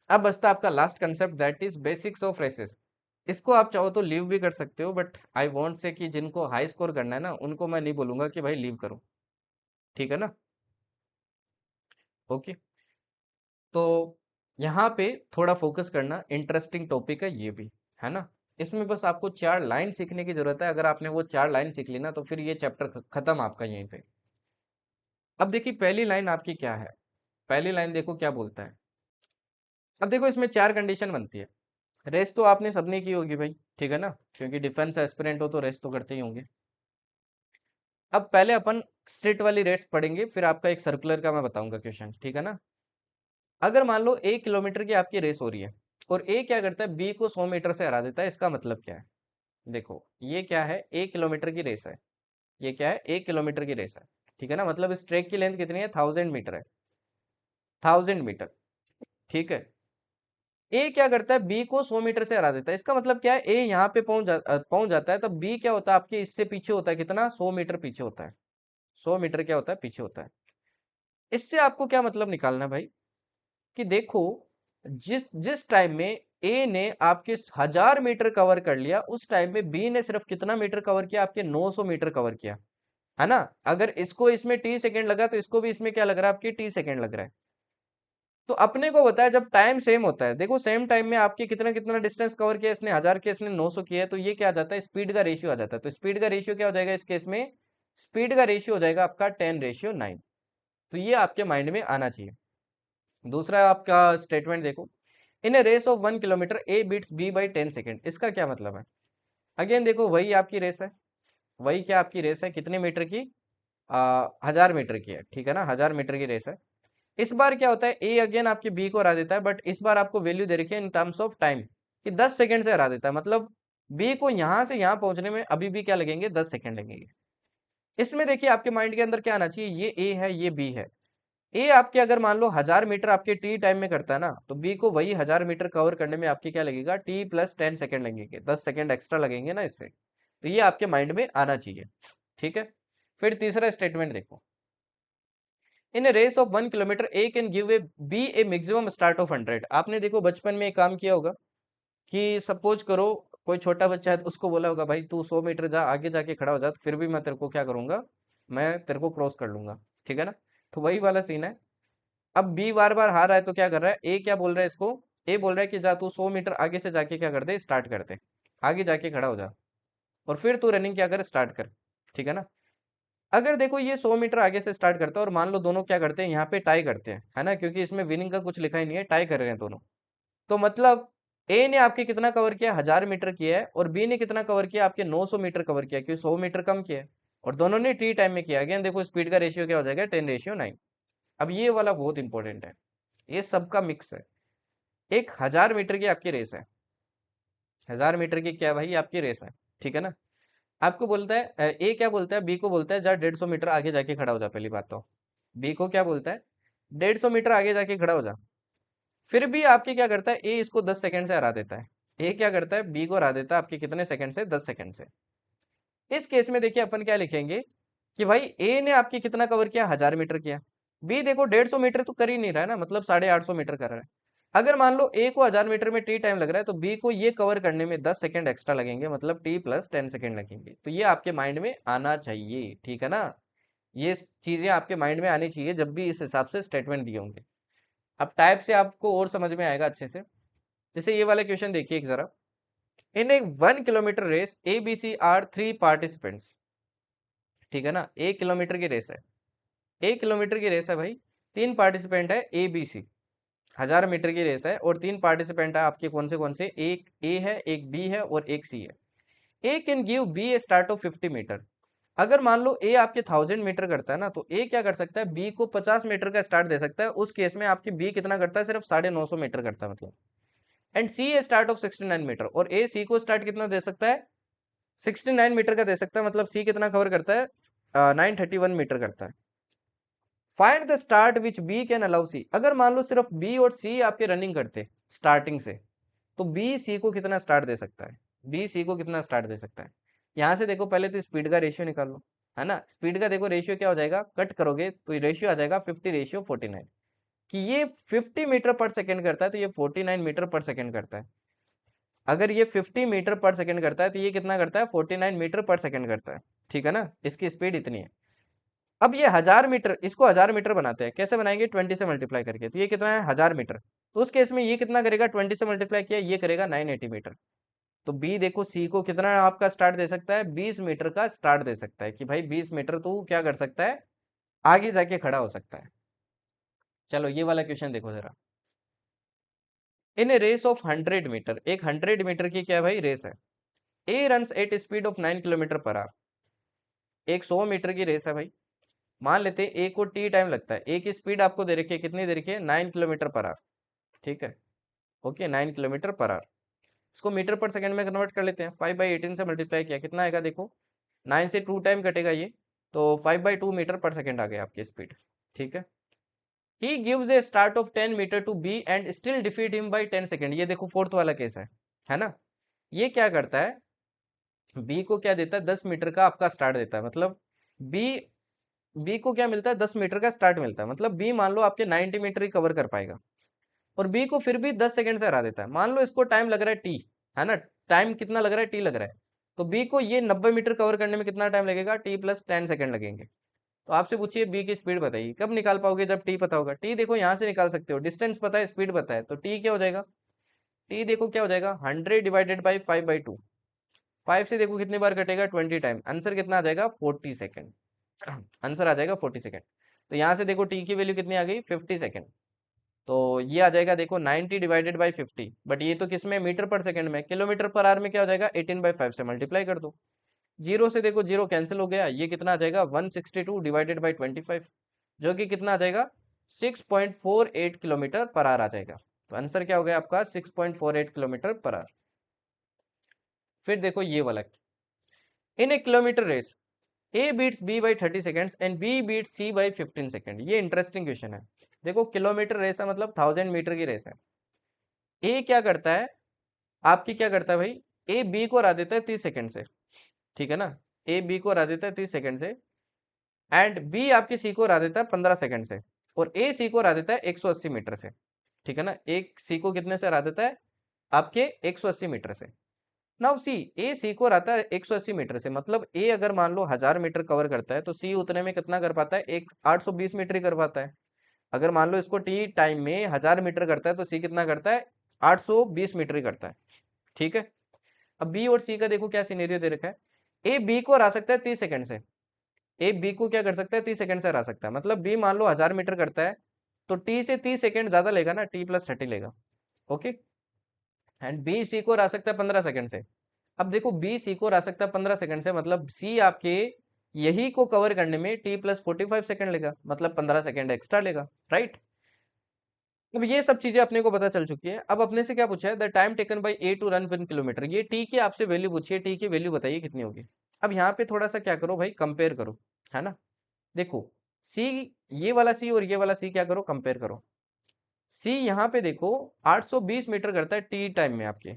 अब बचता आपका last concept, that is basics of races. इसको आप चाहो तो लीव भी कर सकते हो, बट आई वांट से कि जिनको हाई स्कोर करना है ना, उनको मैं नहीं बोलूंगा कि भाई लीव करो, ठीक है ना। ओके, तो यहाँ पे थोड़ा फोकस करना, इंटरेस्टिंग टॉपिक है ये भी, है ना। इसमें बस आपको 4 लाइन सीखने की जरूरत है, अगर आपने वो 4 लाइन सीख ली ना तो फिर ये चैप्टर खत्म आपका यहीं पे। अब देखिए पहली लाइन आपकी क्या है, पहली लाइन देखो क्या बोलता है। अब देखो इसमें 4 कंडीशन बनती है। रेस तो आपने सबने की होगी भाई, ठीक है ना, क्योंकि डिफेंस एस्पिरेंट हो तो रेस तो करते ही होंगे। अब पहले अपन स्ट्रेट वाली रेस पढ़ेंगे, फिर आपका एक सर्कुलर का मैं बताऊंगा क्वेश्चन, ठीक है ना। अगर मान लो 1 किलोमीटर की आपकी रेस हो रही है, और ए क्या करता है? बी को 100 मीटर से हरा देता है, इसका मतलब क्या है? देखो ये क्या है? 1 किलोमीटर की रेस है, ये क्या है? 1 किलोमीटर की रेस है, ठीक है ना, मतलब इस ट्रैक की लेंथ कितनी है? 1000 मीटर है, 1000 मीटर, ठीक है। ए क्या करता है? बी को 100 मीटर से हरा देता है, इसका मतलब क्या है? ए यहाँ पे पहुंच जाता है, तब बी क्या होता है आपके? इससे पीछे होता है, कितना? 100 मीटर पीछे होता है, 100 मीटर क्या होता है? पीछे होता है। इससे आपको क्या मतलब निकालना है भाई? कि देखो जिस जिस टाइम में ए ने आपके 1000 मीटर कवर कर लिया, उस टाइम में बी ने सिर्फ कितना मीटर कवर किया? आपके 900 मीटर कवर किया, है ना। अगर इसको इसमें टी सेकेंड लगा तो इसको भी इसमें क्या लग रहा है? आपकी टी सेकेंड लग रहा है। तो अपने को बताया जब टाइम सेम होता है, देखो सेम टाइम में आपके कितना कितना डिस्टेंस कवर किया, इसने 1000 किया, इसने 900 किया है, तो ये क्या आ जाता है? स्पीड का रेशियो आ जाता है। तो स्पीड का रेशियो क्या हो जाएगा इस केस में? स्पीड का रेशियो हो जाएगा आपका 10:9। तो ये आपके माइंड में आना चाहिए। दूसरा आपका स्टेटमेंट देखो, in a race of 1 kilometre A beats B by 10 second. इसका क्या मतलब है? अगेन देखो वही आपकी रेस है, वही क्या आपकी रेस है? कितने मीटर की? 1000 मीटर की है, ठीक है ना, 1000 मीटर की रेस है। इस बार क्या होता है? ए अगेन आपके बी को हरा देता है, बट इस बार आपको वैल्यू दे रखी है इन टर्म्स ऑफ टाइम, कि 10 सेकंड से हरा देता है, मतलब बी को यहां से यहां पहुंचने में अभी भी क्या लगेंगे? 10 सेकंड लगेंगे। इसमें देखिए आपके माइंड के अंदर क्या आना चाहिए? ये ए है, ये बी है। ए आपके अगर मान लो 1000 मीटर आपके टी टाइम में करता है ना, तो बी को वही 1000 मीटर कवर करने में आपके क्या लगेगा? टी प्लस 10 सेकंड लगेंगे, 10 सेकंड एक्स्ट्रा लगेंगे ना इससे। तो ये आपके माइंड में आना चाहिए, ठीक है। फिर तीसरा स्टेटमेंट देखो, in a race of 1 kilometre A can give a B a maximum start of 100। आपने देखो बचपन में एक काम किया होगा कि सपोज करो कोई छोटा बच्चा है तो उसको बोला होगा भाई तू 100 मीटर जा, आगे जाके खड़ा हो जा, तो फिर भी मैं तेरे को क्या करूंगा, मैं तेरे को क्रॉस कर लूंगा। ठीक है ना। तो वही वाला सीन है। अब बी बार बार हार रहा है तो क्या कर रहा है, ए क्या बोल रहा है इसको, ए बोल रहा है कि जा तू 100 मीटर आगे से जाके क्या कर दे, स्टार्ट कर दे, आगे जाके खड़ा हो जा, और फिर तू रनिंग क्या कर, स्टार्ट कर। ठीक है ना। अगर देखो ये 100 मीटर आगे से स्टार्ट करता है और मान लो दोनों क्या करते हैं, यहाँ पे टाई करते हैं, है ना, क्योंकि इसमें विनिंग का कुछ लिखा ही नहीं है, टाई कर रहे हैं दोनों। तो मतलब ए ने आपके कितना कवर किया, 1000 मीटर किया है, और बी ने कितना कवर किया, आपके 900 मीटर कवर किया, क्योंकि 100 मीटर कम किया है, और दोनों ने टी टाइम में किया। अगेन देखो स्पीड का रेशियो क्या हो जाएगा, 10:9। अब ये वाला बहुत इंपॉर्टेंट है, ये सबका मिक्स है। एक 1000 मीटर की आपकी रेस है, 1000 मीटर की क्या भाई आपकी रेस है। ठीक है ना। आपको बोलता है ए क्या बोलता है, बी को बोलता है जा 150 मीटर आगे जाके खड़ा हो जा। पहली बात तो बी को क्या बोलता है, 150 मीटर आगे जाके खड़ा हो जा। फिर भी आपके क्या करता है, ए इसको 10 सेकंड से हरा देता है। ए क्या करता है, बी को हरा देता है आपके कितने सेकंड से, 10 सेकंड से। इस केस में देखिए अपन क्या लिखेंगे कि भाई ए ने आपके कितना कवर किया, 1000 मीटर किया। बी देखो 150 मीटर तो कर ही नहीं रहा है ना, मतलब 850 मीटर कर रहा है। अगर मान लो ए को 1000 मीटर में टी टाइम लग रहा है, तो बी को ये कवर करने में 10 सेकंड एक्स्ट्रा लगेंगे, मतलब टी प्लस 10 सेकंड लगेंगे। तो ये आपके माइंड में आना चाहिए। ठीक है ना। ये चीजें आपके माइंड में आनी चाहिए जब भी इस हिसाब से स्टेटमेंट दिए होंगे। अब टाइप से आपको और समझ में आएगा अच्छे से। जैसे ये वाला क्वेश्चन देखिए एक जरा। In a 1 kilometre race a b c are 3 participants. ठीक है ना। 1 किलोमीटर की रेस है, 1 किलोमीटर की रेस है भाई, 3 पार्टिसिपेंट है ए बी सी। 1000 मीटर की रेस है और 3 पार्टिसिपेंट है आपके, कौन से, एक ए है, एक बी है और एक सी है। A can give B a start of 50 metre. अगर मान लो ए आपके 1000 मीटर करता है ना, तो ए क्या कर सकता है, बी को 50 मीटर का स्टार्ट दे सकता है। उस केस में आपकी बी कितना करता है, सिर्फ 950 मीटर करता है मतलब। And c a start of 69 metre, और ए सी को स्टार्ट कितना दे सकता है, 69 मीटर का दे सकता है। मतलब सी कितना कवर करता है, 931 मीटर करता है। Find the start which B can allow C. अगर मान लो सिर्फ बी और सी आपके रनिंग करते स्टार्टिंग से, तो बी सी को कितना स्टार्ट दे सकता है, बी सी को कितना स्टार्ट दे सकता है। यहां से देखो पहले तो स्पीड का रेशियो निकाल लो, है ना। स्पीड का देखो रेशियो क्या हो जाएगा, कट करोगे तो रेशियो आ जाएगा 50:49, कि ये 50 मीटर पर सेकेंड करता है तो ये 49 मीटर पर सेकेंड करता है। अगर ये 50 मीटर पर सेकेंड करता है तो ये कितना करता है, 49 मीटर पर सेकेंड करता है। ठीक है ना। इसकी स्पीड इतनी है। अब ये 1000 मीटर, इसको 1000 मीटर बनाते हैं, कैसे बनाएंगे, 20 से मल्टीप्लाई करके। तो ये कितना है, 1000 मीटर। तो उस केस में ये कितना करेगा, 20 से मल्टीप्लाई किया, ये करेगा 980 मीटर। तो बी देखो सी को कितना आपका स्टार्ट दे सकता है, 20 मीटर का स्टार्ट दे सकता है, कि भाई 20 मीटर तो क्या कर सकता है, आगे जाके खड़ा हो सकता है। चलो ये वाला क्वेश्चन देखो जरा। In a race of 100 metre, एक 100 मीटर की क्या भाई रेस है। A run at speed of 9 kilometre per hour. एक 100 मीटर की रेस है भाई। मान लेते हैं ए को टी टाइम लगता है, ए की स्पीड आपको दे रखी है, कितनी दे रखी है, 9 किलोमीटर पर आवर। ठीक है। Okay, 9 kilometre per our. इसको मीटर पर सेकंड में कन्वर्ट कर लेते हैं, 5/18 से मल्टीप्लाई किया, कितना आएगा देखो, 9 से 2 टाइम कटेगा ये, तो 5/2 मीटर पर सेकंड आ गया आपकी स्पीड। ठीक है। He gives a start of 10 metre to b and still defeat him by 10 second. ये देखो फोर्थ वाला केस है ना। ये क्या करता है, बी को क्या देता है, 10 मीटर का आपका स्टार्ट देता है। मतलब बी बी को क्या मिलता है, 10 मीटर का स्टार्ट मिलता है। मतलब बी मान लो आपके 90 मीटर ही कवर कर पाएगा, और बी को फिर भी 10 सेकंड से हरा देता है। मान लो इसको टाइम लग रहा है टी, है ना, टाइम कितना लग रहा है, टी लग रहा है। तो बी को ये 90 मीटर कवर करने में कितना टाइम लगेगा, टी प्लस 10 सेकंड लगेंगे। तो आपसे पूछिए बी की स्पीड बताइए, कब निकाल पाओगे, जब टी पता होगा। टी देखो यहाँ से निकाल सकते हो, डिस्टेंस पता है, स्पीड पता है, तो टी क्या हो जाएगा, टी देखो क्या हो जाएगा, 100/5/2। 5 से देखो कितनी बार कटेगा, 20 टाइम। आंसर कितना आ जाएगा, 40 सेकेंड। आंसर आ जाएगा 40 सेकेंड। तो यहाँ से देखो टी की वैल्यू कितनी आ गई, 50 सेकेंड। तो ये आ जाएगा देखो 90/50। बट ये तो किसमें, मीटर पर सेकंड में। किलोमीटर पर आवर में क्या हो जाएगा, 18/5 से मल्टीप्लाई कर दो। जीरो से देखो जीरो कैंसिल हो गया, ये कितना आ जाएगा, 162/25, जो कि कितना आ जाएगा, 6.48 किलोमीटर पर आवर आ जाएगा। तो आंसर क्या हो गया आपका, 6.48 किलोमीटर पर आवर। फिर देखो ये वाला, in a kilometre race A beats B by 30 seconds and B beats C by 15 second. ये इंटरेस्टिंग क्वेश्चन है। देखो किलोमीटर रेस है, मतलब 1000 मीटर की रेस है। ए क्या करता है, आपकी क्या करता है भाई, ए बी को हरा देता है 30 सेकेंड से। ठीक है ना। ए बी को हरा देता है 30 सेकेंड से, एंड बी आपकी सी को हरा देता है 15 सेकेंड से, और ए सी को हरा देता है 180 मीटर से। ठीक है ना। एक सी को कितने से हरा देता है, आपके 180 मीटर से। नाउ सी, ए सी को आता है 180 मीटर से, मतलब ए अगर मान लो 1000 मीटर कवर करता है तो सी उतने में कितना कर पाता है, एक 820 मीटर ही कर पाता है। अगर मान लो इसको टी टाइम में 1000 मीटर करता है तो सी कितना करता है, 820 मीटर ही करता है। ठीक है, अब बी और सी का देखो क्या सिनेरियो दे रखा है। ए बी को हरा सकता है 30 सेकंड से, ए बी को क्या कर सकता है, 30 सेकंड से हरा सकता है। मतलब बी मान लो 1000 मीटर करता है तो टी से 30 सेकंड ज्यादा लेगा ना, टी प्लस 30 लेगा। ओके, एंड बी सी को हरा सकता है 15 सेकंड से। अब देखो बी सी को हरा सकता है 15 सेकंड से, मतलब सी आपके यही को कवर करने में टी प्लस 45 सेकंड लेगा, मतलब 15 सेकंड एक्स्ट्रा लेगा। राइट, अब ये सब चीजें अपने को पता चल चुकी है। अब अपने से क्या पूछा है, the time taken by a to run 1 kilometre. ये टी की आपसे वैल्यू पूछी है, टी की वैल्यू बताइए कितनी होगी। अब यहाँ पे थोड़ा सा क्या करो भाई, कंपेयर करो, है ना। देखो सी, ये वाला सी और ये वाला सी क्या करो, कंपेयर करो। सी यहाँ पे देखो 820 मीटर करता है टी टाइम में आपके,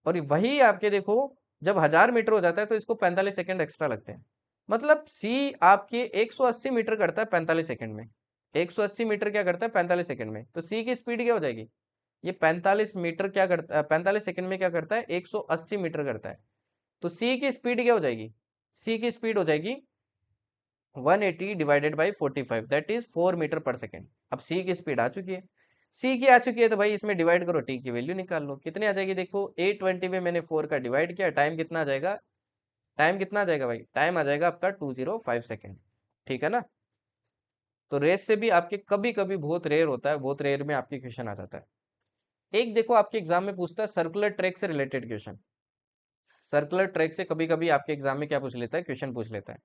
और वही आपके देखो जब 1000 मीटर हो जाता है तो इसको 45 सेकंड एक्स्ट्रा लगते हैं। मतलब सी आपके 180 मीटर करता है 45 सेकंड में, 180 मीटर क्या करता है 45 सेकंड में, तो सी की स्पीड क्या हो जाएगी, ये 45 मीटर क्या करता है, 45 सेकंड में क्या करता है, 180 मीटर करता है। तो सी की स्पीड क्या हो जाएगी, सी की स्पीड हो जाएगी 180 divided by 45, that is 4 metre per second. अब सी की स्पीड आ चुकी है, सी की आ चुकी है तो भाई इसमें डिवाइड करो, टी की वैल्यू निकाल लो कितनी आ जाएगी। देखो 820 में मैंने 4 का डिवाइड किया, टाइम कितना आ जाएगा, टाइम कितना आ जाएगा भाई, टाइम आ जाएगा आपका 205 सेकेंड। ठीक है ना। तो रेस से भी आपके कभी कभी बहुत रेयर होता है, बहुत रेयर में आपके क्वेश्चन आ जाता है। एक देखो आपके एग्जाम में पूछता है सर्कुलर ट्रैक से रिलेटेड क्वेश्चन। सर्कुलर ट्रैक से कभी कभी आपके एग्जाम में क्या पूछ लेता है, क्वेश्चन पूछ लेता है।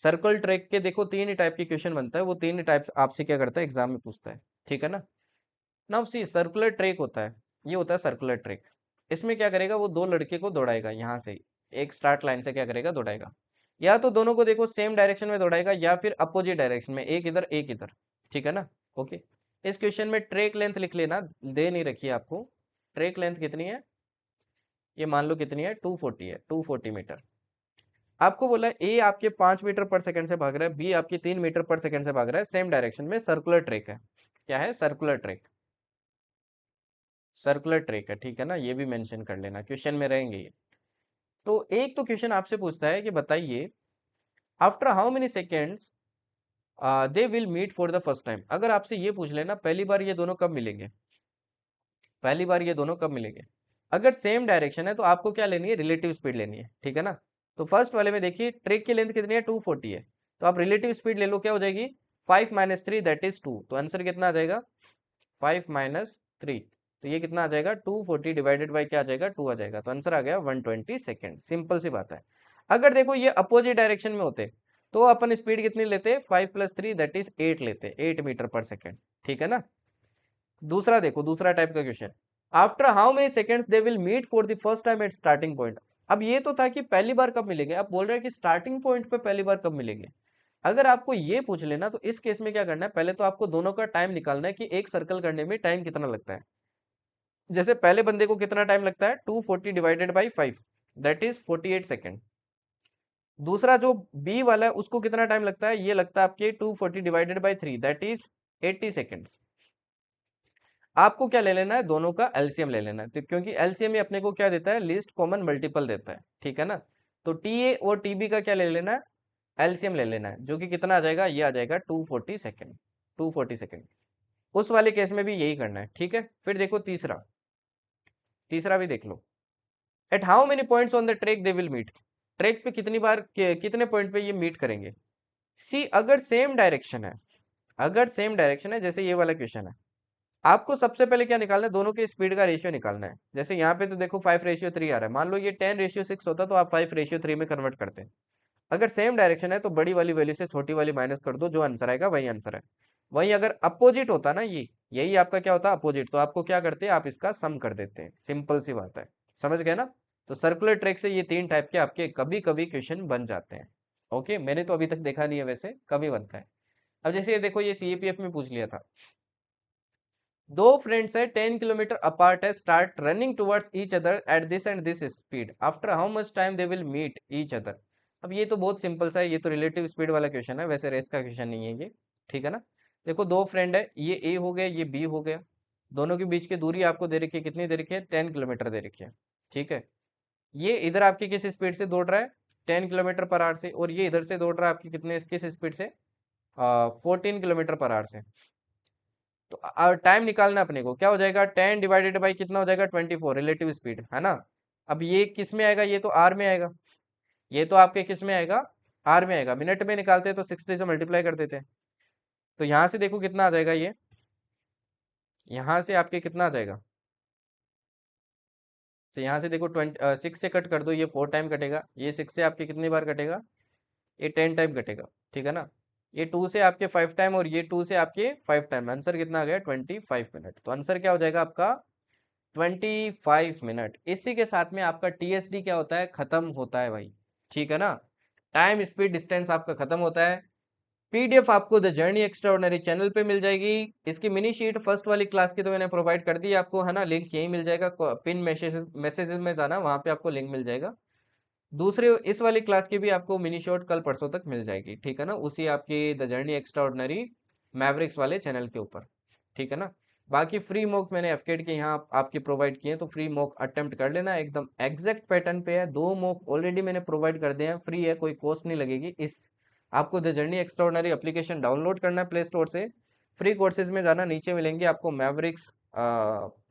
सर्कल ट्रैक के देखो तीन ही टाइप के क्वेश्चन बनता है, वो तीन ही टाइप आपसे क्या करता है, एग्जाम में पूछता है। ठीक है ना। नाउ सी, सर्कुलर ट्रैक होता है, ये होता है सर्कुलर ट्रैक। इसमें क्या करेगा, वो दो लड़के को दौड़ाएगा यहाँ से, एक स्टार्ट लाइन से क्या करेगा, दौड़ाएगा। या तो दोनों को देखो सेम डायरेक्शन में दौड़ाएगा या फिर अपोजिट डायरेक्शन में, एक इधर एक इधर। ठीक है ना। ओके, इस क्वेश्चन में ट्रैक लेंथ लिख लेना, दे नहीं रखी है आपको। ट्रैक लेंथ कितनी है, ये मान लो कितनी है, 240 है, 240 मीटर। आपको बोला ए आपके 5 मीटर पर सेकंड से भाग रहा है, बी आपकी 3 मीटर पर सेकंड से भाग रहा है, सेम डायरेक्शन में, सर्कुलर ट्रैक है। क्या है, सर्कुलर ट्रैक, सर्कुलर ट्रैक है। ठीक है ना, ये भी मेंशन कर लेना, क्वेश्चन में रहेंगे ये। तो एक तो क्वेश्चन आपसे पूछता है कि बताइए after how many seconds they will meet for the first time. अगर आपसे ये पूछ लेना पहली बार ये दोनों कब मिलेंगे, पहली बार ये दोनों कब मिलेंगे। अगर सेम डायरेक्शन है तो आपको क्या लेनी है, रिलेटिव स्पीड लेनी है। ठीक है ना। तो फर्स्ट वाले में देखिए ट्रैक की लेंथ कितनी है, 240 है, तो आप रिलेटिव स्पीड ले लो, क्या हो जाएगी 5 माइनस 3 दैट इज 2। तो आंसर कितना आ जाएगा, 5 - 3, तो ये कितना आ जाएगा, 240 डिवाइडेड बाई क्या आ जाएगा, 2 आ जाएगा। तो आंसर आ गया 120 सेकेंड। सिंपल सी बात है। अगर देखो ये अपोजिट डायरेक्शन में होते तो अपन स्पीड कितनी लेते, 5 + 3 दैट इज 8 लेते, 8 मीटर पर सेकेंड। ठीक है ना। दूसरा देखो, दूसरा टाइप का question, after how many seconds they will meet for the first time at starting point. अब ये तो था कि पहली बार कब मिलेंगे, अब बोल रहे हैं कि स्टार्टिंग पॉइंट पे पहली बार कब मिलेंगे। अगर आपको ये पूछ लेना तो इस केस में क्या करना है, पहले तो आपको दोनों का टाइम निकालना है कि एक सर्कल करने में टाइम कितना लगता है। जैसे पहले बंदे को कितना टाइम लगता है, 240 divided by 5 that is 48 second. दूसरा जो बी वाला है उसको कितना टाइम लगता है, ये लगता है आपके 240 divided by 3 that is 80 seconds. आपको क्या ले लेना है, दोनों का एलसीएम ले लेना है, तो क्योंकि एलसीएम ही अपने को क्या देता है, लीस्ट कॉमन मल्टीपल देता है। ठीक है ना। तो टी ए और टीबी का क्या ले लेना है, एलसीएम ले लेना है, जो कि कितना आ जाएगा, ये आ जाएगा 240 सेकेंड, 240 सेकेंड। उस वाले केस में भी यही करना है। ठीक है, फिर देखो तीसरा, तीसरा भी देख लो, at how many points on the track they will meet. Track पे कितनी बार कितने पॉइंट पे ये मीट करेंगे। सी, अगर सेम डायरेक्शन है, अगर सेम डायरेक्शन है, जैसे ये वाला क्वेश्चन है, आपको सबसे पहले क्या निकालना है, दोनों के स्पीड का रेशियो निकालना है। जैसे यहाँ पे तो देखो 5:3 आ रहा है, मान लो ये 10:6 होता तो आप 5:3 में कन्वर्ट करते हैं। अगर सेम डायरेक्शन है तो बड़ी वाली वैल्यू से छोटी वाली माइनस कर दो, जो आंसर आएगा वही आंसर है। वही अगर अपोजिट होता ना, ये यही आपका क्या होता है, अपोजिट, तो आपको क्या करते हैं, आप इसका सम कर देते हैं। सिंपल सी बात है, समझ गए ना। तो सर्कुलर ट्रैक से ये तीन टाइप के आपके कभी कभी क्वेश्चन बन जाते हैं। ओके, मैंने तो अभी तक देखा नहीं है, वैसे कभी बनता है। अब जैसे ये देखो, ये सीएपीएफ में पूछ लिया था, दो फ्रेंड्स है 10 किलोमीटर अपार्ट है, start running towards each other at this and this speed, after how much time they will meet each other. अब ये तो बहुत सिंपल सा है, ये तो रिलेटिव स्पीड वाला क्वेश्चन है, वैसे रेस का क्वेश्चन नहीं है ये। ठीक है ना। देखो दो फ्रेंड है, ये ए हो गया, ये बी हो गया, दोनों के बीच की दूरी आपको दे रखी है, कितनी दे रखी है, 10 किलोमीटर दे रखी है। ठीक है, ये इधर आपकी किस स्पीड से दौड़ रहा है, 10 किलोमीटर पर आवर से, और ये इधर से दौड़ रहा है आपकी कितने किस स्पीड से, 14 किलोमीटर पर आवर से। तो टाइम निकालना अपने को, क्या हो जाएगा, 10 डिवाइडेड बाई कितना हो जाएगा, 24, रिलेटिव स्पीड है ना। अब ये किस में आएगा, ये तो आर में आएगा, ये तो आपके किस में आएगा, आर में आएगा। मिनट में निकालते तो 60 से मल्टीप्लाई कर देते। तो यहाँ से देखो कितना आ जाएगा, ये यहाँ से आपके कितना आ जाएगा, तो यहाँ से देखो 6 से कट कर दो, ये 4 टाइम कटेगा, ये 6 से आपके कितनी बार कटेगा, ये 10 टाइम कटेगा, ठीक है ना। ये 2 से आपके 5 टाइम, और ये 2 से आपके 5 टाइम, आंसर कितना आ गया, 25 मिनट। तो आंसर क्या हो जाएगा आपका, 25 मिनट। इसी के साथ में आपका टीएसडी क्या होता है, खत्म होता है भाई, ठीक है ना। टाइम स्पीड डिस्टेंस आपका खत्म होता है। पीडीएफ आपको द जर्नी एक्स्ट्राऑर्डिनरी चैनल पे मिल जाएगी। इसकी मिनी शीट फर्स्ट वाली क्लास की तो मैंने प्रोवाइड कर दी आपको, है ना, लिंक यही मिल जाएगा, पिन मैसेजेस में जाना, वहां पे आपको लिंक मिल जाएगा। दूसरे इस वाली क्लास की भी आपको मिनी शॉट कल परसों तक मिल जाएगी, ठीक है ना, उसी आपकी द जर्नी एक्स्ट्राऑर्डिनरी मैवरिक्स वाले चैनल के ऊपर, ठीक है ना। बाकी फ्री मॉक मैंने एफकेड के यहाँ आपके प्रोवाइड किए हैं, तो फ्री मॉक अटेम्प्ट कर लेना, एकदम एग्जैक्ट पैटर्न पे है। 2 मॉक ऑलरेडी मैंने प्रोवाइड कर दिए हैं, फ्री है, कोई कॉस्ट नहीं लगेगी। इस आपको the journey extraordinary application download करना है प्ले स्टोर से, फ्री कोर्सेज में जाना, नीचे मिलेंगे आपको मैवरिक्स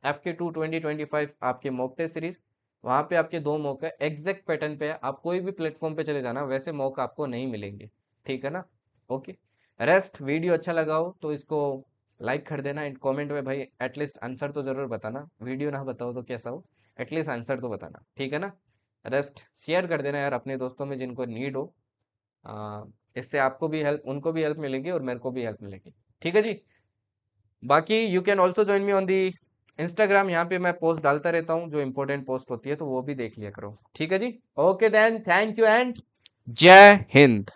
FK2 2025 आपके मॉक टेस्ट सीरीज, वहाँ पे आपके 2 मौके है, एग्जैक्ट पैटर्न पे है। आप कोई भी प्लेटफॉर्म पे चले जाना, वैसे मौका आपको नहीं मिलेंगे, ठीक है ना। ओके, रेस्ट वीडियो अच्छा लगा हो तो इसको लाइक कर देना, एंड कमेंट में भाई एटलीस्ट आंसर तो जरूर बताना, वीडियो ना बताओ तो कैसा हो, एटलीस्ट आंसर तो बताना, ठीक है ना। रेस्ट शेयर कर देना यार अपने दोस्तों में जिनको नीड हो, आ, इससे आपको भी हेल्प, उनको भी हेल्प मिलेगी और मेरे को भी हेल्प मिलेगी, ठीक है जी। बाकी you can also join me on the Instagram, यहाँ पे मैं पोस्ट डालता रहता हूँ, जो इंपॉर्टेंट पोस्ट होती है तो वो भी देख लिया करो, ठीक है जी। Okay then, thank you and जय हिंद।